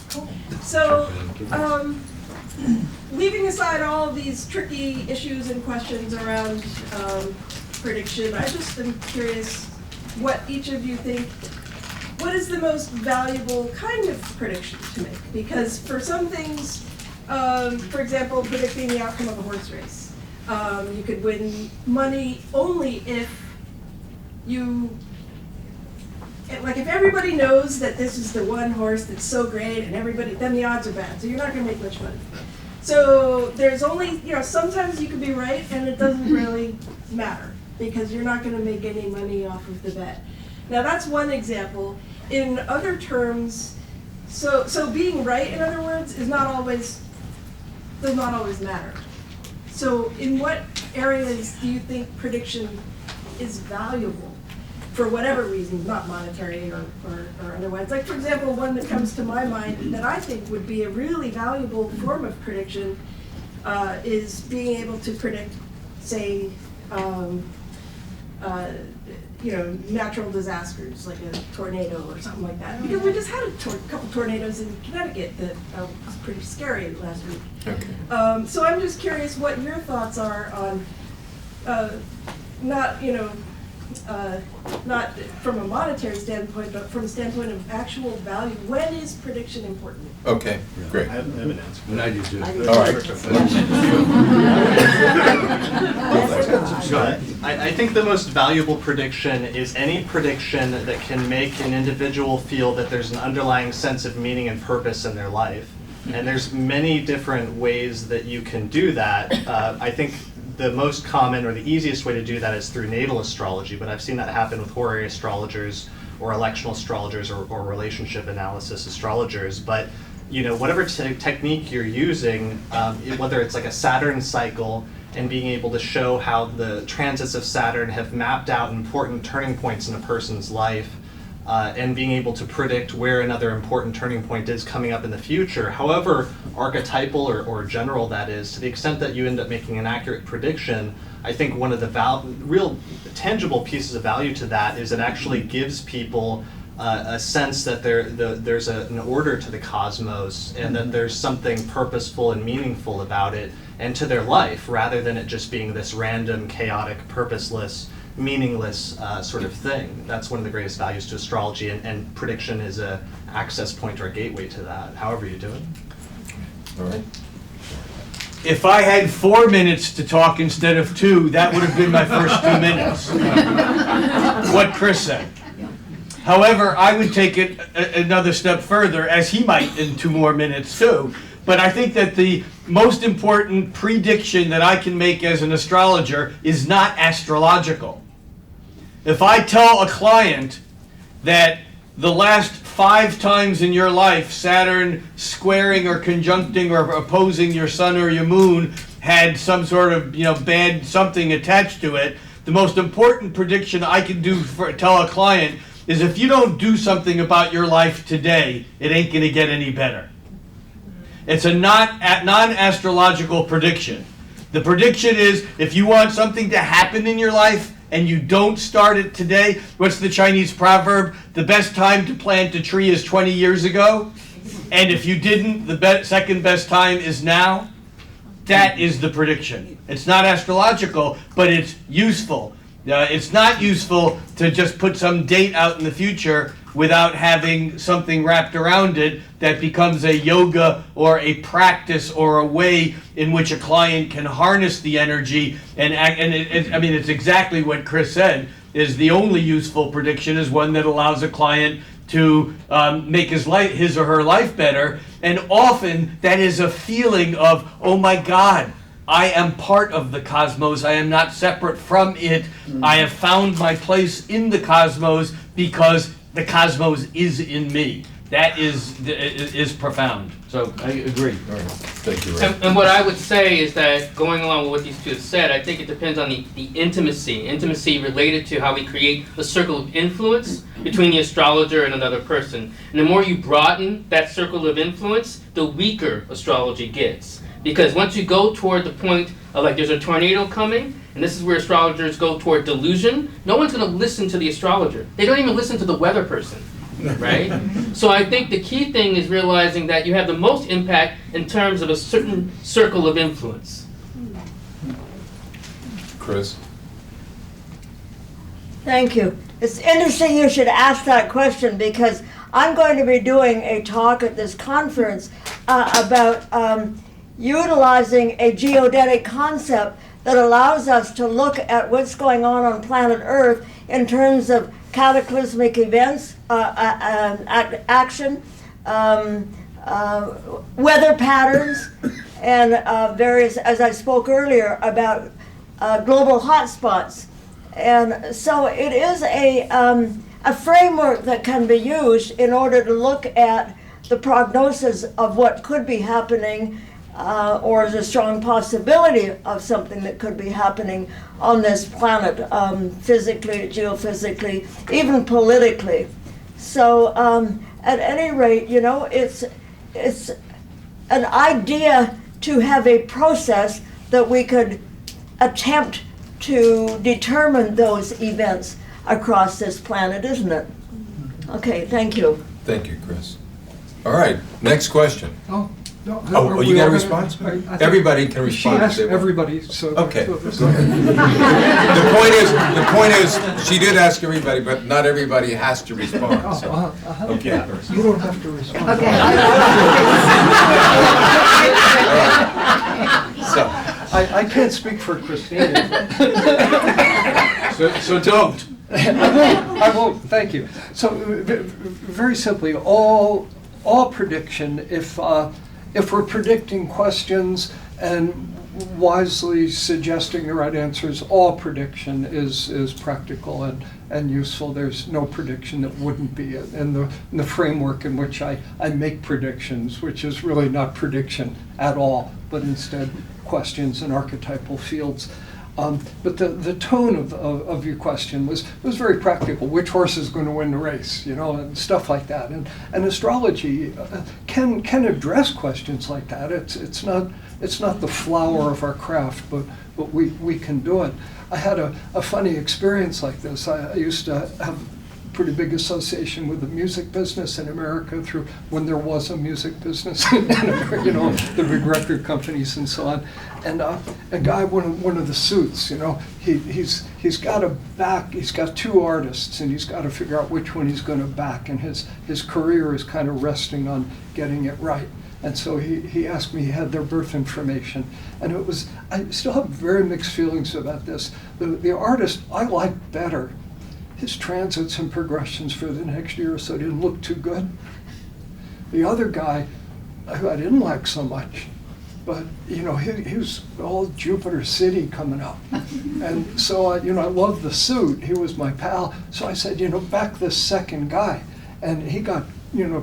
S11: So, leaving aside all of these tricky issues and questions around prediction, I just am curious what each of you think, what is the most valuable kind of prediction to make? Because for some things, for example, predicting the outcome of a horse race, you could win money only if you, like if everybody knows that this is the one horse that's so great and everybody, then the odds are bad, so you're not going to make much money. So there's only, sometimes you can be right and it doesn't really matter because you're not going to make any money off of the bet. Now that's one example. In other terms, so being right, in other words, does not always matter. So in what areas do you think prediction is valuable for whatever reasons, not monetary or otherwise? Like for example, one that comes to my mind that I think would be a really valuable form of prediction is being able to predict, say, natural disasters like a tornado or something like that. Because we just had a couple tornadoes in Connecticut that was pretty scary last week.
S3: Okay.
S11: So I'm just curious what your thoughts are on not from a monetary standpoint, but from a standpoint of actual value. When is prediction important?
S3: Okay, great.
S9: I have an answer.
S10: And I do too.
S3: All right.
S9: I think the most valuable prediction is any prediction that can make an individual feel that there's an underlying sense of meaning and purpose in their life. And there's many different ways that you can do that. I think the most common or the easiest way to do that is through natal astrology, but I've seen that happen with horary astrologers or electional astrologers or relationship analysis astrologers. But whatever technique you're using, whether it's like a Saturn cycle and being able to show how the transits of Saturn have mapped out important turning points in a person's life, and being able to predict where another important turning point is coming up in the future, however archetypal or general that is, to the extent that you end up making an accurate prediction, I think one of the real tangible pieces of value to that is it actually gives people a sense that there's an order to the cosmos and that there's something purposeful and meaningful about it and to their life, rather than it just being this random, chaotic, purposeless, meaningless sort of thing. That's one of the greatest values to astrology, and prediction is a access point or a gateway to that, however you do it.
S3: All right.
S10: If I had 4 minutes to talk instead of 2, that would have been my first 2 minutes. What Chris said.
S5: However, I would take it another step further, as he might in 2 more minutes too. But I think that the most important prediction that I can make as an astrologer is not astrological. If I tell a client that the last 5 times in your life Saturn squaring or conjuncting or opposing your sun or your moon had some sort of bad something attached to it, the most important prediction I can do tell a client is if you don't do something about your life today, it ain't going to get any better. It's a non-astrological prediction. The prediction is if you want something to happen in your life and you don't start it today, what's the Chinese proverb? The best time to plant a tree is 20 years ago. And if you didn't, the second best time is now. That is the prediction. It's not astrological, but it's useful. It's not useful to just put some date out in the future without having something wrapped around it that becomes a yoga or a practice or a way in which a client can harness the energy and act. And it's exactly what Chris said, is the only useful prediction is one that allows a client to make his or her life better. And often that is a feeling of, oh my God, I am part of the cosmos. I am not separate from it. I have found my place in the cosmos because the cosmos is in me. That is profound. So I agree.
S3: All right. Thank you, Ray.
S8: And what I would say is that, going along with what these two have said, I think it depends on the intimacy related to how we create a circle of influence between the astrologer and another person. And the more you broaden that circle of influence, the weaker astrology gets. Because once you go toward the point of, like, there's a tornado coming, and this is where astrologers go toward delusion, no one's going to listen to the astrologer. They don't even listen to the weather person, right? So I think the key thing is realizing that you have the most impact in terms of a certain circle of influence.
S3: Chris?
S4: Thank you. It's interesting you should ask that question, because I'm going to be doing a talk at this conference about utilizing a geodetic concept that allows us to look at what's going on planet Earth in terms of cataclysmic events, action, weather patterns, and various, as I spoke earlier, about global hotspots. And so it is a framework that can be used in order to look at the prognosis of what could be happening, or is a strong possibility of something that could be happening on this planet, physically, geophysically, even politically. So at any rate, it's an idea to have a process that we could attempt to determine those events across this planet, isn't it? Okay, thank you.
S3: Thank you, Chris. All right, next question.
S6: No,
S3: Oh, you got a response? Everybody can respond.
S6: She asked everybody, so.
S3: Okay. Go ahead. The point is, she did ask everybody, but not everybody has to respond. So. Okay.
S6: You don't have to respond.
S1: Okay.
S3: So.
S6: I can't speak for Christeen.
S10: So don't.
S6: I won't, thank you. So very simply, all prediction, if we're predicting questions and wisely suggesting the right answers, all prediction is practical and useful. There's no prediction that wouldn't be in the framework in which I make predictions, which is really not prediction at all, but instead questions and archetypal fields. But the tone of your question was very practical. Which horse is going to win the race, and stuff like that. And astrology can address questions like that. It's not the flower of our craft, but we can do it. I had a funny experience like this. I used to have pretty big association with the music business in America through when there was a music business, the big record companies and so on. And a guy, one of the suits, he's got to back. He's got 2 artists, and he's got to figure out which one he's going to back. And his career is kind of resting on getting it right. And so he asked me, he had their birth information. And I still have very mixed feelings about this. The artist I like better, his transits and progressions for the next year or so didn't look too good. The other guy, who I didn't like so much, but he was all Jupiter City coming up. And so, I loved the suit. He was my pal. So I said, back this second guy. And he got,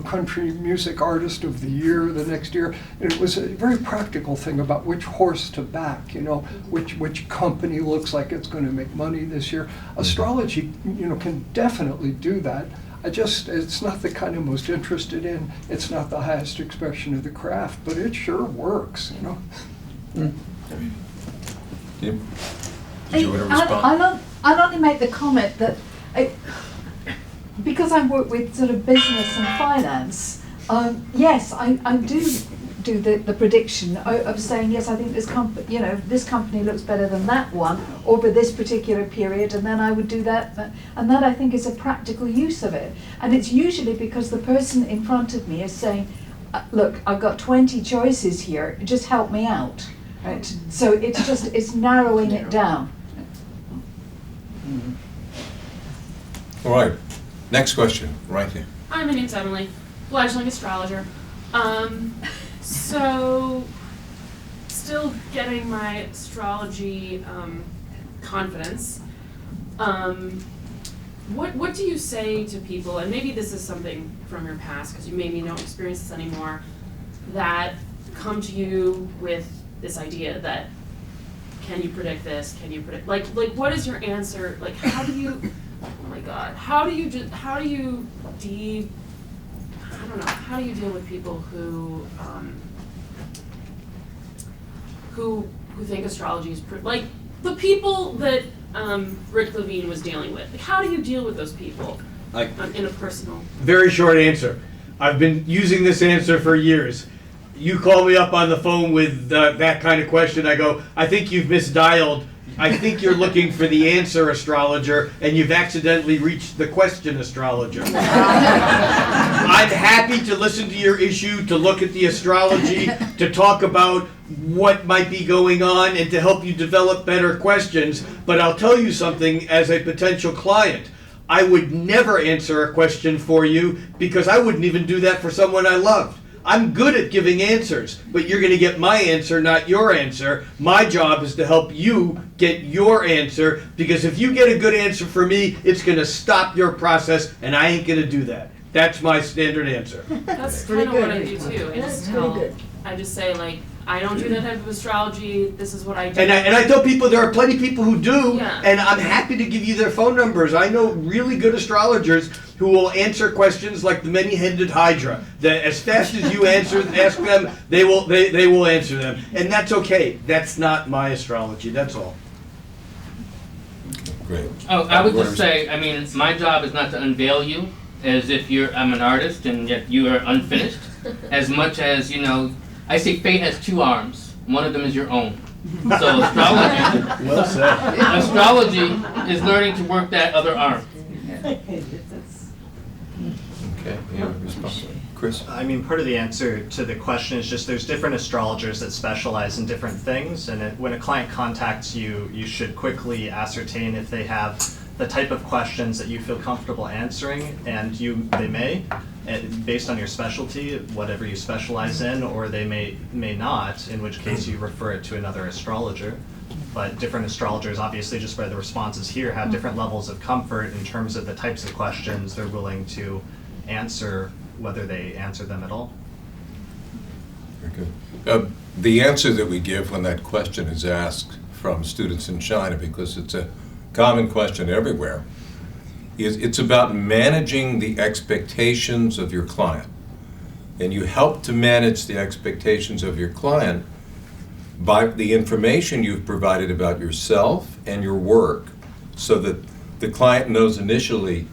S6: country music artist of the year the next year. And it was a very practical thing about which horse to back, which company looks like it's going to make money this year. Astrology, can definitely do that. It's not the kind I'm most interested in. It's not the highest expression of the craft, but it sure works,
S3: Did you want to respond?
S1: I'll only make the comment that because I work with sort of business and finance, yes, I do the prediction of saying, yes, I think this company looks better than that one over this particular period, and then I would do that, and that I think is a practical use of it. And it's usually because the person in front of me is saying, look, I've got 20 choices here, just help me out, right? So it's narrowing it down.
S3: All right, next question, right here.
S7: Hi, my name's Emily, fledgling astrologer. So, still getting my astrology confidence. What do you say to people, and maybe this is something from your past, because you maybe don't experience this anymore, that come to you with this idea that, can you predict this? Can you predict, like what is your answer? Like, how do you, oh my God, how do you deal with people who think astrology is like the people that Rick Levine was dealing with? Like, how do you deal with those people in a personal?
S5: Very short answer. I've been using this answer for years. You call me up on the phone with that kind of question, I go, I think you've misdialed. I think you're looking for the answer, astrologer, and you've accidentally reached the question, astrologer. I'm happy to listen to your issue, to look at the astrology, to talk about what might be going on, and to help you develop better questions. But I'll tell you something as a potential client. I would never answer a question for you because I wouldn't even do that for someone I loved. I'm good at giving answers, but you're going to get my answer, not your answer. My job is to help you get your answer, because if you get a good answer for me, it's going to stop your process, and I ain't going to do that. That's my standard answer.
S7: That's kind of what I do too. I just say, like, I don't do that type of astrology. This is what I do.
S5: And I tell people there are plenty of people who do,
S7: Yeah.
S5: and I'm happy to give you their phone numbers. I know really good astrologers who will answer questions like the many-headed hydra. That as fast as you ask them, they will answer them, and that's okay. That's not my astrology. That's all.
S3: Great.
S8: Oh, I would just say, I mean, my job is not to unveil you as if I'm an artist and yet you are unfinished, as much as, I say fate has two arms. One of them is your own. So astrology,
S5: Well said.
S8: astrology is learning to work that other arm.
S3: Okay, yeah, response. Chris?
S9: I mean, part of the answer to the question is just there's different astrologers that specialize in different things, and when a client contacts you, you should quickly ascertain if they have the type of questions that you feel comfortable answering, and they may, based on your specialty, whatever you specialize in, or they may not, in which case you refer it to another astrologer. But different astrologers, obviously, just by the responses here, have different levels of comfort in terms of the types of questions they're willing to answer, whether they answer them at all.
S3: Very good. The answer that we give when that question is asked from students in China, because it's a common question everywhere, is it's about managing the expectations of your client. And you help to manage the expectations of your client by the information you've provided about yourself and your work, so that the client knows initially,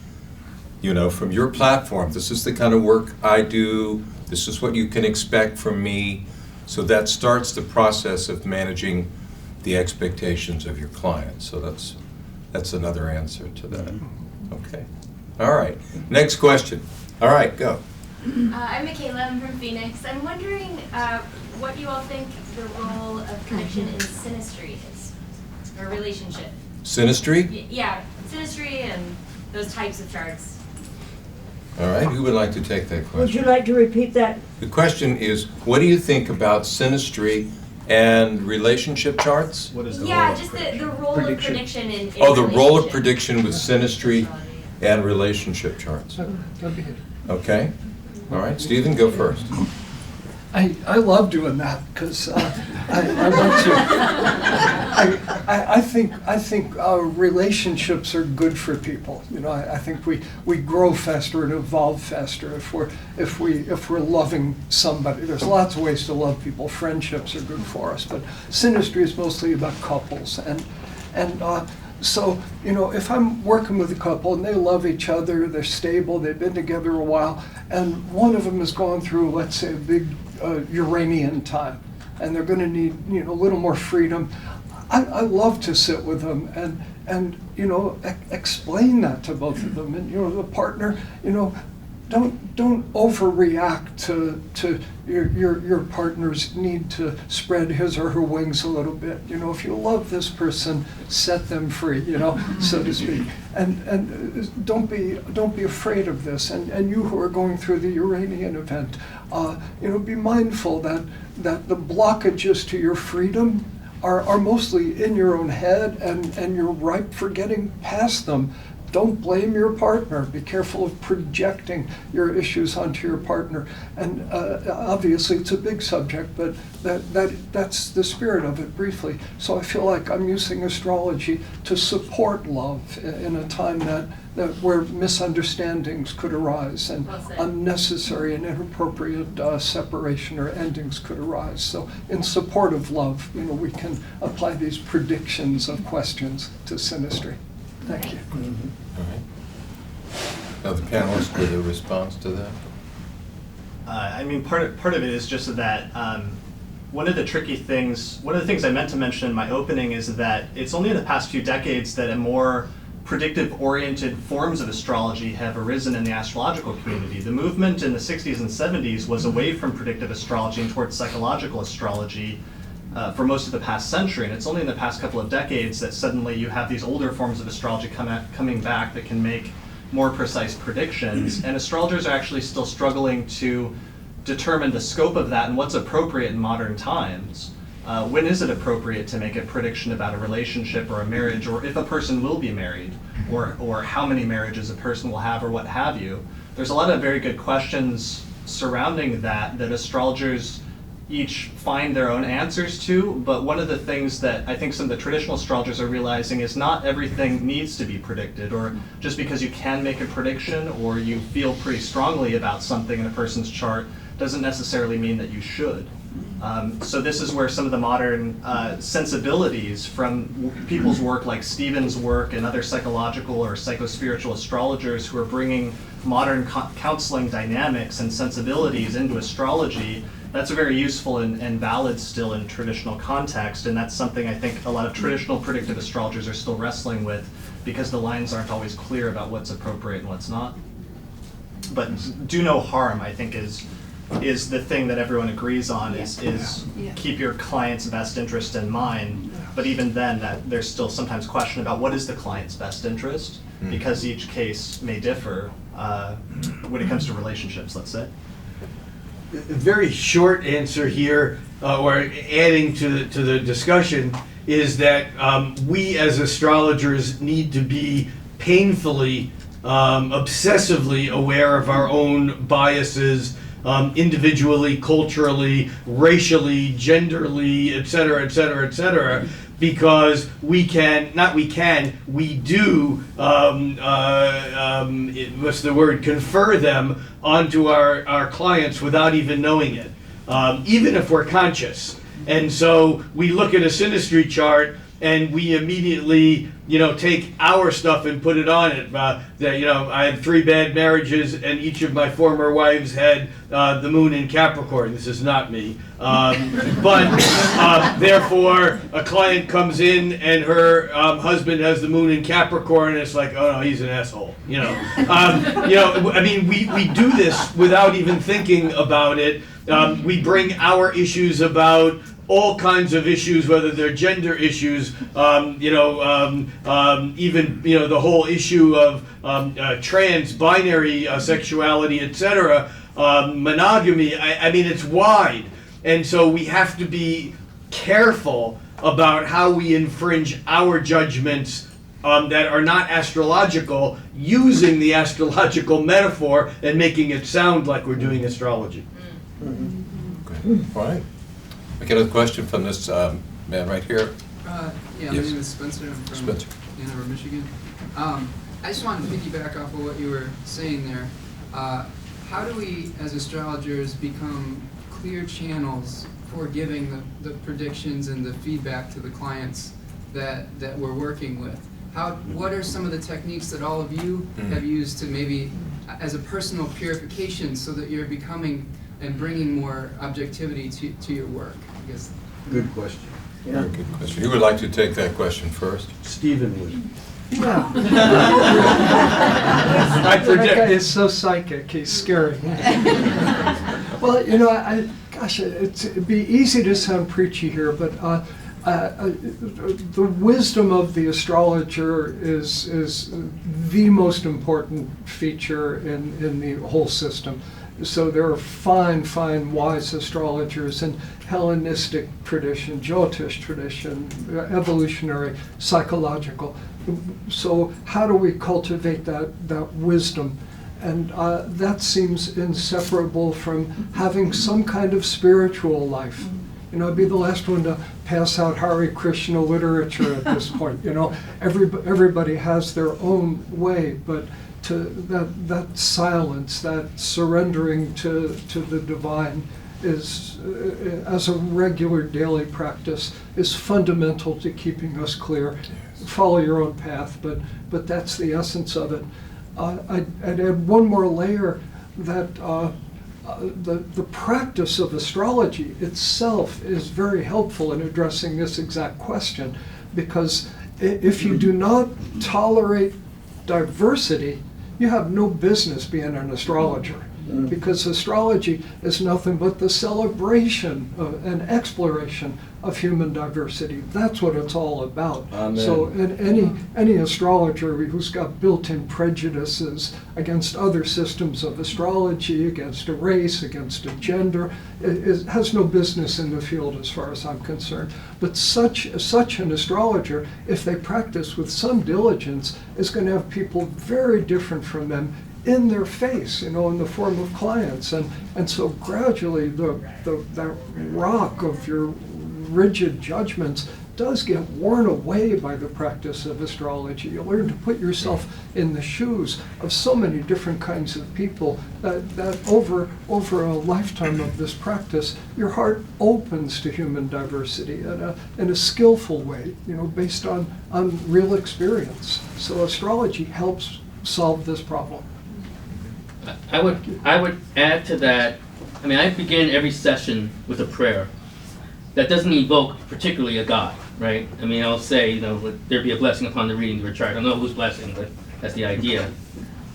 S3: from your platform, this is the kind of work I do, this is what you can expect from me. So that starts the process of managing the expectations of your client. So that's another answer to that. Okay. All right. Next question. All right, go.
S12: I'm Michaela. I'm from Phoenix. I'm wondering what you all think the role of connection in synastry is, or relationship.
S3: Synastry?
S12: Yeah, synastry and those types of charts.
S3: All right, who would like to take that question?
S4: Would you like to repeat that?
S3: The question is, what do you think about synastry and relationship charts?
S9: What is the
S12: Yeah,
S9: role of
S12: just
S9: prediction?
S12: the role of prediction in
S3: Oh, the role of
S12: relationship.
S3: prediction with synastry and relationship charts.
S6: That'd be it.
S3: Okay? All right, Stephen, go first.
S6: I love doing that because I want to. I think relationships are good for people. You know, I think we grow faster and evolve faster if we're loving somebody. There's lots of ways to love people. Friendships are good for us, but synastry is mostly about couples and. So, you know, if I'm working with a couple and they love each other, they're stable, they've been together a while, and one of them has gone through, let's say, a big Uranian time, and they're going to need, you know, a little more freedom, I love to sit with them and you know, explain that to both of them. And, you know, the partner, you know, don't overreact to your partner's need to spread his or her wings a little bit. You know, if you love this person, set them free, you know, so to speak. And don't be afraid of this. And you who are going through the Uranian event, you know, be mindful that the blockages to your freedom are mostly in your own head, and you're ripe for getting past them. Don't blame your partner. Be careful of projecting your issues onto your partner. And obviously it's a big subject, but that's the spirit of it briefly. So I feel like I'm using astrology to support love in a time that where misunderstandings could arise and unnecessary and inappropriate separation or endings could arise. So in support of love, you know, we can apply these predictions of questions to synastry. Thank you.
S3: Mm-hmm. All right. Now the panelists with a response to that.
S9: I mean, part of it is just that one of the things I meant to mention in my opening is that it's only in the past few decades that a more predictive-oriented forms of astrology have arisen in the astrological community. The movement in the 60s and 70s was away from predictive astrology and towards psychological astrology for most of the past century, and it's only in the past couple of decades that suddenly you have these older forms of astrology coming back that can make more precise predictions, and astrologers are actually still struggling to determine the scope of that and what's appropriate in modern times. When is it appropriate to make a prediction about a relationship or a marriage, or if a person will be married, or how many marriages a person will have, or what have you? There's a lot of very good questions surrounding that astrologers each find their own answers to, but one of the things that I think some of the traditional astrologers are realizing is not everything needs to be predicted, or just because you can make a prediction or you feel pretty strongly about something in a person's chart doesn't necessarily mean that you should. So this is where some of the modern sensibilities from people's work, like Stephen's work and other psychological or psychospiritual astrologers who are bringing modern counseling dynamics and sensibilities into astrology, that's very useful and valid still in traditional context, and that's something I think a lot of traditional predictive astrologers are still wrestling with because the lines aren't always clear about what's appropriate and what's not. But do no harm, I think, is the thing that everyone agrees on, is keep your client's best interest in mind, but even then there's still sometimes question about what is the client's best interest, because each case may differ when it comes to relationships, let's say.
S5: A very short answer here, or adding to the discussion, is that we as astrologers need to be painfully, obsessively aware of our own biases, individually, culturally, racially, genderly, et cetera, because we do, confer them onto our clients without even knowing it, even if we're conscious. And so we look at a synastry chart and we immediately, take our stuff and put it on it. I had 3 bad marriages, and each of my former wives had the moon in Capricorn. This is not me. But therefore, a client comes in and her husband has the moon in Capricorn, and it's like, oh no, he's an asshole. We do this without even thinking about it. We bring our issues about all kinds of issues, whether they're gender issues, even the whole issue of trans, binary sexuality, etc., monogamy. I mean, it's wide, and so we have to be careful about how we infringe our judgments that are not astrological, using the astrological metaphor and making it sound like we're doing astrology.
S3: Okay. All right. I get a question from this man right here.
S13: Yeah,
S3: Yes.
S13: my name is Spencer. I'm from
S3: Spencer.
S13: Ann Arbor, Michigan. I just wanted to piggyback off of what you were saying there. How do we, as astrologers, become clear channels for giving the predictions and the feedback to the clients that we're working with? What are some of the techniques that all of you have used to maybe, as a personal purification, so that you're becoming and bringing more objectivity to your work? I guess.
S10: Good question.
S3: Very good question. Who would like to take that question first?
S10: Stephen would.
S6: Yeah.
S5: I predict.
S6: That guy is so psychic, he's scary. Well, it'd be easy to sound preachy here, but the wisdom of the astrologer is the most important feature in the whole system. So there are fine, wise astrologers in Hellenistic tradition, Jyotish tradition, evolutionary, psychological. So how do we cultivate that wisdom? And that seems inseparable from having some kind of spiritual life. I'd be the last one to pass out Hare Krishna literature at this point. Everybody has their own way, but to that silence, that surrendering to the divine is, as a regular daily practice, is fundamental to keeping us clear. Follow your own path, but that's the essence of it. I'd add one more layer, that the practice of astrology itself is very helpful in addressing this exact question, because if you do not tolerate diversity, you have no business being an astrologer, because astrology is nothing but the celebration and exploration of human diversity. That's what it's all about.
S10: Amen.
S6: So any astrologer who's got built-in prejudices against other systems of astrology, against a race, against a gender, has no business in the field as far as I'm concerned. But such an astrologer, if they practice with some diligence, is going to have people very different from them in their face, in the form of clients. And so gradually that rock of your rigid judgments does get worn away by the practice of astrology. You learn to put yourself in the shoes of so many different kinds of people that over a lifetime of this practice, your heart opens to human diversity in a skillful way, based on real experience. So astrology helps solve this problem.
S8: I would add to that. I mean, I begin every session with a prayer that doesn't evoke particularly a god, right? I mean, I'll say, let there be a blessing upon the reading of your chart. I don't know who's blessing, but that's the idea.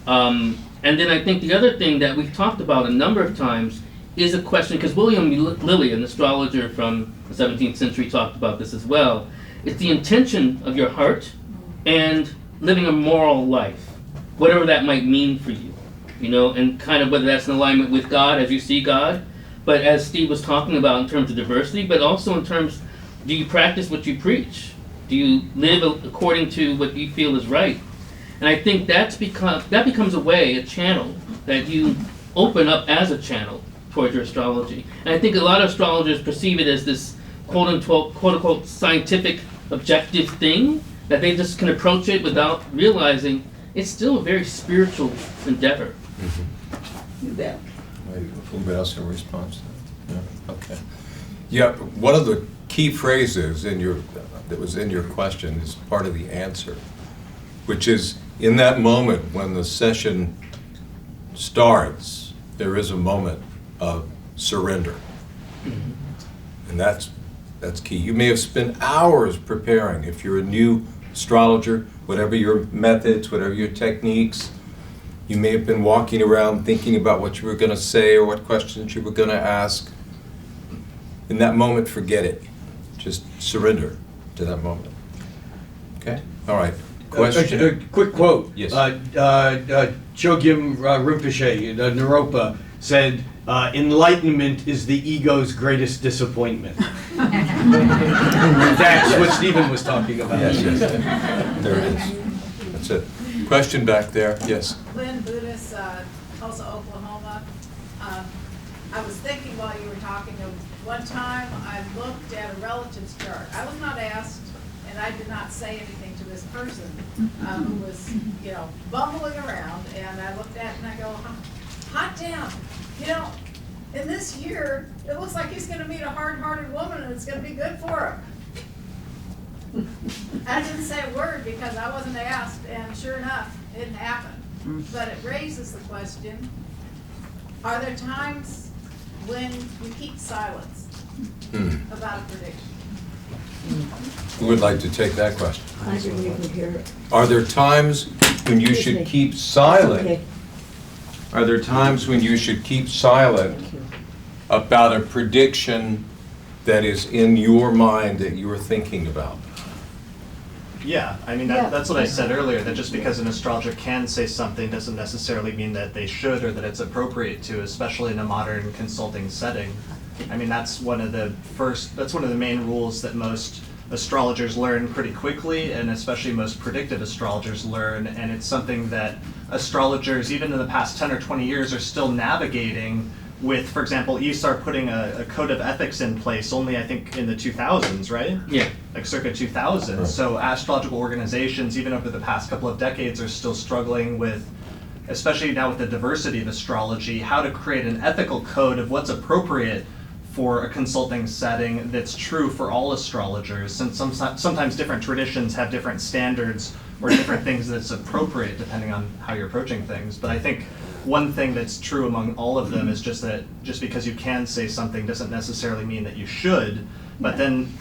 S8: And then I think the other thing that we've talked about a number of times is a question, because William Lilly, an astrologer from the 17th century, talked about this as well. It's the intention of your heart and living a moral life, whatever that might mean for you. And kind of whether that's in alignment with God as you see God, but as Steve was talking about in terms of diversity, but also in terms, do you practice what you preach? Do you live according to what you feel is right? And I think that becomes a way, a channel, that you open up as a channel towards your astrology. And I think a lot of astrologers perceive it as this quote-unquote scientific, objective thing, that they just can approach it without realizing it's still a very spiritual endeavor.
S4: You bet.
S3: Anybody else have a response to that? Yeah, okay. Yeah, one of the key phrases that was in your question is part of the answer, which is in that moment when the session starts, there is a moment of surrender. And that's key. You may have spent hours preparing. If you're a new astrologer, whatever your methods, whatever your techniques, you may have been walking around thinking about what you were going to say or what questions you were going to ask. In that moment, forget it. Just surrender to that moment. Okay? All right. Question?
S5: A quick quote.
S3: Yes.
S5: Chogyam Rinpoche, Naropa, said, enlightenment is the ego's greatest disappointment. That's what Stephen was talking about.
S3: Yes, yes. There it is. That's it. Question back there. Yes.
S14: Lynn Buddhist, Tulsa, Oklahoma. I was thinking while you were talking of one time I looked at a relative's chart. I was not asked, and I did not say anything to this person who was, you know, bumbling around. And I looked at it and I go, hot damn, you know, in this year, it looks like he's going to meet a hard-hearted woman and it's going to be good for him. I didn't say a word because I wasn't asked, and sure enough, it didn't happen. But it raises the question, are there times when you keep silence about a prediction?
S3: Who would like to take that question?
S4: I didn't even hear it.
S3: Are there times when you should keep silent?
S4: Okay.
S3: Are there times when you should keep silent about a prediction that is in your mind that you are thinking about?
S9: Yeah, I mean, that's what I said earlier, that just because an astrologer can say something doesn't necessarily mean that they should or that it's appropriate to, especially in a modern consulting setting. I mean, that's one of the main rules that most astrologers learn pretty quickly, and especially most predictive astrologers learn, and it's something that astrologers, even in the past 10 or 20 years, are still navigating with, for example, ISAR putting a code of ethics in place only, I think, in the 2000s, right?
S8: Yeah.
S9: Like circa 2000. So astrological organizations, even over the past couple of decades, are still struggling with, especially now with the diversity of astrology, how to create an ethical code of what's appropriate for a consulting setting that's true for all astrologers, since sometimes different traditions have different standards or different things that's appropriate depending on how you're approaching things. But I think one thing that's true among all of them is just that just because you can say something doesn't necessarily mean that you should, but then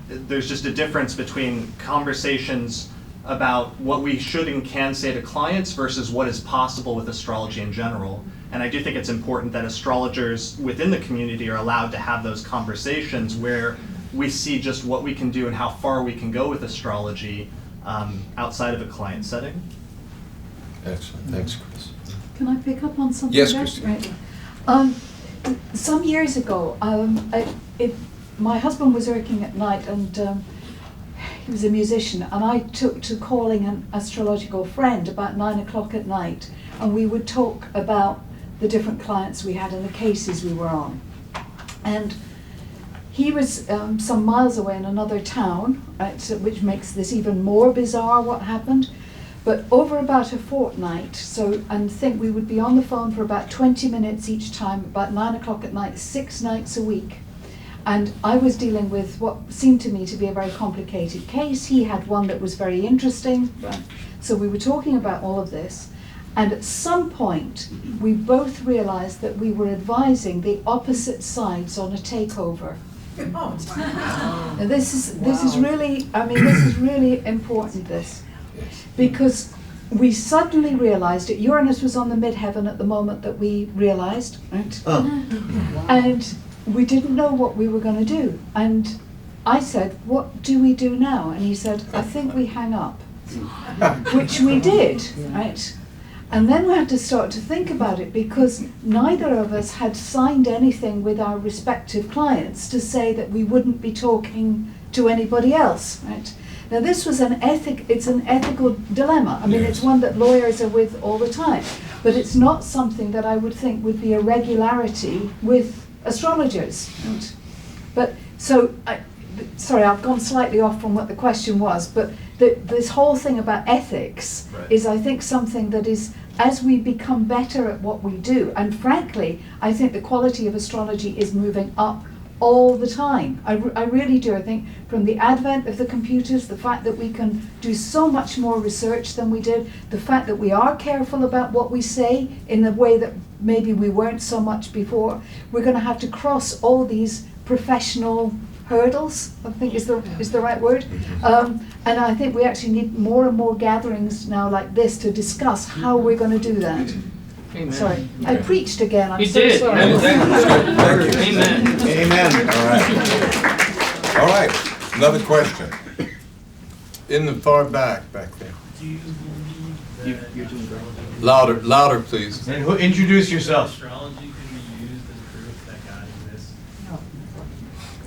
S9: there's just a difference between conversations about what we should and can say to clients versus what is possible with astrology in general. And I do think it's important that astrologers within the community are allowed to have those conversations where we see just what we can do and how far we can go with astrology outside of a client setting.
S3: Excellent. Thanks, Chris.
S1: Can I pick up on something?
S3: Yes,
S1: there?
S3: Christeen.
S1: Right. Some years ago, my husband was working at night, and he was a musician, and I took to calling an astrological friend about 9 o'clock at night, and we would talk about the different clients we had and the cases we were on. And he was some miles away in another town, right, so, which makes this even more bizarre what happened. But over about a fortnight, and think we would be on the phone for about 20 minutes each time, about 9 o'clock at night, 6 nights a week. And I was dealing with what seemed to me to be a very complicated case. He had one that was very interesting. So we were talking about all of this. And at some point, we both realized that we were advising the opposite sides on a takeover. And this is really, I mean, this is really important, this. Because we suddenly realized that Uranus was on the midheaven at the moment that we realized, right? And we didn't know what we were going to do. And I said, what do we do now? And he said, I think we hang up. Which we did, right? And then we had to start to think about it, because neither of us had signed anything with our respective clients to say that we wouldn't be talking to anybody else, right? Now this was it's an ethical dilemma. I mean, it's one that lawyers are with all the time, but it's not something that I would think would be a regularity with astrologers. Right? But so, sorry, I've gone slightly off from what the question was, but this whole thing about ethics is, I think, something that is, as we become better at what we do, and frankly, I think the quality of astrology is moving up all the time. I really do. I think from the advent of the computers, the fact that we can do so much more research than we did, the fact that we are careful about what we say in a way that maybe we weren't so much before, we're going to have to cross all these professional hurdles, I think is the right word. And I think we actually need more and more gatherings now like this to discuss how we're going to do that.
S8: Amen.
S1: Sorry, I preached again, I'm
S8: You
S1: so
S8: did.
S1: sorry.
S3: Thank you.
S8: Amen.
S2: Amen.
S3: All right, another question. In the far back there.
S5: You're doing great.
S3: Louder, please.
S5: And introduce yourself.
S15: Astrology can be used as proof that God exists.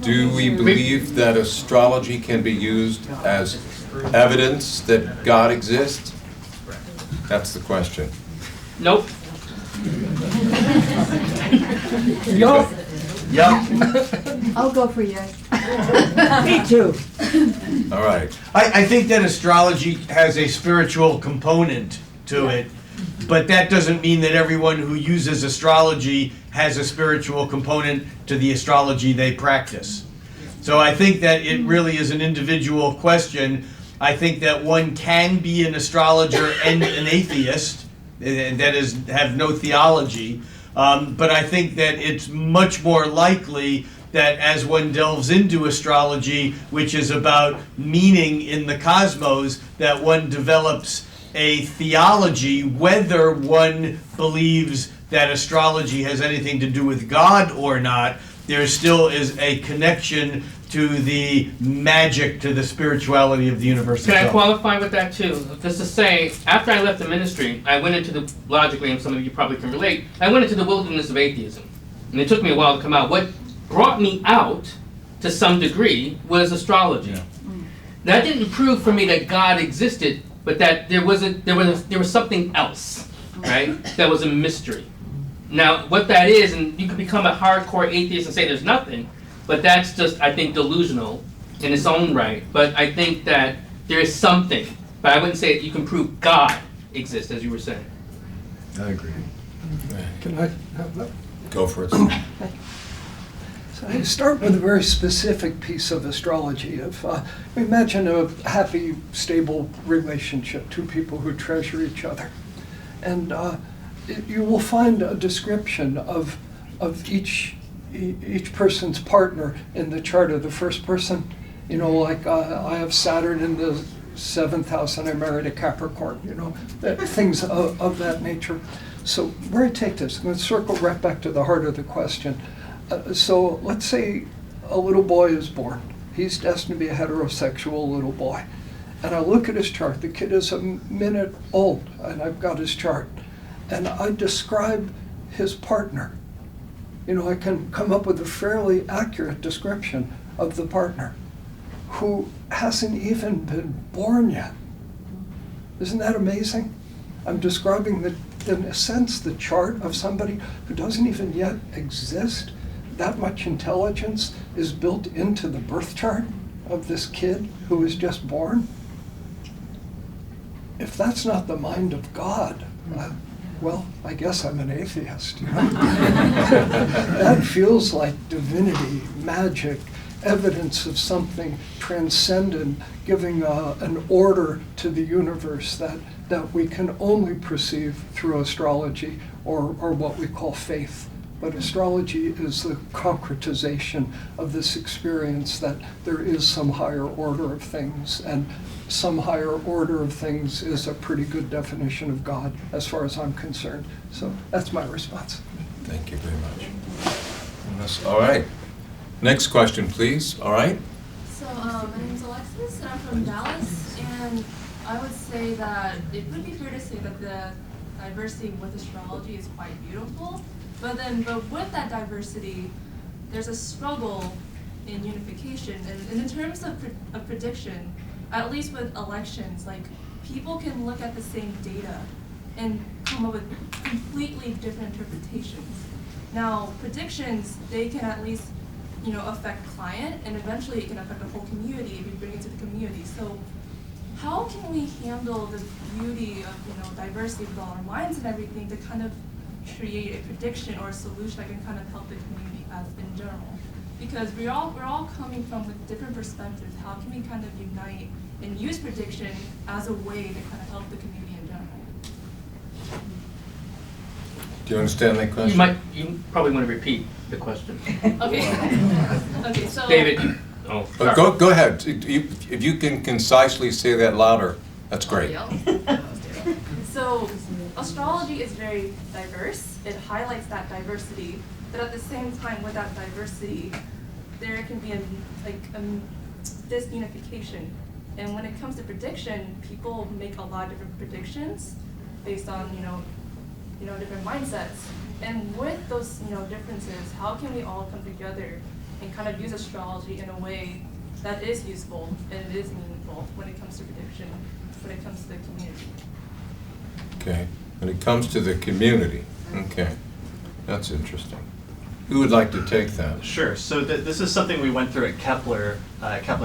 S3: Do we believe that astrology can be used as evidence that God exists? That's the question.
S8: Nope.
S6: Yup.
S5: Yep.
S1: I'll go for yes.
S4: Me too.
S3: All right.
S5: I think that astrology has a spiritual component to it, but that doesn't mean that everyone who uses astrology has a spiritual component to the astrology they practice. So I think that it really is an individual question. I think that one can be an astrologer and an atheist, that is, have no theology, but I think that it's much more likely that as one delves into astrology, which is about meaning in the cosmos, that one develops a theology, whether one believes that astrology has anything to do with God or not. There still is a connection to the magic, to the spirituality of the universe
S8: Can I
S5: itself.
S8: qualify with that too? Just to say, after I left the ministry, I went into the, logically, and some of you probably can relate, I went into the wilderness of atheism. And it took me a while to come out. What brought me out, to some degree, was astrology.
S5: Yeah.
S8: That didn't prove for me that God existed, but that there was something else, right? That was a mystery. Now, what that is, and you can become a hardcore atheist and say there's nothing, but that's just, I think, delusional in its own right. But I think that there is something, but I wouldn't say that you can prove God exists, as you were saying.
S3: I agree.
S6: Can I have that?
S3: Go for it.
S6: So I start with a very specific piece of astrology. If imagine a happy, stable relationship, two people who treasure each other, and you will find a description of each person's partner in the chart of the first person. You know, like I have Saturn in the 7th house and I married a Capricorn. You know, things of that nature. So where I take this, I'm going to circle right back to the heart of the question. So let's say a little boy is born. He's destined to be a heterosexual little boy. And I look at his chart. The kid is a minute old, and I've got his chart. And I describe his partner. You know, I can come up with a fairly accurate description of the partner who hasn't even been born yet. Isn't that amazing? I'm describing, in a sense, the chart of somebody who doesn't even yet exist. That much intelligence is built into the birth chart of this kid who is just born. If that's not the mind of God, well, I guess I'm an atheist. You know? That feels like divinity, magic, evidence of something transcendent, giving an order to the universe that we can only perceive through astrology or what we call faith. But astrology is the concretization of this experience that there is some higher order of things, and some higher order of things is a pretty good definition of God as far as I'm concerned. So that's my response.
S3: Thank you very much. All right. Next question, please. All right.
S16: So my name is Alexis, and I'm from Dallas, and I would say that it would be fair to say that the diversity with astrology is quite beautiful. But with that diversity, there's a struggle in unification. And in terms of prediction, at least with elections, like people can look at the same data and come up with completely different interpretations. Now, predictions, they can at least, affect client, and eventually it can affect the whole community if you bring it to the community. So how can we handle the beauty of, diversity with all our minds and everything to kind of create a prediction or a solution that can kind of help the community as in general? Because we're all coming from with different perspectives. How can we kind of unite and use prediction as a way to kind of help the community in general?
S3: Do you understand that question?
S8: You probably want to repeat the question.
S16: Okay. Okay. So
S8: David.
S3: Go ahead. If you can concisely say that louder, that's great.
S16: So astrology is very diverse. It highlights that diversity, but at the same time, with that diversity, there can be a disunification. And when it comes to prediction, people make a lot of different predictions based on different mindsets. And with those differences, how can we all come together and kind of use astrology in a way that is useful and it is meaningful when it comes to prediction, when it comes to the community?
S3: Okay, when it comes to the community, okay, that's interesting. Who would like to take that?
S9: Sure. So this is something we went through at Kepler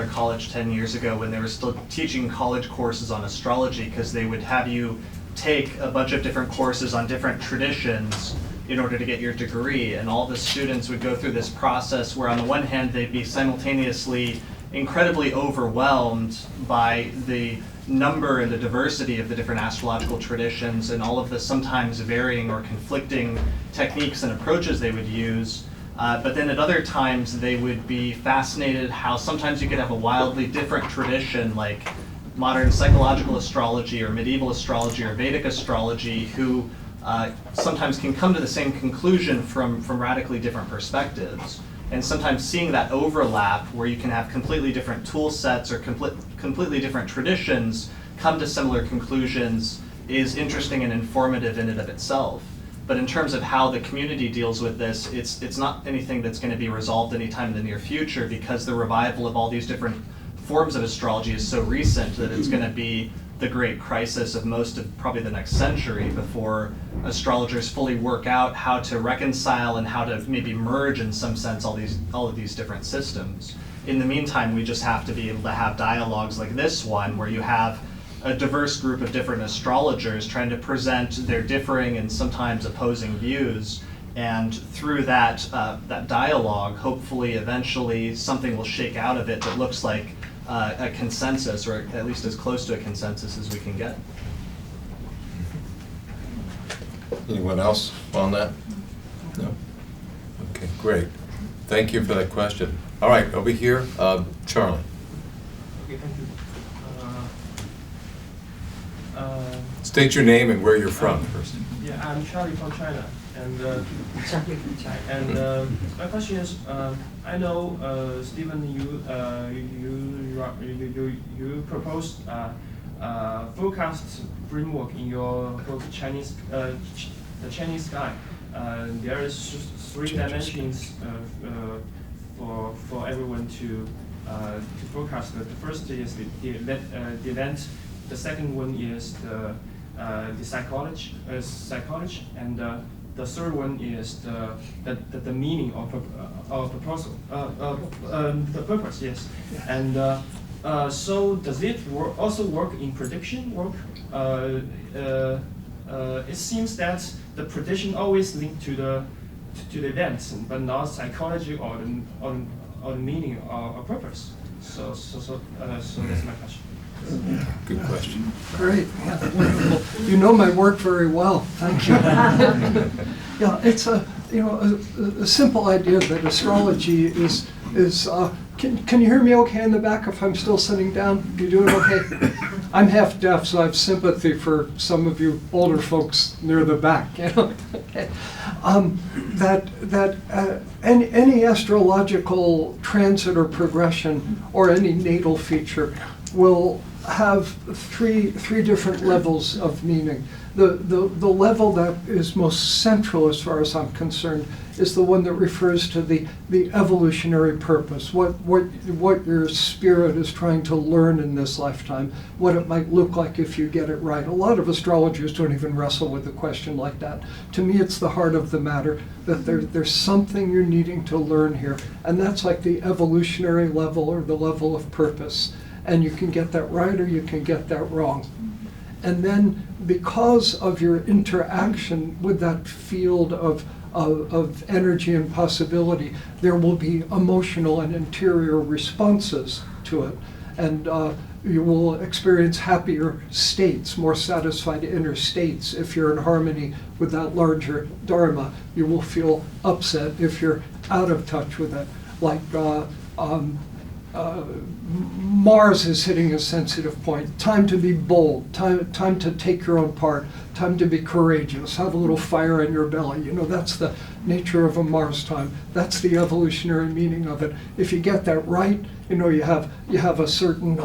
S9: College 10 years ago when they were still teaching college courses on astrology, because they would have you take a bunch of different courses on different traditions in order to get your degree. And all the students would go through this process where on the one hand they'd be simultaneously incredibly overwhelmed by the number and the diversity of the different astrological traditions and all of the sometimes varying or conflicting techniques and approaches they would use. But then at other times they would be fascinated how sometimes you could have a wildly different tradition like modern psychological astrology or medieval astrology or Vedic astrology who sometimes can come to the same conclusion from radically different perspectives. And sometimes seeing that overlap where you can have completely different tool sets or completely different traditions come to similar conclusions is interesting and informative in and of itself. But in terms of how the community deals with this, it's not anything that's going to be resolved anytime in the near future, because the revival of all these different forms of astrology is so recent that it's going to be the great crisis of most of probably the next century before astrologers fully work out how to reconcile and how to maybe merge in some sense all of these different systems. In the meantime, we just have to be able to have dialogues like this one where you have a diverse group of different astrologers trying to present their differing and sometimes opposing views, and through that dialogue, hopefully eventually something will shake out of it that looks like a consensus, or at least as close to a consensus as we can get.
S3: Anyone else on that? No? Okay, great. Thank you for that question. All right, over here, Charlie.
S15: Okay, thank you.
S3: State your name and where you're from first.
S15: Yeah, I'm Charlie from China, and my question is, I know Stephen, you proposed forecast framework in your book Chinese, the Chinese Sky. There is 3 dimensions for everyone to forecast. The first is the event. The second one is the psychology, and the third one is the meaning of proposal, the purpose. Yes, and so does it also work in prediction work? It seems that the prediction always linked to the events, but not psychology or the meaning or purpose. So that's my question.
S3: Good question.
S6: Great, yeah, wonderful. You know my work very well. Thank you. Yeah, it's a simple idea that astrology is. Can you hear me okay in the back if I'm still sitting down? You doing okay? I'm half deaf, so I have sympathy for some of you older folks near the back. You know, okay. Any astrological transit or progression or any natal feature will have three different levels of meaning. The level that is most central, as far as I'm concerned, is the one that refers to the evolutionary purpose, what your spirit is trying to learn in this lifetime, what it might look like if you get it right. A lot of astrologers don't even wrestle with a question like that. To me, it's the heart of the matter, that there's something you're needing to learn here, and that's like the evolutionary level or the level of purpose. And you can get that right or you can get that wrong. And then because of your interaction with that field of energy and possibility, there will be emotional and interior responses to it. And you will experience happier states, more satisfied inner states if you're in harmony with that larger dharma. You will feel upset if you're out of touch with it. Like Mars is hitting a sensitive point. Time to be bold, time to take your own part, time to be courageous, have a little fire in your belly. You know, that's the nature of a Mars time. That's the evolutionary meaning of it. If you get that right, you know, you have a certain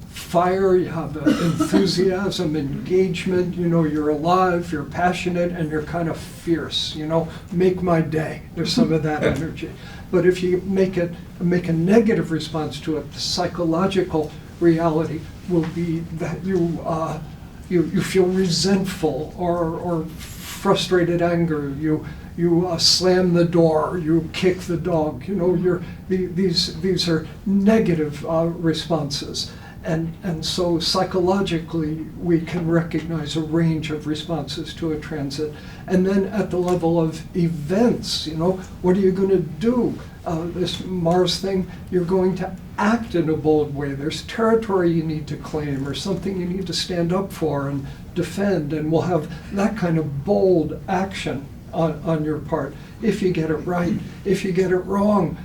S6: fire, you have enthusiasm, engagement, you know, you're alive, you're passionate, and you're kind of fierce, you know, make my day. There's some of that energy. But if you make a negative response to it, the psychological reality will be that you feel resentful or frustrated anger. You slam the door. You kick the dog. You know, these are negative responses. And so psychologically, we can recognize a range of responses to a transit. And then at the level of events, you know, what are you going to do? This Mars thing, you're going to act in a bold way. There's territory you need to claim or something you need to stand up for and defend, and we'll have that kind of bold action on your part. If you get it right, if you get it wrong,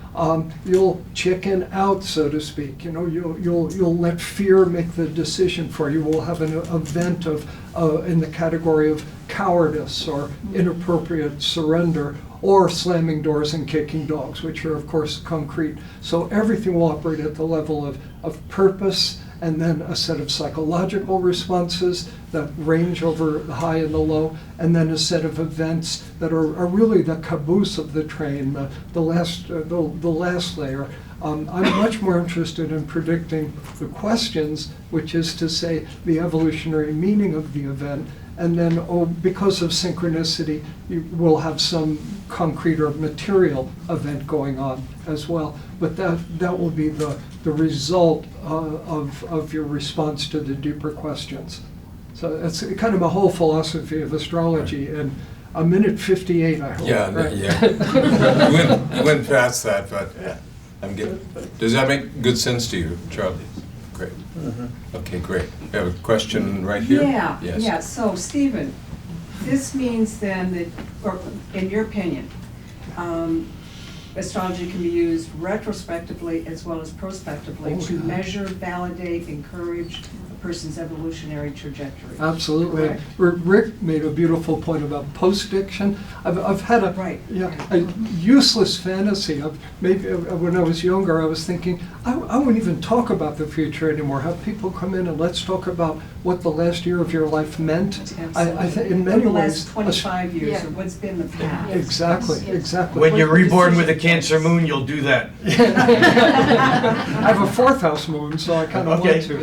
S6: you'll chicken out, so to speak. You know, you'll let fear make the decision for you. We'll have an event in the category of cowardice or inappropriate surrender, or slamming doors and kicking dogs, which are of course concrete. So everything will operate at the level of purpose, and then a set of psychological responses that range over the high and the low, and then a set of events that are really the caboose of the train, the last layer. I'm much more interested in predicting the questions, which is to say the evolutionary meaning of the event, and then because of synchronicity, you will have some concrete or material event going on as well. But that will be the result of your response to the deeper questions. So it's kind of a whole philosophy of astrology. And a minute 58, I hope.
S3: Yeah,
S6: right?
S3: Yeah. You went past that, but I'm getting. Does that make good sense to you, Charlie? Great. Okay, great. We have a question right here.
S17: Yeah,
S3: yes.
S17: yeah. So, Stephen, this means then that, or in your opinion, astrology can be used retrospectively as well as prospectively to measure, validate, encourage a person's evolutionary trajectory.
S6: Absolutely.
S17: Correct?
S6: Rick made a beautiful point about post-diction. I've had a useless fantasy of maybe when I was younger, I was thinking, I wouldn't even talk about the future anymore. Have people come in and let's talk about what the last year of your life meant. I think in many
S17: the
S6: ways,
S17: last 25 years, or what's been the past.
S6: Exactly.
S5: When you're reborn with a Cancer moon, you'll do that.
S6: I have a fourth house moon, so I kind of want to.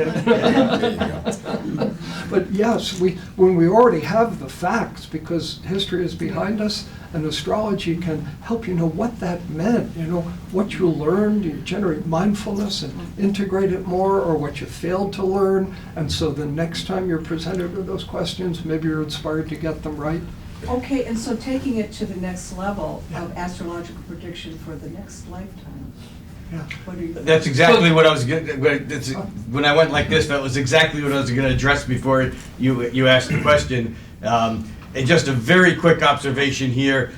S6: But yes, when we already have the facts, because history is behind us, and astrology can help you know what that meant, you know, what you learned, you generate mindfulness and integrate it more, or what you failed to learn, and so the next time you're presented with those questions, maybe you're inspired to get them right.
S17: Okay, and so taking it to the next level of astrological prediction for the next lifetime. What are you?
S5: That's exactly what I was going to, when I went like this, that was exactly what I was going to address before you asked the question. And just a very quick observation here.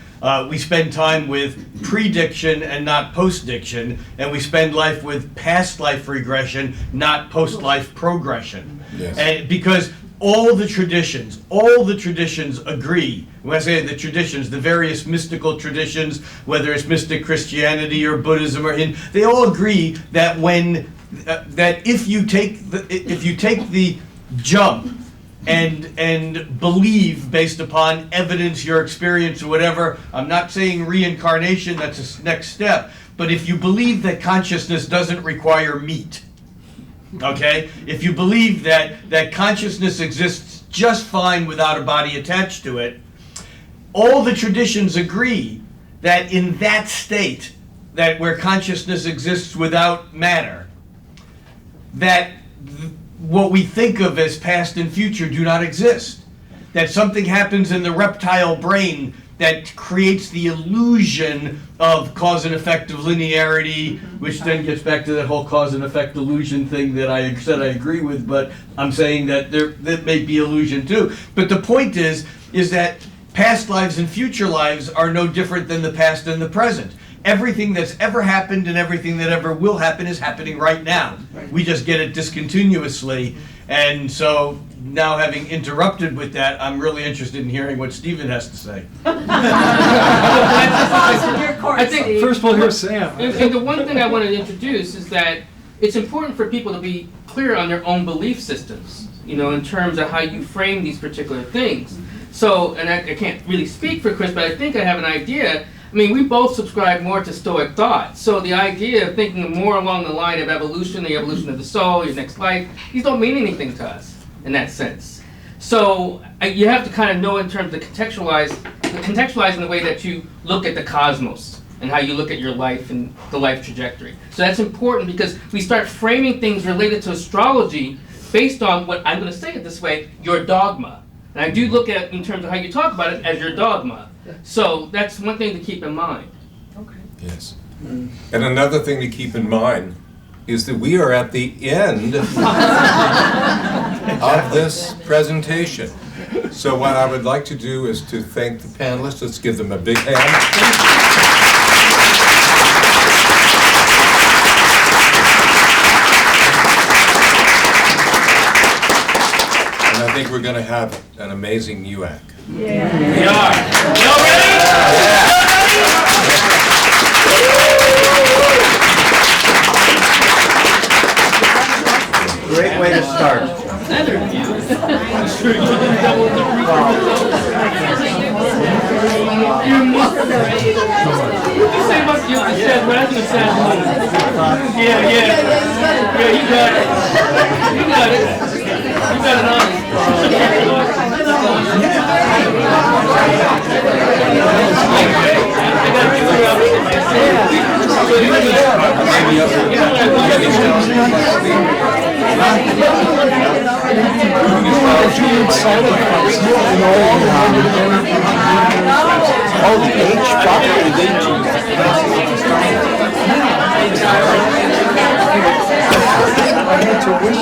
S5: We spend time with prediction and not post-diction, and we spend life with past life regression, not post-life progression.
S3: Yes.
S5: And because all the traditions agree. When I say the traditions, the various mystical traditions, whether it's mystic Christianity or Buddhism or Hindu, they all agree that that if you take the jump and believe based upon evidence, your experience, or whatever, I'm not saying reincarnation, that's a next step, but if you believe that consciousness doesn't require meat, okay? If you believe that consciousness exists just fine without a body attached to it, all the traditions agree that in that state, that where consciousness exists without matter, that what we think of as past and future do not exist. That something happens in the reptile brain that creates the illusion of cause and effect of linearity, which then gets back to that whole cause and effect illusion thing that I said I agree with, but I'm saying that that may be illusion too. But the point is that past lives and future lives are no different than the past and the present. everything that's ever happened and everything that ever will happen is happening right now. We just get it discontinuously. And so now, having interrupted with that, I'm really interested in hearing what Stephen has to say.
S8: I think
S6: First we'll hear Sam.
S8: And the one thing I want to introduce is that it's important for people to be clear on their own belief systems, in terms of how you frame these particular things. So, and I can't really speak for Chris, but I think I have an idea. I mean, we both subscribe more to Stoic thought. So the idea of thinking more along the line of evolution, the evolution of the soul, your next life, these don't mean anything to us in that sense. So you have to kind of know in terms of contextualize in the way that you look at the cosmos and how you look at your life and the life trajectory. So that's important because we start framing things related to astrology based on what, I'm going to say it this way, your dogma. And I do look at it in terms of how you talk about it as your dogma. So that's one thing to keep in mind.
S17: Okay.
S3: Yes. And another thing to keep in mind is that we are at the end of this presentation. So what I would like to do is to thank the panelists. Let's give them a big hand. And I think we're going to have an amazing UAC.
S8: Yeah. We are. Y'all ready?
S2: Great way to start.
S8: Yeah, you got it. You got it. You got it on.
S2: Oh, the H I had to wish